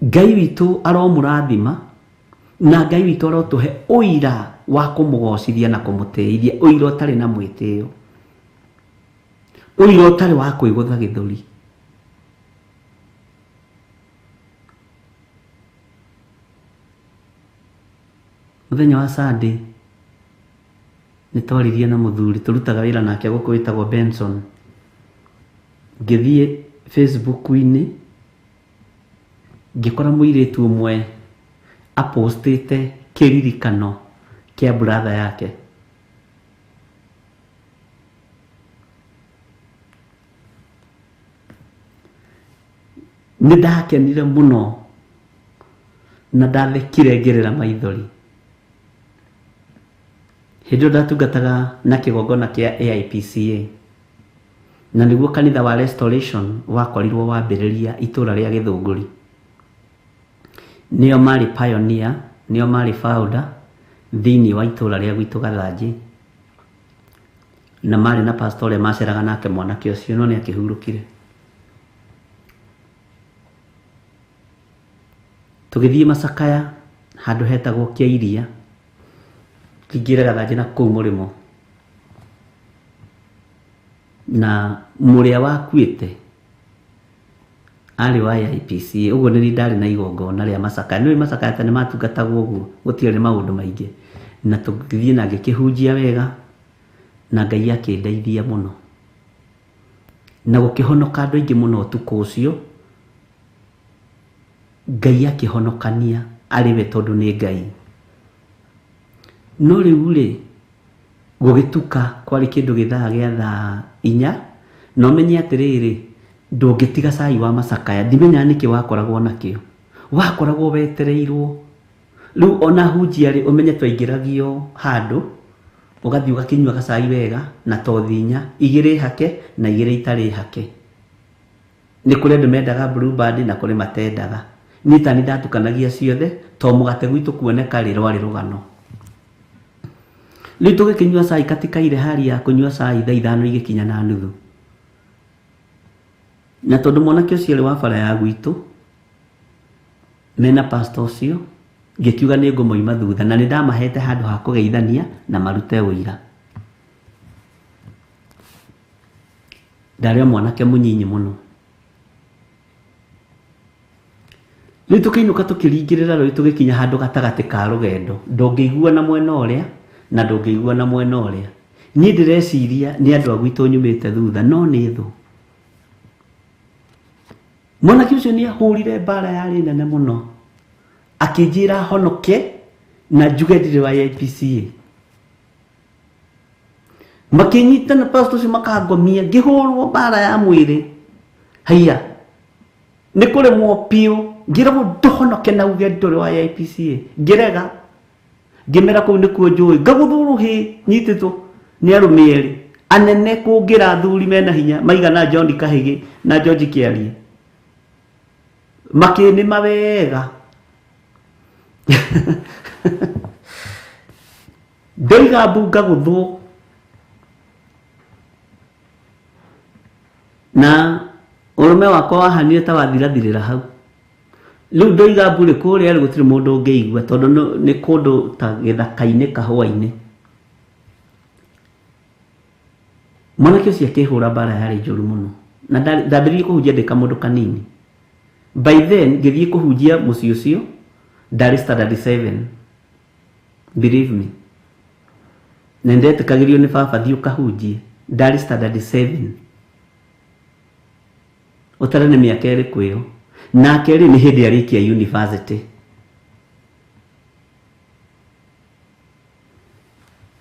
Speaker 3: Ngai witu aromurathima na Ngai witu arotuhe uira wa kumugocithia na kumutĩithia, uira utari na mwĩtĩo, uira utari wa kwĩgũtha gĩthũri. Muthenya wa Sunday ni twaririe na muthuri turutaga wira nake guku witagwo Benson. Ngithie Facebook-ini ngikora muiritu umwe apostite kiririkano kia brother yake. Nidakenire muno na ndathekire ngirira maithori. Hindi ndatungataga na kigongona kia AIPCA na niguo kanitha wa Restoration wakorirwo wambiriria itura ria Githunguri. Nio mari pioneer, nio mari founder thiini wa itura ria gwitu Gathanji, na mari na pastor maceraga nake mwanake ucio no ni akihurukire. Tugithie Macakaya handu hetagwo kia iria kigira Gathanji na kuu murimo, na muria wakuite ari wa IPCA. Uguo ni ndari na igongona ria Macakaya. Ni Macakaya tene matungatagwo uguo, gutiari maundu maingi, na tugithie na ngikihunjia wega na Ngai akindeithia muno na gukihonoka andu aingi muno tuko ucio. Ngai akihonokania ariwe tondu ni Ngai. No riu ri gugituka kwari kindu githaa gia thaa 4 no menye atiriri ndungitiga cai wa Macakaya. Ndimenya niki wakoragwo nakio, wakoragwo wetereirwo. Riu ona hunjia ri umenye twaingiragio handu ugathii ugakinywa gacai wega na tothinya igiri hake na igiri itari hake. Ni kuri andu mendaga blue band na kuri matendaga. Ni tani ndatukanagia ciothe to mugate gwitu kuoneka ri rwari rugano. Riu tugikinywa cai katika ile hali ya kunywa cai thaa 5 igikinya na nuthu, na tondu mwanake ucio ri wa bara ya gwitu mena pastor ucio ngikiuga ni ngumoima thutha na ni ndamahete handu ha kugeithania na marute uira. ndarĩ mwanake mũnyinyi mũno. Rĩu tũkĩinũka tũkĩringĩrĩra rũĩ tũgĩkinya handũ gatagatĩ ka rũgendo, ndũngĩigua na mwena ũrĩa na ndũngĩigua na mwena ũrĩa. Niĩ ndĩreciria nĩ andũ a gwitũ nyumĩte thutha, no nĩ thũ. Mwanake ũcio nĩ ahũrire mbara yarĩ nene mũno, akĩnjĩra honoke na njuge ndirĩ wa YPCA. Makĩnyitana pastor ũcio makangomia, ngĩhũrwo mbara ya mwĩrĩ. Haiya, nĩ kũremwo piũ, ngĩragwo ndũhonoke na uge ndũrĩ wa YPCA. Ngĩrega, ngĩmera kũu nĩkuo njũĩ, ngagũthũrwo hĩ, nyitĩtwo nĩ arũme erĩ anene kũngĩra athuri mena hinya maigana John Kahĩgĩ na George Kĩarie. Makĩnĩma wega. Ndoiga mbu ngagũthwo. Na ũrũme wakwa wahanire ta wathirathirĩra hau. Rĩu ndoiga mbu rĩ kũrĩa rĩ gũtirĩ mũndũ ũngĩigua tondũ nĩ kũndũ ta gĩthaka-inĩ ka Hwa-ini. Mwanake ũcio akĩhũra mbara yarĩ njũru mũno. Na ndambĩrĩirie kũhunjia ndĩ kamũndũ kanini. By then ngĩthiĩ kũhunjia mũciĩ ũcio ndarĩ standard 7. Believe me. Na ndetĩkagĩrio nĩ baba thiĩ ũkahunjie ndarĩ standard 7. Ũtara nĩ mĩaka ĩrĩ kwĩyo. Nake rĩ nĩ hĩndĩ arĩkia university.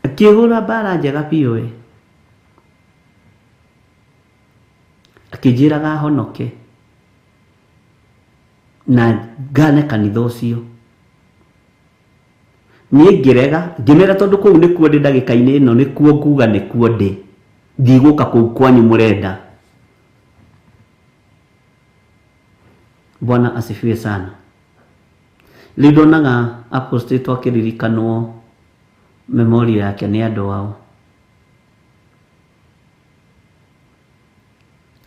Speaker 3: Akĩhũra mbara njega biũ we. Akĩnjĩraga honoke na ngane kanitha ũcio. Niĩ ngĩrega ngĩmera tondũ kũu nĩkuo ndĩ ndagĩka-inĩ ĩno nĩkuo nguga nĩkuo ndĩ, ndigũka kũu kwanyu mũrenda. Bwana asifiwe sana. Rĩu ndonaga apostate akĩririkanwo memorial yake nĩ andũ ao.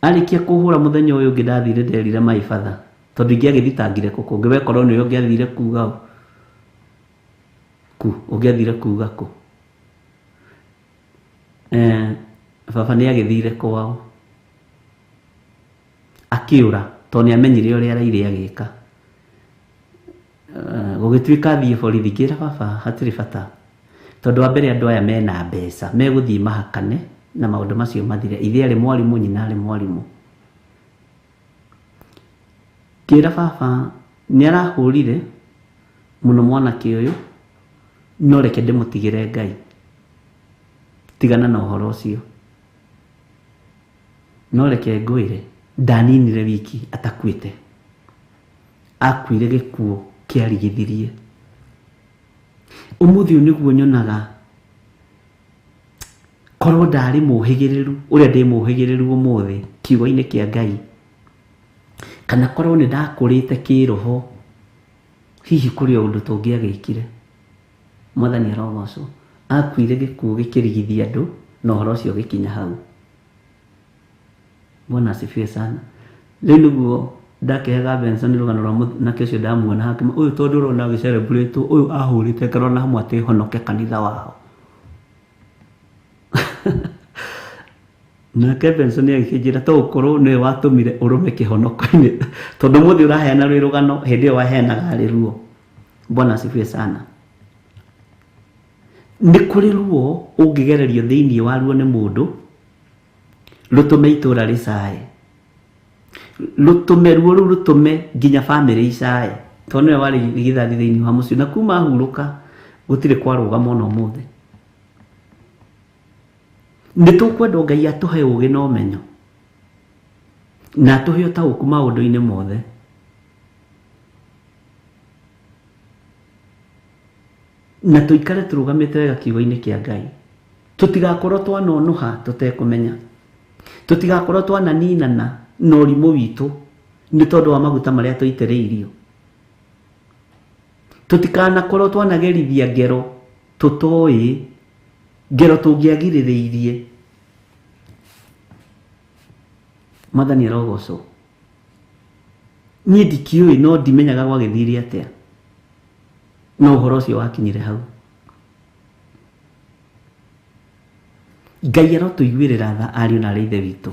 Speaker 3: Arĩkia kũhũra mũthenya ũyũ ũngĩ ndathire nderire my father tondũ ingĩagĩthitangire kũkũ ngĩbekorwo nĩ ũngĩathire kuga ũngĩathire kuga kũ. Baba nĩ agĩthire kwao akĩũra tondũ nĩ amenyire ũrĩa araire agĩka. Gũgĩtuĩka thiĩ borithi ngĩra baba hatirĩ bata tondũ wa mbere andũ aya mena mbeca megũthiĩ mahakane na maũndũ macio mathire. Ithe arĩ mwarimũ, nyina arĩ mwarimũ. Ngĩra baba nĩ arahũrire mũno mwanake ũyũ, no reke ndĩmũtigĩre Ngai, tigana na ũhoro ũcio. No reke ngwĩre ndaninire wiki atakuĩte, akuire gĩkuũ kĩarigithirie. Ũmũthĩ ũyũ nĩguo nyonaga korwo ndarĩ mũhĩgĩrĩru ũrĩa ndĩ mũhĩgĩrĩru ũmũthĩ kiugo-inĩ kĩa Ngai, kana korwo nĩ ndakũrĩte kĩroho, hihi kũrĩ o ũndũ tũngĩagĩkire. Mwathani arogocwo. Akuire gĩkuũ gĩkĩrigithia andũ na ũhoro ũcio gĩkinya hau. Bwana asifiwe sana. Rĩu nĩguo ndakĩhega Benson rũgano rwa mwanake ũcio ndamuona hakima ũyũ tondũ ũrona agĩcelebrate ũyũ ahũrĩte karona hamwe atĩ honoke kanitha wao. Nake Benson agĩkĩnjĩra to ũkorwo nĩwe watũmire ũrũme kĩhonoko-inĩ tondũ mũthĩ ũraheana rwĩ rũgano hĩndĩ ĩyo waheanaga rĩ ruo. Bwana asifiwe sana. Nĩ kũrĩ ruo ũngĩgererio thĩinĩ wa ruo nĩ mũndũ rũtũme itũra rĩcae, rũtũme ruo rũu rũtũme nginya bamĩrĩ icae tondũ nĩwe warĩ gĩthathi thĩinĩ wa mũciĩ, na kuma ahurũka gũtirĩ kwarũgama ona ũmũthĩ. Nĩ tũkwenda Ngai atũhe ũũgĩ na ũmenyo na atũhe ũtaũku maũndũ-inĩ mothe. Na tũikare tũrũgamĩte wega kiugo-inĩ kĩa Ngai, tũtigakorwo twanonoha tũtekũmenya, tũtigakorwo twananinana na ũrimũ witũ nĩ tondũ wa maguta marĩa tũitĩrĩirio, tũtikanakorwo twanagerithia ngero tũtoĩ, ngero tũngĩagirĩrĩirie. Mwathani arogocwo. Niĩ ndikĩũĩ no ndimenyaga gwagĩthire atĩa no ũhoro ũcio wakinyire hau. Ngai arotũiguĩrĩra tha ariũ na ithe witũ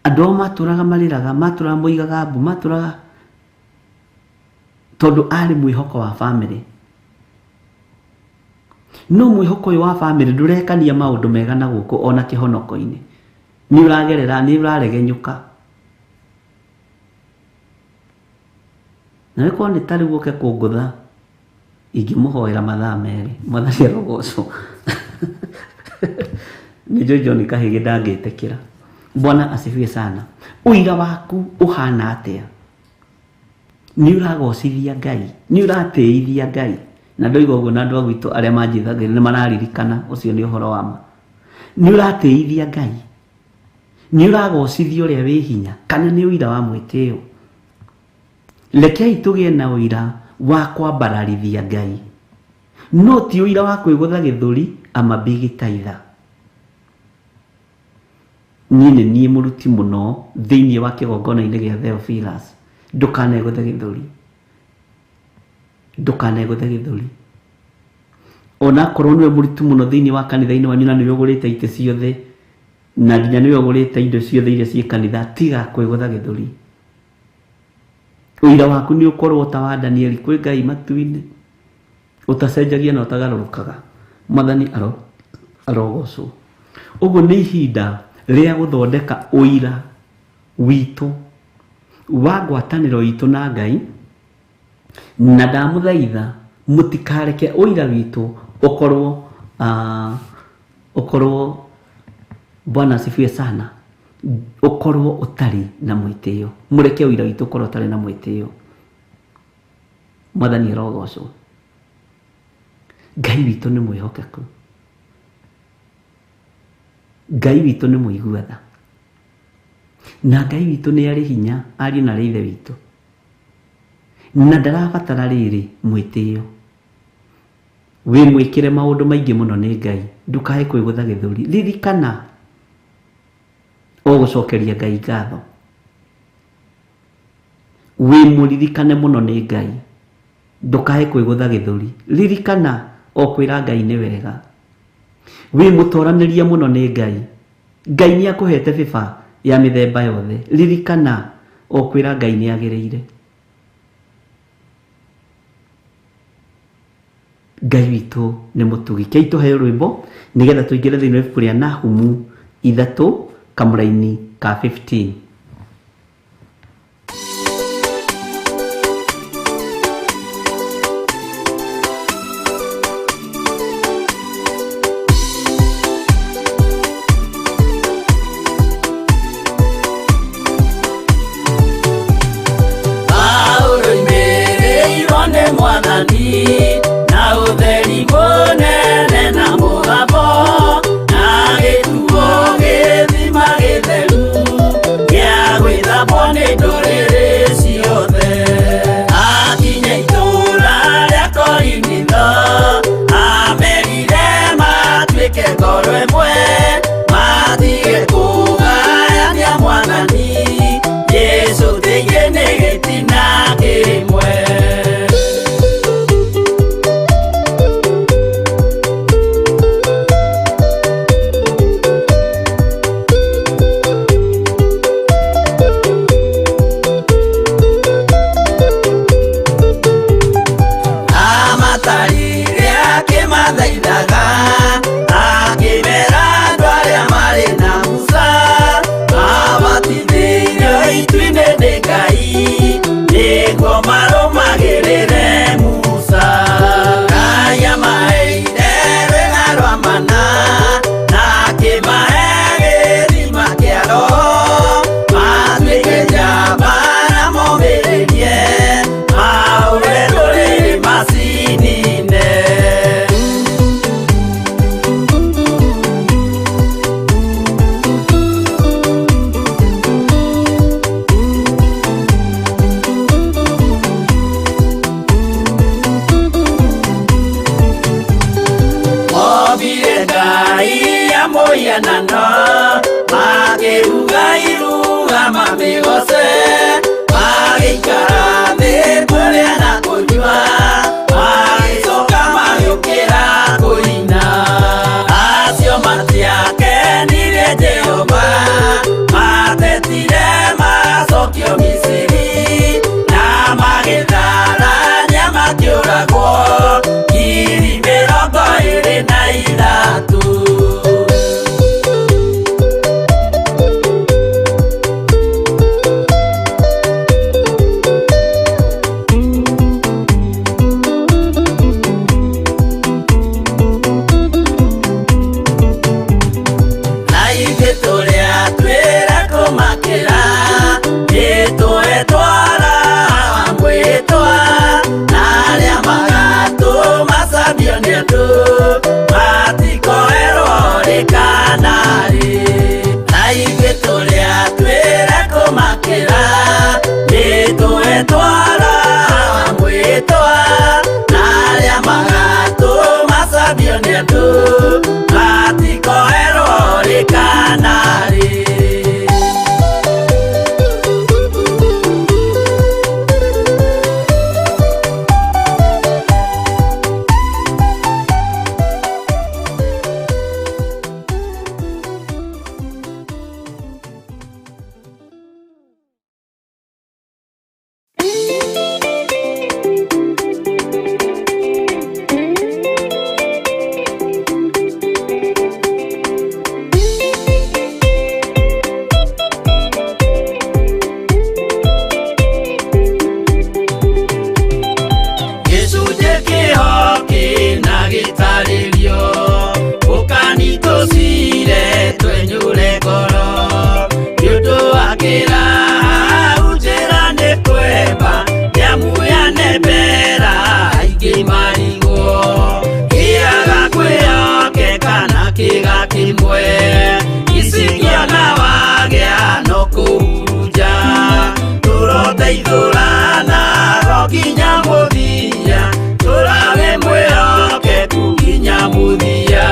Speaker 3: Andũ matũraga marĩraga, matũraga moigaga mbu, matũraga tondũ arĩ mwĩhoko wa bamĩrĩ. No mwĩhoko ũyũ wa bamĩrĩ ndũrekania maũndũ mega na gũkũ ona kĩhonoko-inĩ. Nĩ ũragerera, nĩ ũraregenyũka. Na nĩkorwo nĩ tarĩ gũke kũngũtha, ingĩmũhoera mathaa merĩ. Mwathani arogocwo. Nĩ John Kahĩgĩ ndangĩtĩkĩra. Bwana asifiwe sana. Ũira waku ũhana atĩa? Nĩ ũragocithia Ngai, nĩ ũratĩithia Ngai. Na ndoiga ũguo na andũ a gwitũ arĩa manjithagĩrĩria nĩ mararirikana, ũcio nĩ ũhoro wa ma. Nĩ ũratĩithia Ngai, nĩ ũragocithia ũrĩa wĩ hinya, kana nĩ ũira wa mwĩtĩo? Rekei tũgĩe na ũira wa kwambararithia Ngai, no ti ũira wa kwĩgũtha gĩthũri ama bigitaitha. Niĩ mũruti mũno thĩinĩ wa kĩgongona-inĩ gĩa Theophilus. Ndũkanegũthe gĩthũri, ndũkanegũthe gĩthũri. Ona korwo nĩwe mũruti mũno thĩinĩ wa kanitha-inĩ wanyu na nĩwe ũgũrĩte itĩ ciothe na nginya nĩwe ũgũrĩte indo ciothe iria ciĩ kanitha, tiga kwĩgũtha gĩthũri. Ũira waku nĩ ũkorwo ta wa Danieli kwĩ Ngai matu-inĩ, ũtacenjagia na ũtagarũrũkaga. Mwathani arogocwo. Ũguo nĩ ihinda rĩa gũthondeka ũira witũ wa ngwatanĩro itũ na Ngai, na ndamũthaitha mũtikareke ũira witũ ũkorwo Bwana asifiwe sana, ũkorwo ũtarĩ na mwĩtĩo. Mũreke ũira witũ ũkorwo ũtarĩ na mwĩtĩo. Mwathani arogocwo. Ngai witũ nĩ mwĩhokeku, Ngai witũ nĩ mũiguatha, na Ngai witũ nĩ arĩ hinya, ariũ na ithe witũ, na ndarabatara rĩrĩ mwĩtĩo. Wĩmwĩkĩre maũndũ maingĩ mũno nĩ Ngai, ndukae kwĩgũtha gĩthũri. Ririkana ũgũcokeria Ngai ngatho, wĩmũririkane mũno nĩ Ngai, ndukae kwĩgũtha gĩthũri. Ririkana kwĩra Ngai nĩ wega, wĩmũtoranĩria mũno nĩ Ngai. Ngai nĩ akũhete bĩba ya mĩthemba yothe. Ririkana kwĩra Ngai nĩ agĩrĩire. Ngai witũ nĩ mũtugi. Kei tũheo rwĩmbo nĩgetha tũingĩre thĩinĩ wa ibuku rĩa Nahum 3 kamũraini ka 15.
Speaker 4: Jehova mateti tũraithũrana gokinya mũthia tũrage mwĩhokeku nginya mũthia.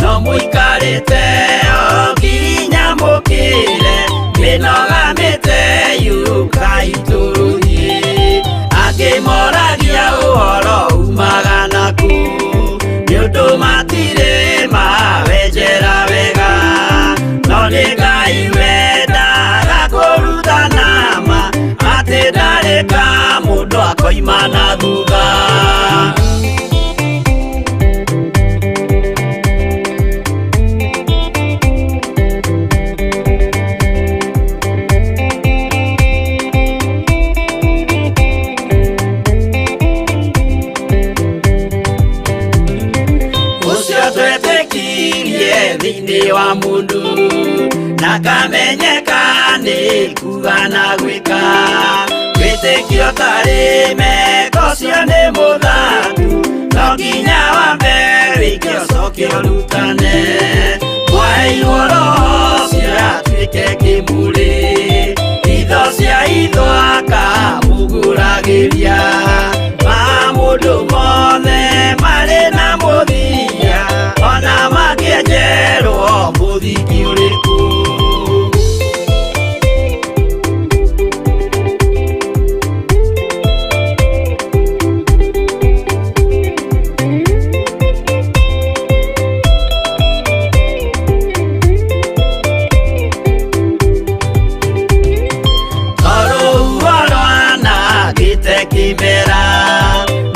Speaker 4: No mũikarĩte o nginya mũkĩre mĩnogamĩte yukai tũrũthiĩ angĩmoragia ũhoro umaga naku nĩũndũ matirĩ mawenjera wega no nĩ Ngai wendaga kũrutana ma atĩ ndarĩka mũndũ akoima na thutha. Thĩinĩ wa mũndũ na kamenyeka nĩ kuga na gwĩka wĩtĩkio tarĩ meko cio nĩ mũthatu no nginya wambe wĩke ũcoke ũrutane mwaheirwo roho cio atuĩke kĩmũrĩ itho cia itho akamũgũragĩria ma mũndũ mothe marĩ na mũthia ona makĩenjerwo mũthingi ũrĩkũ. Kĩmera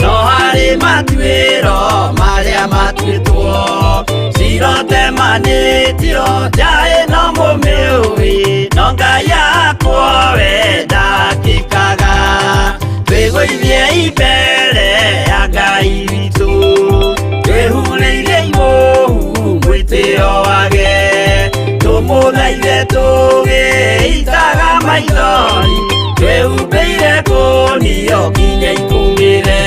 Speaker 4: no harĩ matuĩro marĩa matuĩtwo cirotemanĩtio njaĩ no mũmĩũĩ no Ngai akwo we ndakĩkaga twĩgũithie imbere ya Ngai witũ twĩhurĩirie imũhu mwĩtĩo wage tũmũthaithe tũgĩitaga maithori twĩhumbĩire kũnio nginya ikumĩre.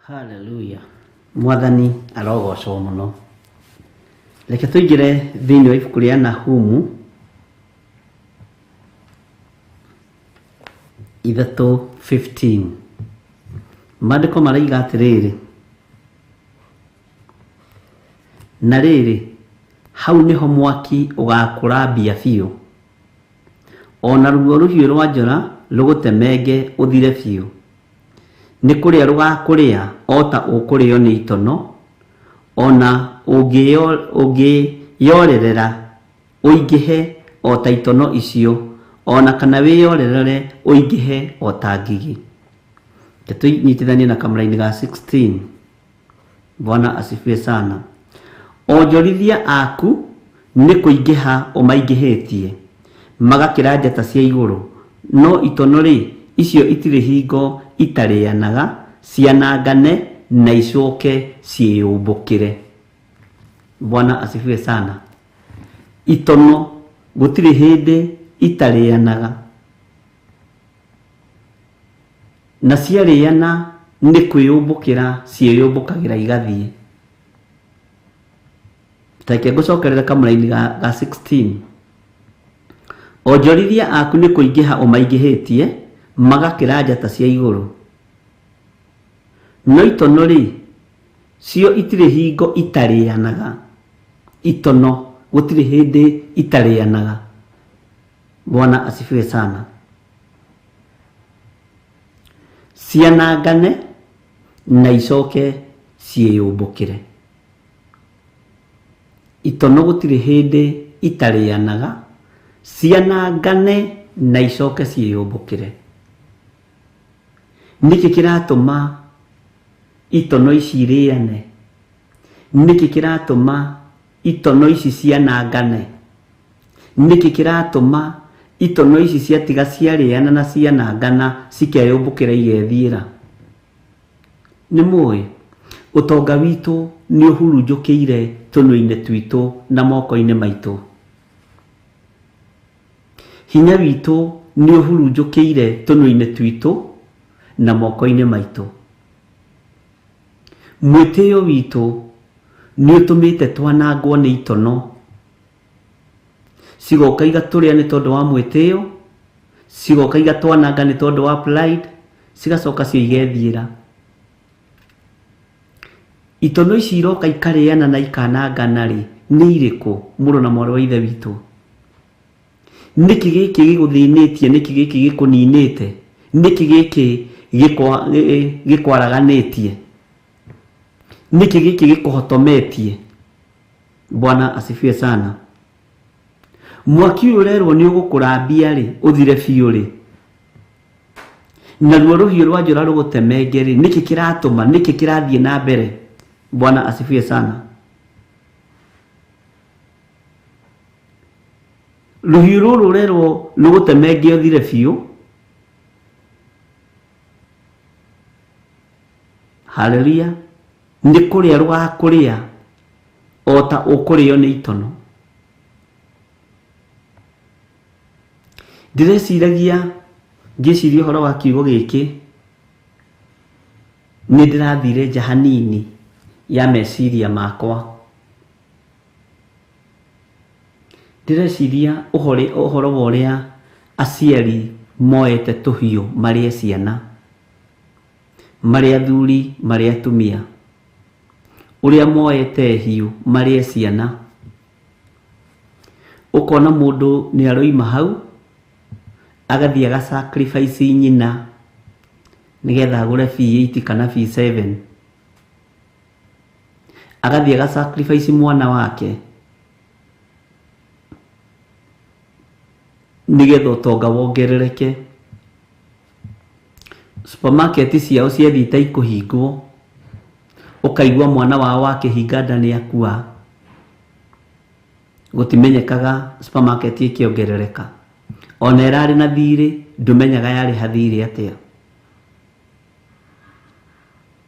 Speaker 3: Hallelujah. Mwathani arogocwo muno. Reke tũingĩre thĩinĩ wa ibuku rĩa Nahum 3:15. Maandĩko maraiga atĩrĩrĩ, na rĩrĩ hau nĩho mwaki ũgakũrambia biũ, ona ruo rũhiũ rwa njora rũgũtemenge ũthire biũ. Nĩ kũrĩa rũgakũrĩa o ta ũkũrĩo nĩ itono, ona ũngĩyorerera ũingĩhe o ta itono icio, ona kana wĩyorerere ũingĩhe o ta ngigĩ. Tũnyitithanie na kamũra-inĩ ga 16. Bwana asifiwe sana. Onjorithia aku nĩ kũingĩha ũmaingĩhĩtie, magakĩra njata cia igũrũ, no itono rĩ icio itirĩ hingo itarĩanaga, cianangane na icoke ciĩyũmbũkĩre. Bwana asifiwe sana. Itono gũtirĩ hĩndĩ itarĩanaga, na ciarĩana nĩ kwĩyũmbũkĩra ciĩyũmbũkagĩra igathiĩ. Take gucokerera kamuraini ga 16. Onjorithia aku ni kuingiha umaigihitie magakira njata cia iguru. No itono ri cio itire hingo itarianaga. Itono gutire hindi itarianaga. Bwana asifiwe sana. Cianangane na icoke ciiyumbukire. Itono gutire hindi itarianaga. Cianangane na icoke ciiyumbukire. Niki kiratuma itono ici iriane? Niki kiratuma itono ici cianangane? Niki kiratuma itono ici ciatiga ciariana na cianangana cikeyumbukira igethira? Ni muwe utonga witu ni uhurunjukiire tuno-ini twitu na moko-ini maitu. Hinya witu ni uhurunjukiire tuno-ini twitu na moko-ini maitu. Mwitio witu ni utumite twanangwo ni itono. Cigoka igaturia ni tondu wa mwitio, cigoka igatwananga ni tondu wa pride, cigacoka cio igethira. Itono ici iroka ikariana na ikanangana ri ni iriku muro na moro wa ithe witu? Niki giki giguthinitie, niki giki gikuninite, niki giki gikwaraganitie, niki giki gikuhotometie? Bwana asifiwe sana. Mwaki urerwo ni ugukurambia ri uthire biu ri, na ruo ruhiu rwa njora rugutemenge ri, niki kiratuma, niki kirathie na mbere? Bwana asifiwe sana. Ruhiu ruru urerwo rugutemenge uthire biu. Haleluya. Ni kuria rugakuria ota ukurio ni itono. Ndireciiragia ngiciria uhoro wa kiugo giki ni ndirathire nja hanini ya meciria makwa. Ndireciria uhoro wa uria aciari moete tuhiu maria ciana, maria athuri, maria atumia, uria moete hiu maria ciana. Ukona mundu ni aroima hau agathie aga sacrifice nyina nigetha agure fee 8 kana fee 7, agathie aga sacrifice mwana wake nigetha utonga wongerereke. Supermarket ciao ciathita ikuhingwo, ukaigua mwana wao akihinga ndani akua, gutimenyekaga supermarket ikiongerereka. Ona erari na thiri ndumenyaga yari hathiri atia.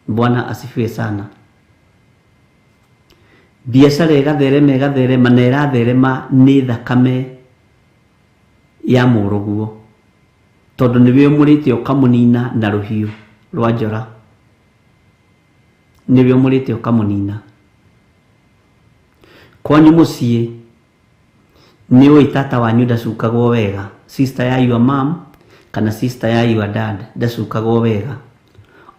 Speaker 3: Bwana asifiwe sana. Biashara igatherema na iratherema ni thakame ya muruguo, tondu niwe umurite ukamunina na ruhiu rwa njora. Niwe umurite ukamunina. Kwanyu mucii ni oi tata wanyu ndacukagwo wega, sister ya your mom kana sister ya your dad ndacukagwo wega,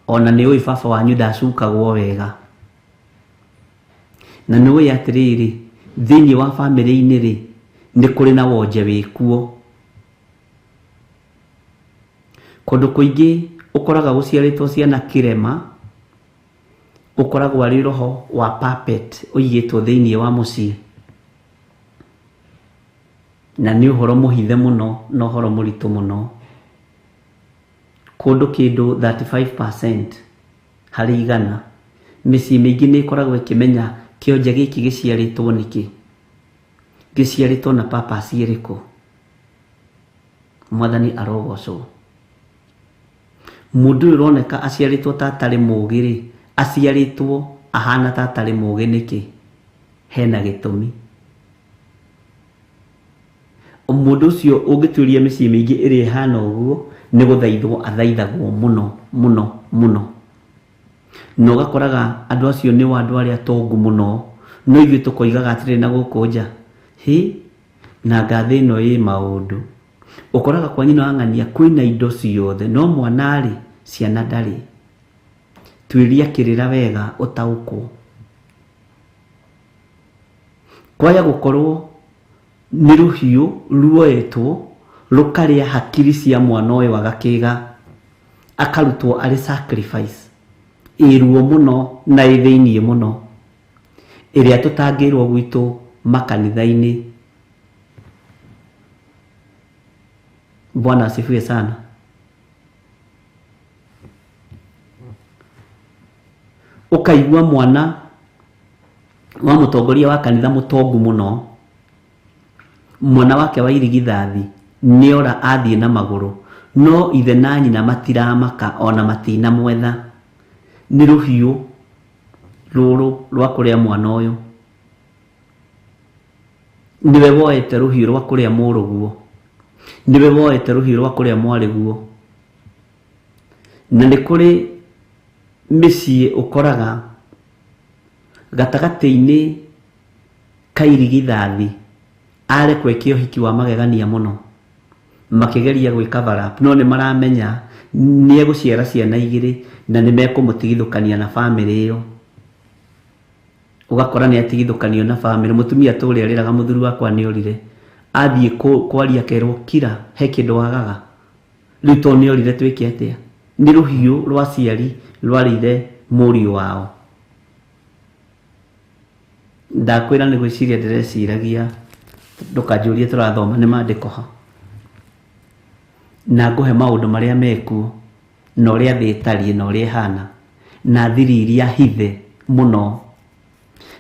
Speaker 3: ona ni oi baba wanyu ndacukagwo wega. Na ni oi atiriri thiini wa family-ini ri ni kuri na wonje wikuo. Kundu kuingi ukoraga guciaritwo ciana kirema, ukoragwo ari roho wa puppet uigitwo thiini wa mucii, na ni uhoro muhithe muno no uhoro muritu muno. Kundu kindu 35% hari igana micii mingi ni ikoragwo ikimenya kionje giki giciaritwo niki, giciaritwo na purpose iriku. Mwathani arogocwo. Mundu uroneka aciaritwo tatari mugi ri, aciaritwo ahana tatari mugi niki? Hena gitumi. Mundu ucio ungituria micii mingi iri ihana uguo ni guthaithwo athaithagwo muno muno muno. No gakoraga andu acio ni andu aria tongu muno, no ithuĩ tũkoigaga atĩrĩ na gũkũ nja na ngathĩ ĩno ĩ maũndũ. Ũkoraga kwa nyina wa ng'ania kwĩna indo ciothe no mwana rĩ ciana ndarĩ. Tuĩria kĩrĩra wega ũtaũkwo. Kwaya gũkorwo nĩ rũhiũ ruoetwo rũkarĩa hakiri cia mwana ũyũ agakĩga akarutwo arĩ sacrifice ĩruo mũno na ĩthĩiniĩ mũno ĩrĩa tũtangĩrwo gwitũ makanitha-inĩ. Bwana asifiwe sana. Ũkaigua mwana wa mũtongoria wa kanitha mũtongu mũno, mwana wake wa irigithathi nĩora athiĩ na magũrũ, no ithe na nyina matiramaka ona matinamwetha. Nĩ rũhiũ rũrũ rwa kũrĩa mwana ũyũ. Niwe woete rũhiũ rwa kũrĩa mũrũguo, niwe woete rũhiũ rwa kũrĩa mwarĩguo. Na nĩ kũrĩ mĩciĩ ũkoraga gatagatĩ-inĩ ka irigithathi arekwo eke ũhiki wa magegania mũno, makĩgeria gwĩka cover-up, no nĩ maramenya nĩ egũciara ciana igĩrĩ na nĩ mekũmũtigithũkania na bamĩrĩ ĩyo. Ũgakora nĩ atigithũkanio na bamĩrĩ. Mũtumia tũrĩa rĩraga mũthuri wakwa nĩ orire, athiĩ kwaria kerwo kira he kĩndũ wagaga, rĩu to nĩ orire twĩke atĩa. Nĩ rũhiũ rwa ciari rwarĩire mũriũ wao. Ndakwĩra nĩ gwĩciria ndĩreciragia, ndũkanjũrie tũrathoma nĩ maandĩko ha, na ngũhe maũndũ marĩa mekuo na ũrĩa thĩ ĩtariĩ na ũrĩa ĩhana na thiri iria hithe mũno.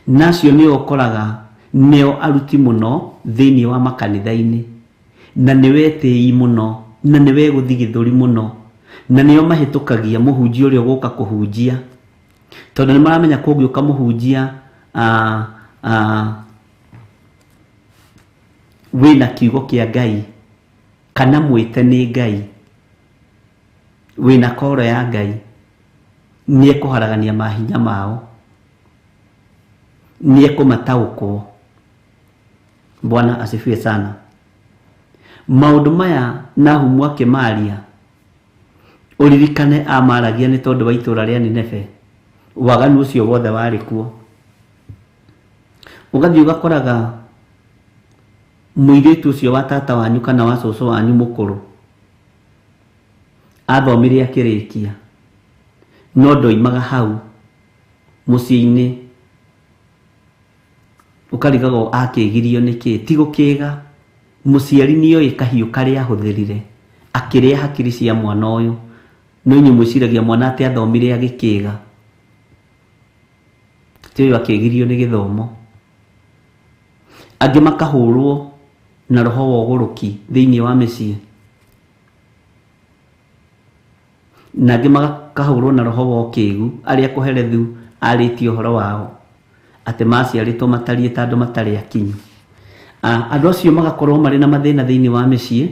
Speaker 3: Nacio nĩo ũkoraga nĩo aruti mũno thĩiniĩ wa makanitha-inĩ, na nĩ wetĩi mũno, na nĩ wegũthi gĩthũri mũno, na nĩo mahĩtũkagia mũhunjia ũrĩa ũgũka kũhunjia, tondũ nĩ maramenya kũngĩũka mũhunjia wĩna kiugo kĩa Ngai kana mwĩte nĩ Ngai, wĩna koro ya Ngai, nĩ ekũharagania mahinya mao, nĩ ekũmataũkwo. Bwana asifiwe sana. Maũndũ maya Nahum akĩmaria, ũririkane amaragia nĩ tondũ wa itũũra rĩa Nineve, waganu ũcio wothe warĩ kuo. Ũgathiĩ ũgakoraga mũirĩtu ũcio wa tata wanyu kana wa cũcũ wanyu mũkũrũ athomire akĩrĩkia, no ndoimaga hau mũciĩ-inĩ. Ũkarigagwo akĩgirio nĩkĩ? Ti gũkĩga, mũciari nĩoĩ kahiũ karĩa ahũthĩrire akĩrĩa hakiri cia mwana ũyũ. No inyuĩ mwĩciragia mwana atĩ athomire agĩkĩga, ti ũyũ akĩgirio nĩ gĩthomo. Angĩ makahũrwo na roho wa ũgũrũki thĩiniĩ wa mĩciĩ, na angĩ makahũrwo na roho wa ũkĩgu, arĩa kũherethu arĩtie ũhoro wao atĩ maciarĩtwo matariĩ ta andũ matarĩ akinyu. Andũ acio magakorwo marĩ na mathĩna thĩiniĩ wa mĩciĩ,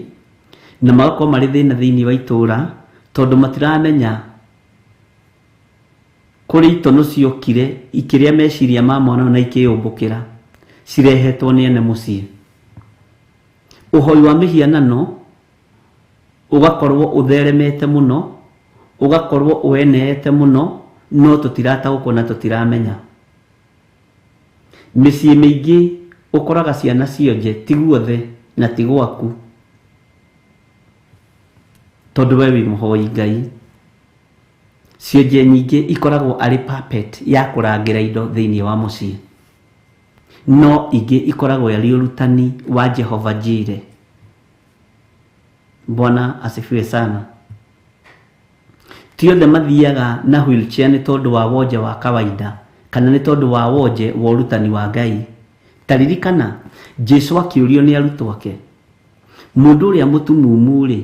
Speaker 3: na magakorwo marĩ thĩna thĩiniĩ wa itũũra, tondũ matiramenya kũrĩ itono ciokire ikĩrĩa meciria ma mwana na ikĩyũmbũkĩra, cirehetwo nĩ ene mũciĩ. Ũhoi wa mĩhianano ũgakorwo ũtheremete mũno, ũgakorwo ũeneete mũno, no tũtirataũkwo na tũtiramenya. Mĩciĩ mĩingĩ ũkoraga ciana cionje ti guothe na ti gwaku, tondũ we wĩ mũhoi Ngai. Cionje nyingĩ ikoragwo arĩ puppet ya kũrangĩra indo thĩiniĩ wa mũciĩ, no ingĩ ikoragwo arĩ ũrutani wa Jehova Jireh. Bwana asifiwe sana. Ti othe mathiaga na wheelchair nĩ tondũ wa wonje wa kawaida, kana nĩ tondũ wa wonje wa ũrutani wa Ngai. Taririkana Jesũ akĩũrio nĩ arutwo ake, mũndũ ũrĩa mũtumumu rĩ,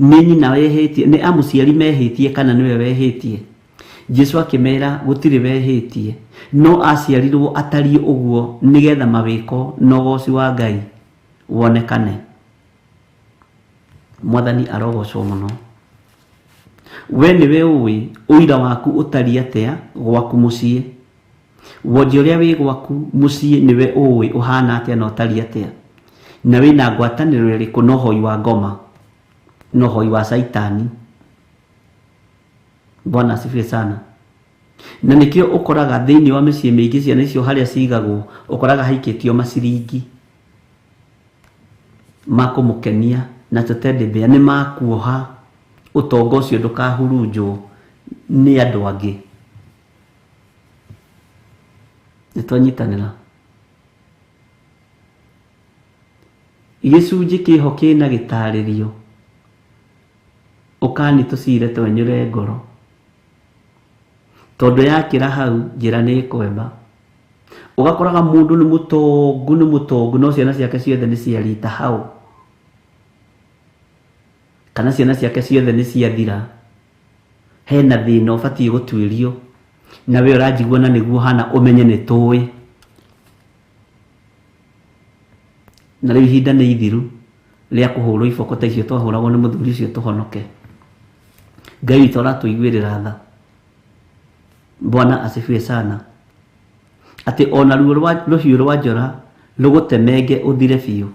Speaker 3: nĩ nyina wehĩtie, nĩ amũciari mehĩtie kana nĩwe wehĩtie? Jesũ akĩmera gũtirĩ wehĩtie, no aciarirwo atariĩ ũguo nĩgetha mawĩko na ũgoci wa Ngai wonekane. Mwathani arogocwo mũno. We nĩwe ũĩ ũira waku ũtariĩ atĩa gwaku mũciĩ. Wondi uria wi gwaku mucii niwe uwi uhana atia na utari atia, na wina ngwataniro iriku no hoi wa ngoma, no hoi wa saitani. Bwana asifiwe sana. Na nikio ukoraga thiini wa micii mingi ciana icio haria cigagwo ukoraga haikitio maciringi makumukenia na tutende bea ni makuoha utongo ucio ndukahurunjwo ni andu angi. Nitwanyitanira gicunji kiho kina gitaririo ukani tucire twenyure ngoro tondu yakira hau njira ni kwemba. Ugakoraga mundu ni mutongu no ciana ciake ciothe ni ciarita hau, kana ciana ciake ciothe ni ciathira. Hena thina ubatie gutwirio na we urajigua na niguo hana umenye ni tuwi. Na riu ihinda ni ithiru ria kuhurwo iboko ta icio twahuragwo ni muthuri ucio tuhonoke. Ngai witũ aratuiguĩrĩra tha. Bwana asifiwe sana. Ati ona ruhiũ rwa njora rugutemenge uthire biũ.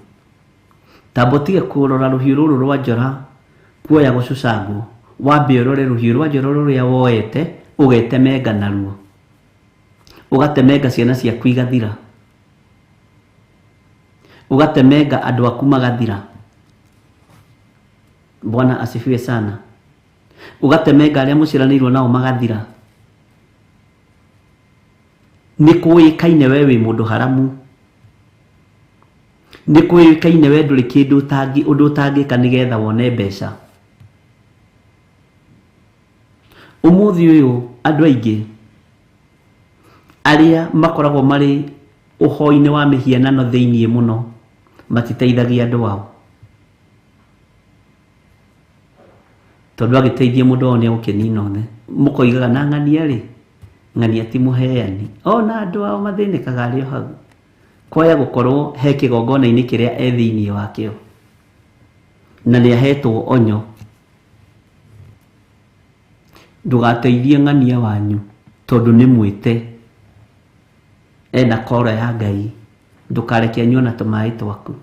Speaker 3: Tambo tige kurora ruhiũ rũrũ rwa njora kuoya gucucangwo, wambe urore ruhiũ rwa njora rũrĩa woete ugetemenga naruo, ugatemenga ciana ciaku igathira, ugatemenga andu aku magathira. Bwana asifiwe sana. Ugatemenga aria muciranirwo nao magathira. Ni kuikaine we wi mundu haramu, ni kuikaine we nduri kindu tangi undu utangika nigetha wone mbeca. Umuthi uyu andu aingi aria makoragwo mari uhoi-ini wa mihianano thiini muno matiteithagia andu ao, tondu agiteithia mundu one ukenina one mukoigaga na ng'ania ri ng'ania ti muheani ona andu ao mathinikaga ari hau. Kwaya gukorwo he kigongona-ini kiria e thiini wakio na ni ahetwo onyo. Ndugateithie ng'ania wanyu tondu ni mwite ena kora ya Ngai, ndukareke anyue na tumai twaku.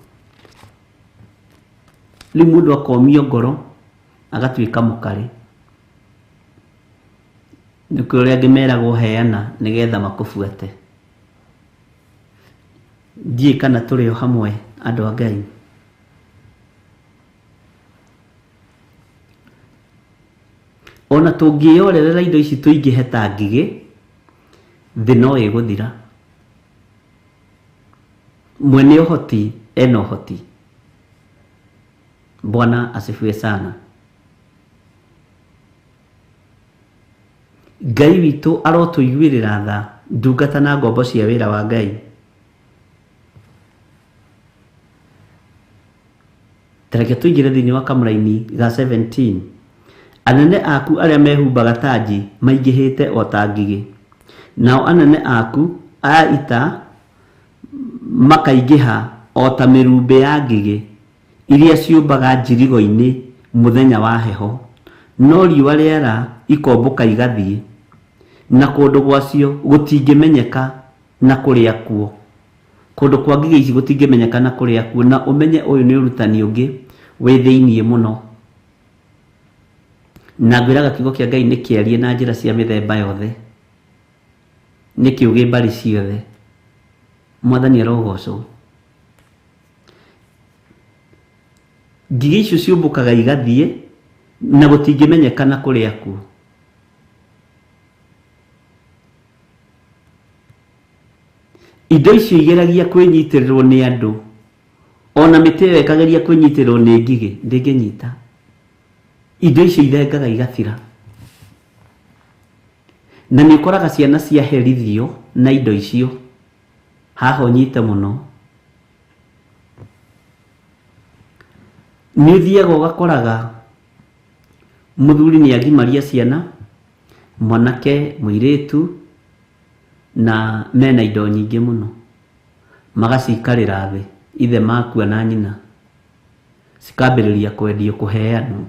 Speaker 3: Riu mundu akomio ngoro agatuika mukari, nikuo uria ngimeragwo heana nigetha makubuate. Ndie kana turi o hamwe andu a Ngai. Ona tungiorerera indo ici tuingihe ta ngigi thi no iguthira. Mwene uhoti ena uhoti. Bwana asifiwe sana. Ngai witu arotuiguirira tha ndungata na ngombo cia wira wa Ngai. Tareke tuigire thiini wa kamuraini ga 17. Anene aku aria mehumbaga taji maingihite o ta ngigi, nao anene aku a ita makaingiha o ta mirumbe ya ngigi iria ciumbaga njirigo-ini muthenya wa heho, no riua riera ikomboka igathie na kundu gwacio gutingimenyeka na kuria kuo. Kundu kwa ngigi ici gutingimenyeka na kuria kuo, na umenye uyu ni urutani ungi wi thiini muno. Na ngwiraga kiugo kia Ngai ni kiarie na njira cia mithemba yothe, ni kiuge mbari ciothe. Mwathani arogocwo. Ngigi icio ciumbukaga igathie na gutingimenyeka na kuria kuo. Indo icio igeragia kwinyitirwo ni andu, ona miti ĩyo ĩkageria kwinyitirwo ni ngigi ndĩngĩnyita. Indo icio ithengaga igathira, na nĩ ũkoraga ciana ciaherithio na indo icio. Haha ũnyite mũno, nĩ ũthiaga ũgakoraga mũthuri nĩ agimaria ciana, mwanake mũirĩtu, na mena indo nyingĩ mũno, magacikarĩra thĩ, ithe makua na nyina, cikambĩrĩria kwendio kũheanwo.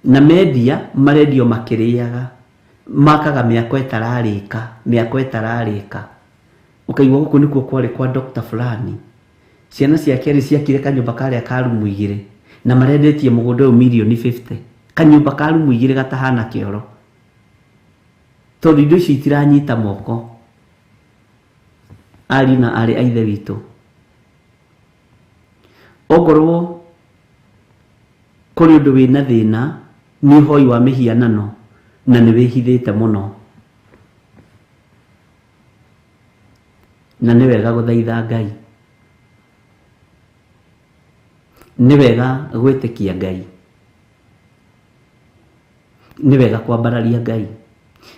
Speaker 3: Na media marendio makĩrĩaga makaga mĩako ĩtararĩka ũkaigua gũkũ nĩkuo kwarĩ kwa Dr. fulani, ciana ciake rĩ ciakire kanyũmba karĩa ka rumu 2 na marendetie mũgũnda ũyũ milioni 50, kanyũmba ka rumu 2 gatahana kĩoro, tondũ indo ici itiranyita moko. Ari na arĩ aithe witũ, ongorwo kũrĩ ũndũ wĩna thĩna nĩ ũhoi wa mĩhianano na nĩ wĩhithĩte mũno, na nĩ wega gũthaitha Ngai, nĩ wega gwĩtĩkia Ngai, nĩ wega kwambararia Ngai,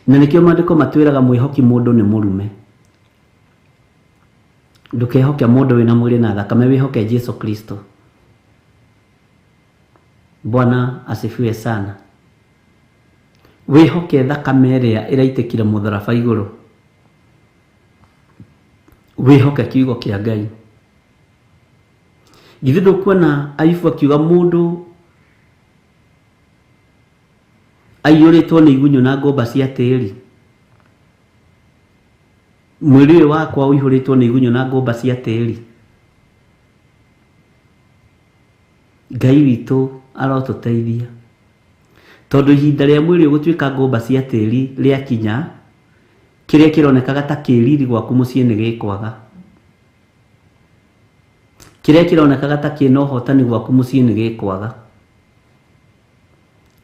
Speaker 3: na nĩkĩo maandĩko matwĩraga mwĩhoki mũndũ nĩ mũrume. Ndũkehoke mũndũ wĩna mwĩrĩ na thakame, wĩhoke Jesu Kristo. Bwana asifiwe sana. Wĩhoke thakame ĩrĩa ĩraitĩkire mũtharaba igũrũ, wĩhoke kiugo kĩa Ngai. Githĩ ndũkuona Ayubu akiuga mũndũ aiyũrĩtwo nĩ igunyũ na ngũmba cia tĩĩri? Mwĩrĩ ũyũ wakwa ũihũrĩtwo nĩ igunyũ na ngũmba cia tĩĩri. Ngai witũ arotũteithia, tondũ ihinda rĩa mwĩrĩ ũgũtuĩka ngũmba cia tĩĩri rĩakinya, kĩrĩa kĩronekaga ta kĩriri gwaku mũciĩ nĩ gĩkwaga, kĩrĩa kĩronekaga ta kĩna ũhotani gwaku mũciĩ nĩ gĩkwaga,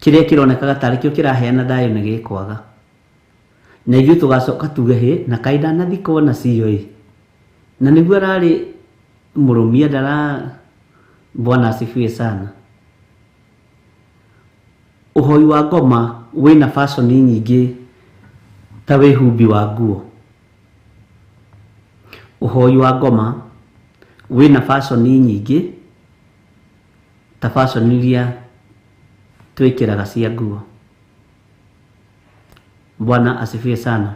Speaker 3: kĩrĩa kĩronekaga tarĩ kĩo kĩraheana thayũ nĩ gĩkwaga, na ithuĩ tũgacoka tuge hĩ na kaĩ ndanathikwo na cio ĩ, na nĩguo ararĩ mũrũmia ndara. Bwana asifiwe sana. Ũhoi wa ngoma wĩna fashion nyingĩ ta wĩhumbi wa nguo. Ũhoi wa ngoma wĩna fashion nyingĩ ta fashion iria twĩkĩraga cia nguo. Bwana asifiwe sana.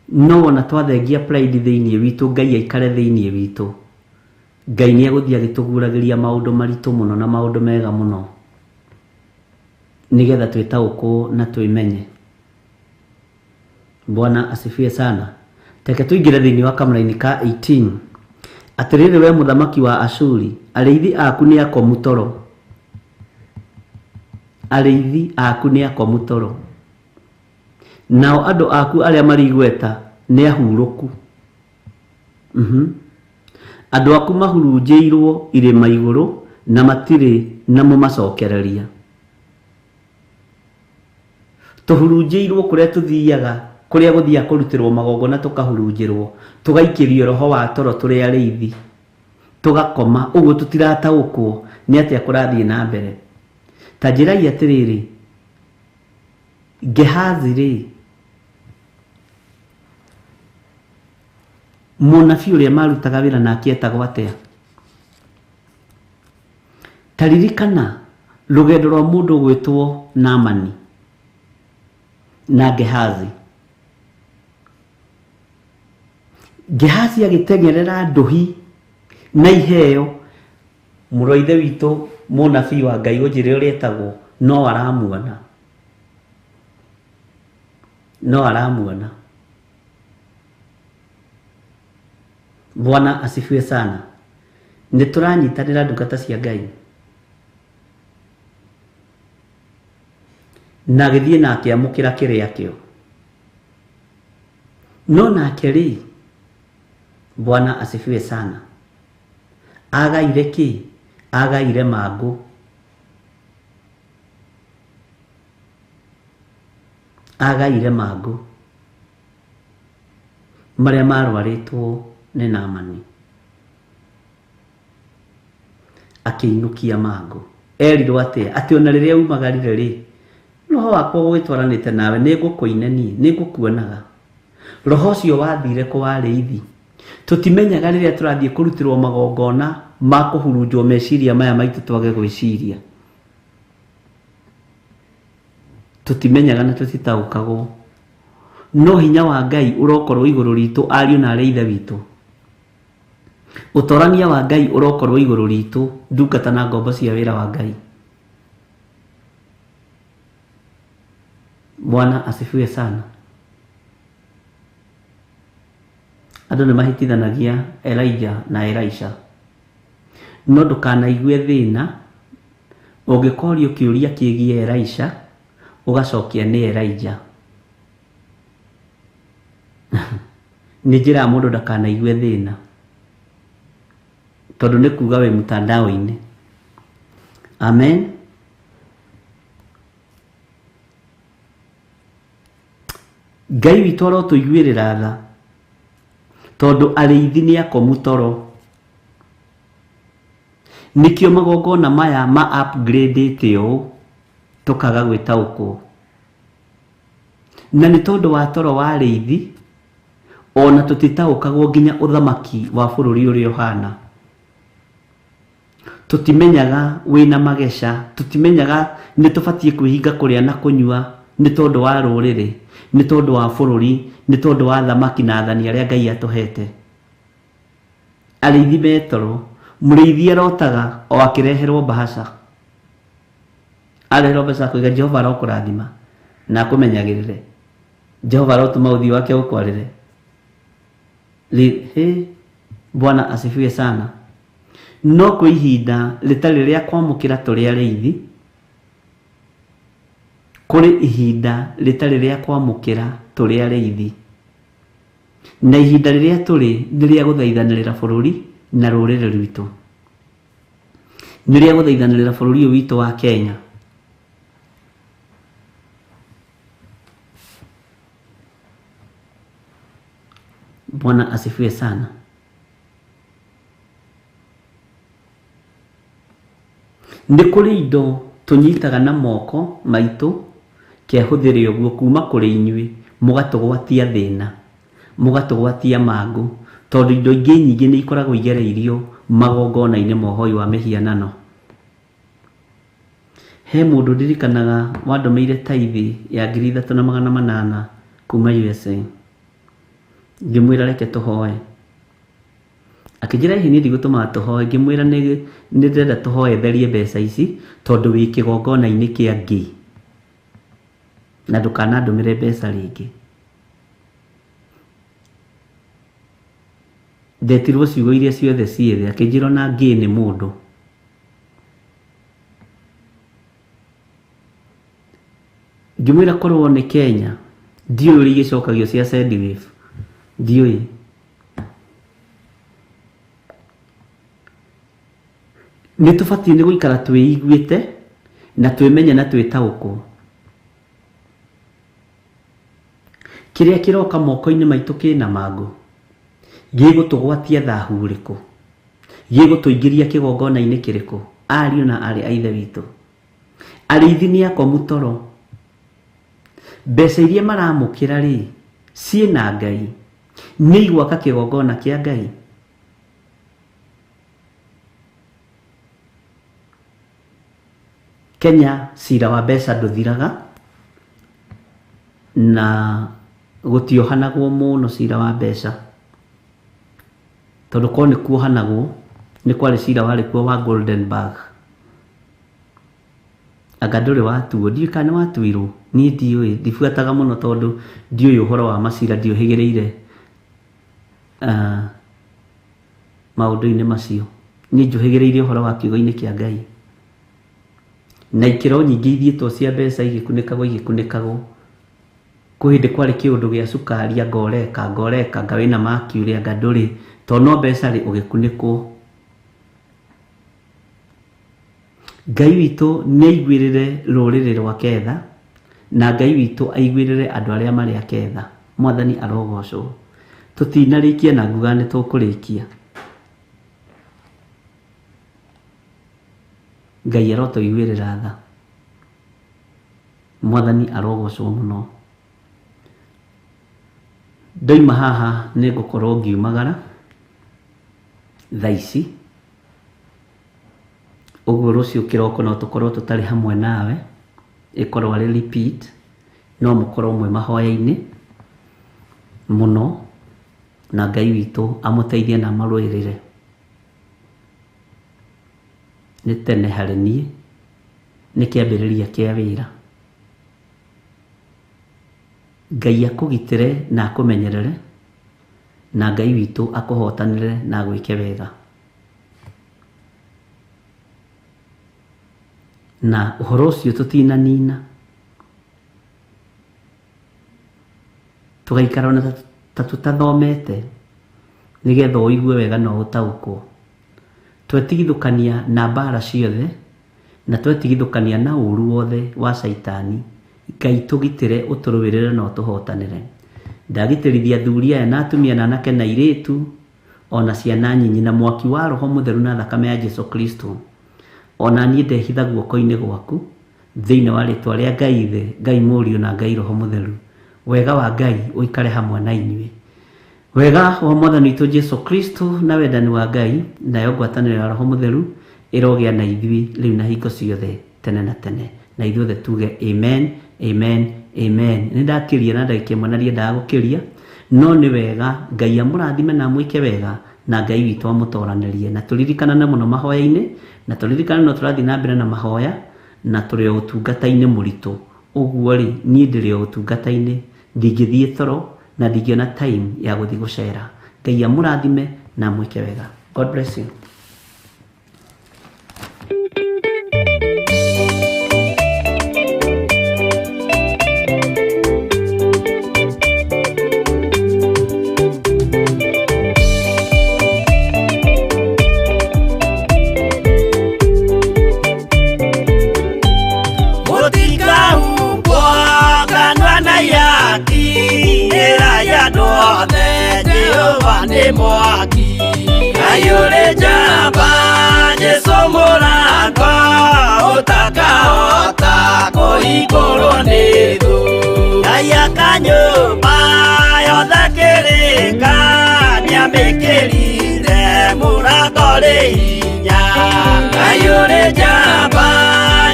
Speaker 3: No ona twathengia pride thĩinĩ witũ, Ngai aikare thĩinĩ witũ. Ngai nĩ egũthiĩ agĩtũguũragĩria maũndũ maritũ mũno na maũndũ mega mũno, nĩgetha twĩtaũkwo na twĩmenye. Bwana asifiwe sana. Teke tũingĩre thĩinĩ wa kamũra-inĩ ka 18. Atĩrĩrĩ we mũthamaki wa Ashuri, arĩithi aku nĩ akomu toro, arĩithi aku nĩ akomu toro, nao andũ aku arĩa marĩ igweta nĩ ahurũku. Andũ aku mahurunjĩirwo irĩma igũrũ na matirĩ na mũmacokereria. Tũhurunjĩirwo kũrĩa tũthiaga, kũrĩa gũthiaga kũrutĩrwo magongona tũkahurunjĩrwo, tũgaikĩrio roho wa toro tũrĩ arĩithi, tũgakoma. Ũguo tũtirataũkwo nĩ atĩa kũrathiĩ na mbere. Ta njĩrai atĩrĩrĩ, Gehazi rĩ, mũnabii ũrĩa marutaga wĩra nake etagwo atĩa? Ta ririkana rũgendo rwa mũndũ gwĩtwo Naamani na Gehazi. Gehazi agĩteng'erera ndũhi na iheo, mũrũ wa ithe witũ mũnabii wa Ngai ũnjĩre ũrĩa etagwo, no aramuona, no aramuona. Bwana asifiwe sana. Nĩ tũranyitanĩra ndungata cia Ngai, na gĩthiĩ na akĩamũkĩra kĩrĩa kĩo. No nake rĩ, Bwana asifiwe sana, agaire kĩ? Agaire mangũ. Agaire mangũ marĩa marwarĩtwo nĩ Naamani, akĩinũkia mangũ. Erirwo atĩa? Atĩ ona rĩrĩa umagarire rĩ, roho wakwa ũgĩtwaranĩte nawe, nĩngũkũinania, nĩngũkuonaga. Roho ũcio wathire kũwarĩithi. Tũtimenyaga rĩrĩa tũrathiĩ kũrutĩrwo magongona ma kũhurunjwo meciria maya maitũ twage gwĩciria. Tũtimenyaga na tũtitaũkagwo. No hinya wa Ngai ũrokorwo igũrũ ritũ, ariũ na arĩa ithe witũ. Ũtorania wa Ngai ũrokorwo igũrũ ritũ, ndungata na ngombo cia wĩra wa Ngai. Bwana asifiwe sana. Andũ nĩ mahitithanagia Elijah na Elisha. No ndũkanaigue thĩna ũngĩkorio kĩũria kĩgiĩ Elisha ũgacokia nĩ Elijah. Nĩ njĩra mũndũ ndakanaigue thĩna tondũ nĩ kuga we mtandao-inĩ. Amen. Ngai witũ arotũiguĩrĩra tha tondũ arĩithi nĩ akomu toro. Nikio magongona maya ma upgrade ũũ tũkaga gwĩtaũkwo. Na nĩ tondũ wa toro wa arĩithi ona tũtitaũkagwo nginya ũthamaki wa bũrũri ũrĩa ũhana. Tũtimenyaga wĩna mageca, tũtimenyaga nĩ tũbatiĩ kwĩhinga kũrĩa na kũnyua nĩ tondũ wa rũrĩrĩ, nĩ tondũ wa bũrũri, nĩ tondũ wa thamaki na athani arĩa Ngai atũhete. Arĩithi metoro, mũrĩithi arotaga o akĩreherwo bahaca. Areherwo mbeca kũiga Jehova arokũrathima na akũmenyagĩrĩre. Jehova arotũma ũthiĩ wake ũkwarĩre. Bwana asifiwe sana. No kwĩ ihinda rĩtarĩ rĩa kwamũkĩra tũrĩ arĩithi, kũrĩ ihinda rĩtarĩ rĩa kwamũkĩra tũrĩ arĩithi, na ihinda rĩrĩa tũrĩ nĩ rĩa gũthaithanĩrĩra bũrũri na rũrĩrĩ rwitũ, nĩ rĩa gũthaithanĩrĩra bũrũri ũyũ witũ wa Kenya. Bwana asifiwe sana. Nĩ kũrĩ indo tũnyitaga na moko maitũ kĩahũthĩre ũguo kuma kũrĩ inyuĩ mũgatũgwatia thĩna, mũgatũgwatia mangũ, tondũ indo ingĩ nyingĩ nĩ ikoragwo igereirio magongona-inĩ ma ũhoi wa mĩhianano. He mũndũ ndirikanaga wandũmĩire taithi ya 3,800 kuma USA. Ngĩmwĩra reke tũhoe. Akĩnjĩra hihi niĩ ndigũtũma tũhoe, ngĩmwĩra nĩ ndĩrenda tũhoe therie mbeca ici tondũ wĩ kĩgongona-inĩ kĩa Ngai na ndũkanandũmĩre mbeca rĩngĩ. Ndetirwo ciugo iria ciothe ciĩthĩ, akĩnjĩra ona Ngai nĩ mũndũ. Ngĩmwĩra korwo nĩ Kenya, ndiũĩ ũrĩa igĩcokagio cia Sendwave, ndiũĩ. Nĩ tũbatiĩ nĩ gũikara twĩiguĩte na twĩmenye na twĩtaũkwo. Kĩrĩa kĩroka moko-inĩ maitũ kĩna mangũ, gĩgũtũgwatia thahu ũrĩkũ, gĩgũtũingĩria kĩgongona-inĩ kĩrĩkũ? Ariũ na arĩ a ithe witũ, arĩithi nĩ akomu toro. Mbeca iria maramũkĩra rĩ, ciĩna Ngai, nĩ igwaka kĩgongona kĩa Ngai. Kenya cira wa mbeca ndũthiraga na gũtiohanagwo mũno cira wa mbeca, tondũ korwo nĩ kuohanagwo nĩ kwarĩ cira warĩ kuo wa Goldenberg. Anga ndũrĩ watuo, ndiũĩ kana nĩ watuirwo, niĩ ndiũĩ, ndibuataga mũno tondũ ndiũĩ ũhoro wa macira, ndiũhĩgĩrĩire maũndũ-inĩ macio. Niĩ njũhĩgĩrĩire ũhoro wa kiugo-inĩ kĩa Ngai. Na ikĩro nyingĩ ithiĩtwo cia mbeca igĩkunĩkagwo. Kwĩ hĩndĩ kwarĩ kĩũndũ gĩa cukari ngoreka anga wĩna mercury anga ndũrĩ, tondũ no mbeca rĩ ũgĩkunĩkwo. Ngai witũ nĩ aiguĩrĩre rũrĩrĩ rwa ketha, na Ngai witũ aiguĩrĩre andũ arĩa marĩ aketha. Mwathani arogocwo. Tũtinarĩkia na nguga nĩ tũkũrĩkia. Ngai arotũiguĩrĩra tha. Mwathani arogocwo mũno. Ndoima haha nĩ ngũkorwo ngiumagara thaa ici, ũguo rũciũ kĩroko no tũkorwo tũtarĩ hamwe nawe, ĩkorwo arĩ repeat, no mũkorwo mwe mahoya-inĩ mũno, na Ngai witũ amũteithie na marũĩrĩre. Nĩ tene harĩ niĩ, nĩ kĩambĩrĩria kĩa wĩra. Ngai akũgitĩre na akũmenyerere, na Ngai witũ akũhotanĩre na gwĩke wega. Na ũhoro ũcio tũtinanina, tũgaikara na ta tũtathomete nĩgetha ũigue wega na ũtaũkwo. Twetigithũkania na mbara ciothe na twetigithũkania na ũru wothe wa Saitani. Ngai tũgitĩre, ũtũrũĩrĩre na ũtũhotanĩre. Ndagitĩrithia athuri aya na atumia na anake na airĩtu ona ciana nyinyi na mwaki wa Roho Mũtheru na thakame ya Jesu Kristo. Ona niĩ ndehitha guoko-inĩ gwaku thĩinĩ wa rĩtwa rĩa Ngai Ithe, Ngai Mũriũ na Ngai Roho Mũtheru. Wega wa Ngai ũikare hamwe na inyuĩ. Wega wa Mwathani witũ Jesu Kristo na wendani wa Ngai nayo ngwatanĩro ya Roho Mũtheru ĩrogĩa na ithuĩ rĩu na hingo ciothe tene na tene. Na ithuothe tuge amen, amen, amen. Nĩ ndakĩria na ndagĩka ĩmwe na ndiendaga gũkĩria, no nĩ wega. Ngai amũrathime na mwĩke wega, na Ngai witũ amũtoranĩrie. Na tũririkanane mũno mahoya-inĩ, na tũririkane no tũrathiĩ na mbere na mahoya, na tũrĩ o ũtungata-inĩ mũritũ. Ũguo rĩ, niĩ ndĩrĩ o ũtungata-inĩ, ndingĩthiĩ toro na ndingĩona time ya gũthiĩ gũcera. Ngai amũrathime na mwĩke wega. God bless you.
Speaker 4: Mwaki ayure jamba Jesu Murata utakahota kũhingũrwo nĩ thũ. Ngai akanyũmba yothe kĩrĩka nĩamĩkĩrire mũrango ũrĩ hinya. Ayure jamba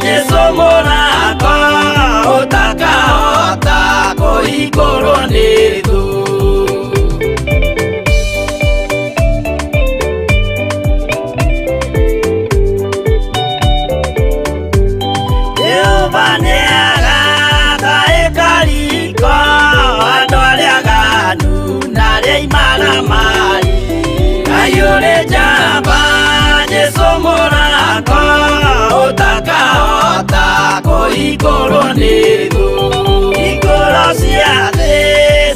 Speaker 4: Jesu Murata utakahota kũhingũrwo nĩ thũ. Ayure jamba Jesu Murata utakahota kũhingũrwo nĩ thũ. Hingũro cia thĩ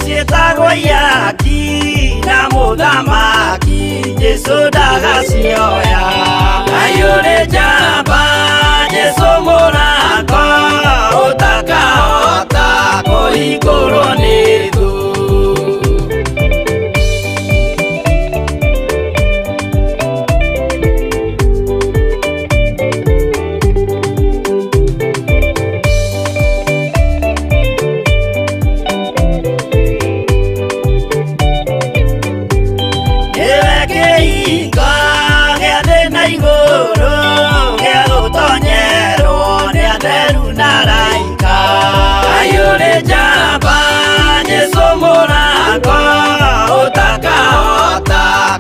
Speaker 4: ciĩtagwo ihaki na mũthamaki Jesu ndagacioya. Ayure jamba Jesu Murata utakahota kũhingũrwo nĩ thũ.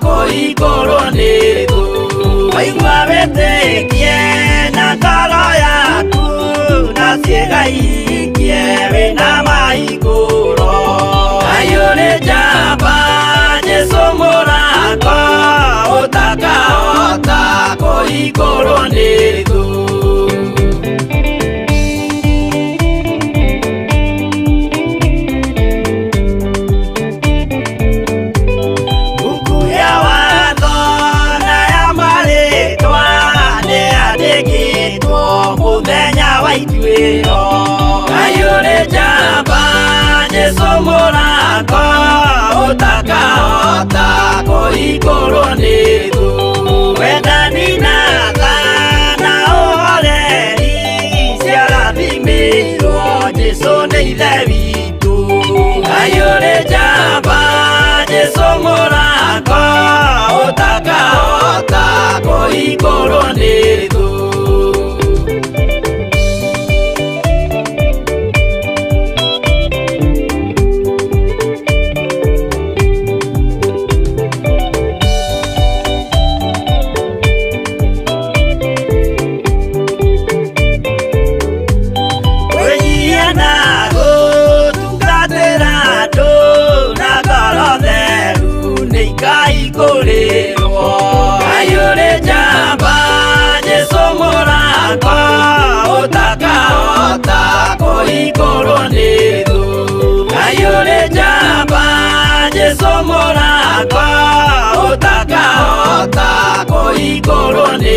Speaker 4: Kũhingũrwo nĩ thũ. Waigua wĩtĩkie na ngoro yaku na ciĩga ihingie wĩna mahingũro. Ayũrĩ njamba Jesu Murata utakahota kũhingũrwo nĩ thũ. Ayũrĩ njamba Jesu Murata utakahota kũhingũrwo nĩ thũ. Wendani na tha na ũhoreri ciarathimĩirwo Jesu nĩ ithe witũ. Ayũrĩ njamba Jesu Murata utakahota kũhingũrwo nĩ thũ. kũhingũrwo nĩ